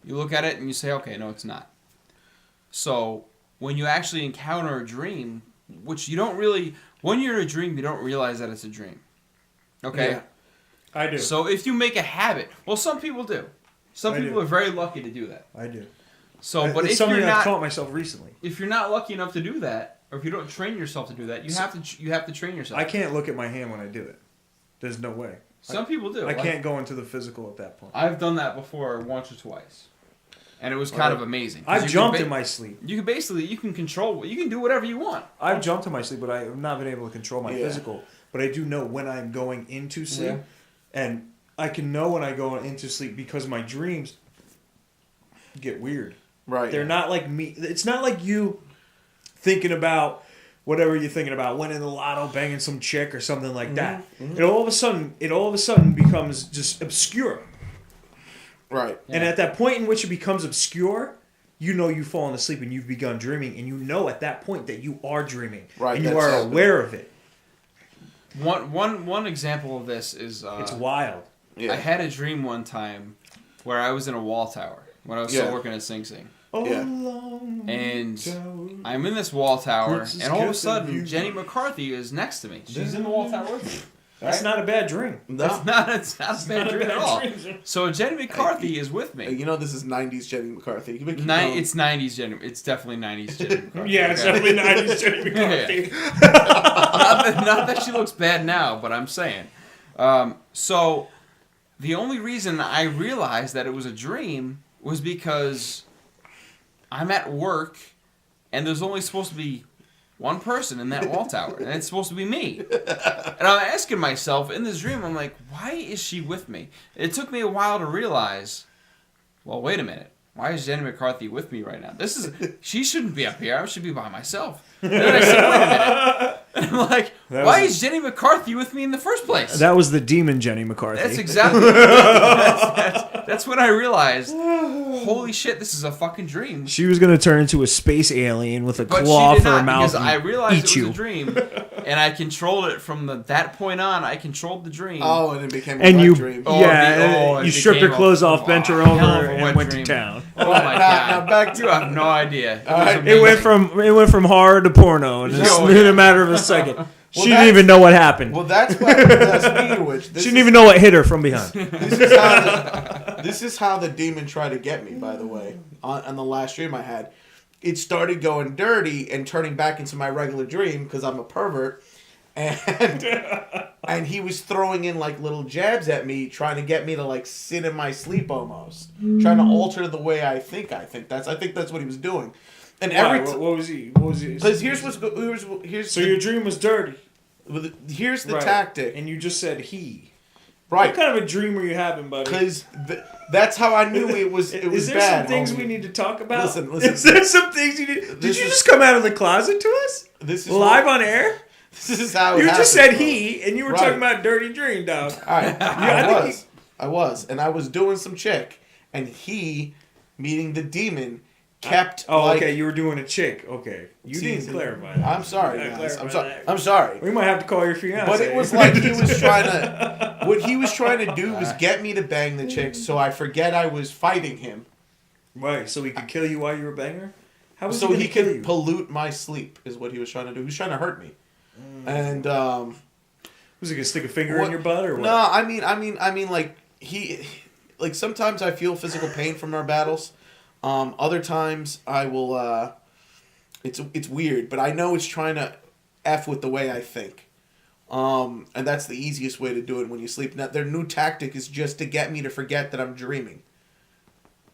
You look at it and you say, okay, no, it's not. So when you actually encounter a dream, which you don't really, when you're in a dream, you don't realize that it's a dream. Okay? Yeah. I do. So if you make a habit, well, some people do. Some I people do. are very lucky to do that. I do. So, but it's if something you're I've not, taught myself recently. if you're not lucky enough to do that, or if you don't train yourself to do that, you have to train yourself. I can't look at my hand when I do it. There's no way. Some people do. I can't go into the physical at that point. I've done that before once or twice, and it was kind of amazing. 'Cause I've you can jumped ba- in my sleep. You can basically you can control. You can do whatever you want. I've jumped in my sleep, but I have not been able to control my Yeah. physical. But I do know when I'm going into sleep, Yeah. and I can know when I go into sleep because my dreams get weird. Right. They're not like me. It's not like you thinking about whatever you're thinking about, winning the lotto, banging some chick or something like that. It all of a sudden becomes just obscure. Right. And at that point in which it becomes obscure, you know you've fallen asleep and you've begun dreaming, and you know at that point that you are dreaming, Right, and you that's are happening. aware of it. One example of this is It's wild. Yeah. I had a dream one time where I was in a wall tower when I was Yeah. still working at Sing Sing. Yeah. And I'm in this wall tower, Princess and all of a Captain sudden, View. Jenny McCarthy is next to me. She's in the wall tower with me. That's not a bad dream. No. It's not a bad dream at all. dream. So Jenny McCarthy is with me. You know this is 90s Jenny McCarthy. You can keep Ni- going. it's 90s Jenny. It's definitely 90s Jenny McCarthy. Yeah, it's okay? definitely 90s Jenny McCarthy. not that she looks bad now, but I'm saying. So the only reason I realized that it was a dream was because I'm at work and there's only supposed to be one person in that wall tower, and it's supposed to be me. And I'm asking myself in this dream, I'm like, why is she with me? It took me a while to realize, well, wait a minute. Why is Jenny McCarthy with me right now? She shouldn't be up here. I should be by myself. And then I said, wait a minute. And I'm like, why is Jenny McCarthy with me in the first place? That was the demon Jenny McCarthy. That's exactly that's when I realized, holy shit, this is a fucking dream. She was going to turn into a space alien with a But claw she did for a not, mouth because and I realized eat it you. was a dream, and I controlled it from that point on. I controlled the dream. Oh, and it became a And wet you, dream. Oh, yeah, it you stripped her became clothes a- off, bent her a hell of over, a and wet went dream. to town. Oh my Now god! back to You have no idea. It was It went amazing. from horror to porno in Oh, in yeah. a matter of a second. She didn't that's- even know what happened. Well, that's what speaking of which. She didn't even know what hit her from behind. This is how the demon tried to get me, by the way, on the last dream I had. It started going dirty and turning back into my regular dream because I'm a pervert. And he was throwing in like little jabs at me, trying to get me to like sit in my sleep almost. Trying to alter the way I think. I think that's what he was doing. And every What was he? What was he? because here's So your dream was dirty. here's the Right. tactic. And you just said he. Right. What kind of a dream were you having, buddy? Because that's how I knew it was Is was there bad. some things homie. we need to talk about? Listen. Is there some things you need? Did This you is- just come out of the closet to us? This is Live on air? This is how You it just happened, said bro. he, and you were Right. talking about dirty dream, dog. All right, I think I was, and I was doing some chick, and he, meeting the demon, kept. Oh, like, okay. You were doing a chick. Okay, you See, didn't clarify that. I'm sorry, You didn't guys. I'm clarify sorry. that. I'm sorry. We might have to call your fiance. But it was like he was trying to. What he was trying to do was get me to bang the chicks, so I forget I was fighting him, right. So he could kill you while you were banging her. How was so he he gonna kill could you? pollute my sleep. Is what he was trying to do. He was trying to hurt me, and Was he gonna stick a finger what- in your butt or what? No, I mean, like like sometimes I feel physical pain from our battles. Other times I will. It's weird, but I know it's trying to f with the way I think. And that's the easiest way to do it when you sleep. Now, their new tactic is just to get me to forget that I'm dreaming.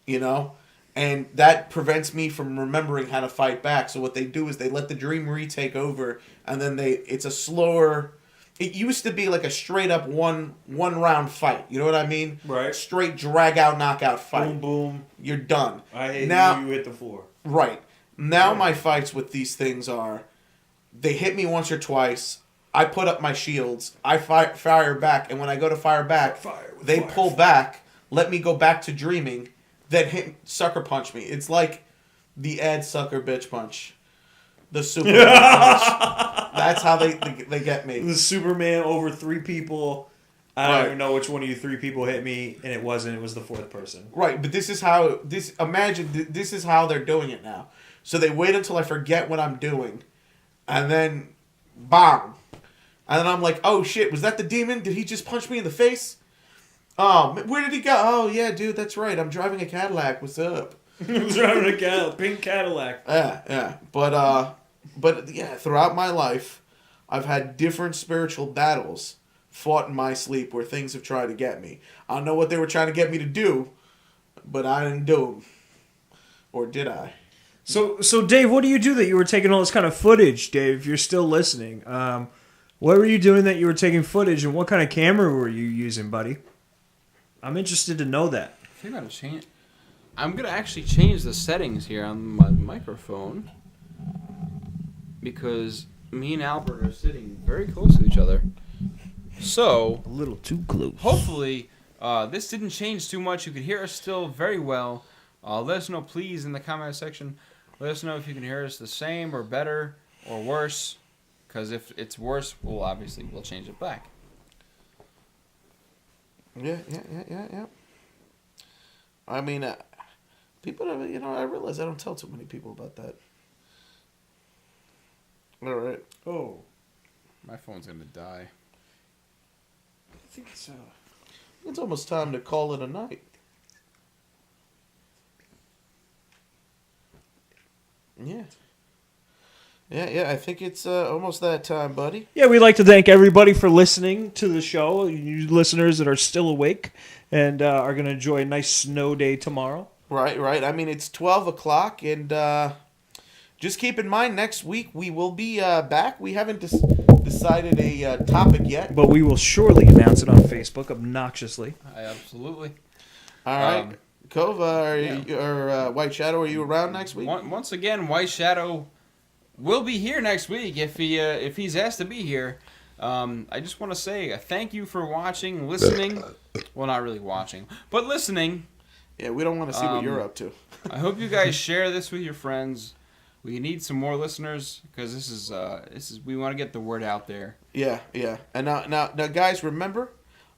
You know? And that prevents me from remembering how to fight back. So what they do is they let the dream retake over, and then it's a slower. It used to be like a straight up one round fight. You know what I mean? Right. Straight drag out, knockout fight. Boom, boom. You're done. I hate Now- you hit the floor. Right. Now my fights with these things are, they hit me once or twice. I put up my shields. I fire back, and when I go to fire back, Fire with they fire. pull back, let me go back to dreaming, then sucker punch me. It's like the Ed sucker bitch punch, the Superman punch. That's how they get me. The Superman over 3 people. I don't Right. even know which one of you 3 people hit me, and it wasn't. It was the 4th person. Right, but this is how this is how they're doing it now. So they wait until I forget what I'm doing, and then, bang, and then I'm like, oh shit, was that the demon? Did he just punch me in the face? Oh, where did he go? Oh yeah, dude, that's right. I'm driving a Cadillac. What's up? I was driving a pink Cadillac. Yeah. But yeah, throughout my life, I've had different spiritual battles fought in my sleep where things have tried to get me. I don't know what they were trying to get me to do, but I didn't do them. Or did I? So Dave, what do you do that you were taking all this kind of footage, Dave? If you're still listening, what were you doing that you were taking footage, and what kind of camera were you using, buddy? I'm interested to know that. I think I gotta change. I'm gonna actually change the settings here on my microphone because me and Albert are sitting very close to each other. So A little too close. hopefully this didn't change too much. You could hear us still very well. Let us know, please, in the comment section. Let us know if you can hear us the same or better or worse. Because if it's worse, we'll change it back. Yeah. I mean, people, I realize I don't tell too many people about that. All right. Oh, My phone's gonna die. I think so. It's almost time to call it a night. Yeah. Yeah, I think it's almost that time, buddy. Yeah, we'd like to thank everybody for listening to the show. You listeners that are still awake and are going to enjoy a nice snow day tomorrow. Right. I mean, it's 12 o'clock, and just keep in mind, next week we will be back. We haven't decided a topic yet. But we will surely announce it on Facebook obnoxiously. Absolutely. All right. Kova, or White Shadow, are you around next week? Once again, White Shadow will be here next week if he's asked to be here. I just want to say thank you for watching, listening. Well, not really watching, but listening. Yeah, we don't want to see what you're up to. I hope you guys share this with your friends. We need some more listeners because this is we want to get the word out there. Yeah. And now, guys, remember,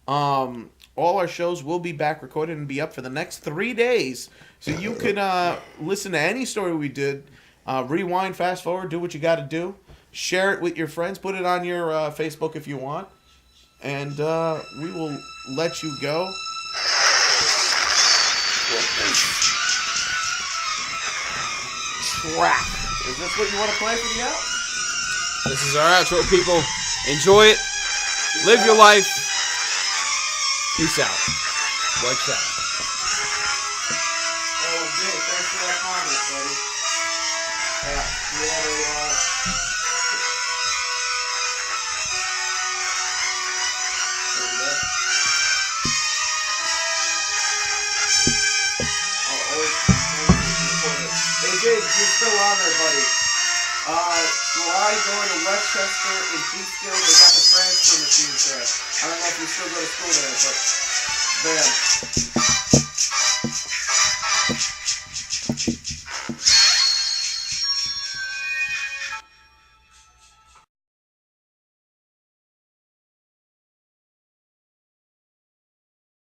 all our shows will be back recorded and be up for the next 3 days, so you can listen to any story we did. Rewind, fast forward, do what you got to do. Share it with your friends. Put it on your Facebook if you want. And we will let you go. Trap. Is this what you want to play for the out? This is our outro, people. Enjoy it. Live your life. Peace out. White Shadow. Oh, Jay, thanks for that comment, buddy. You want Hey, Jake, you're still on there, buddy. July going to Westchester in Peekskill. They got the transfer machines there. I don't know if you still go to school there, but bam.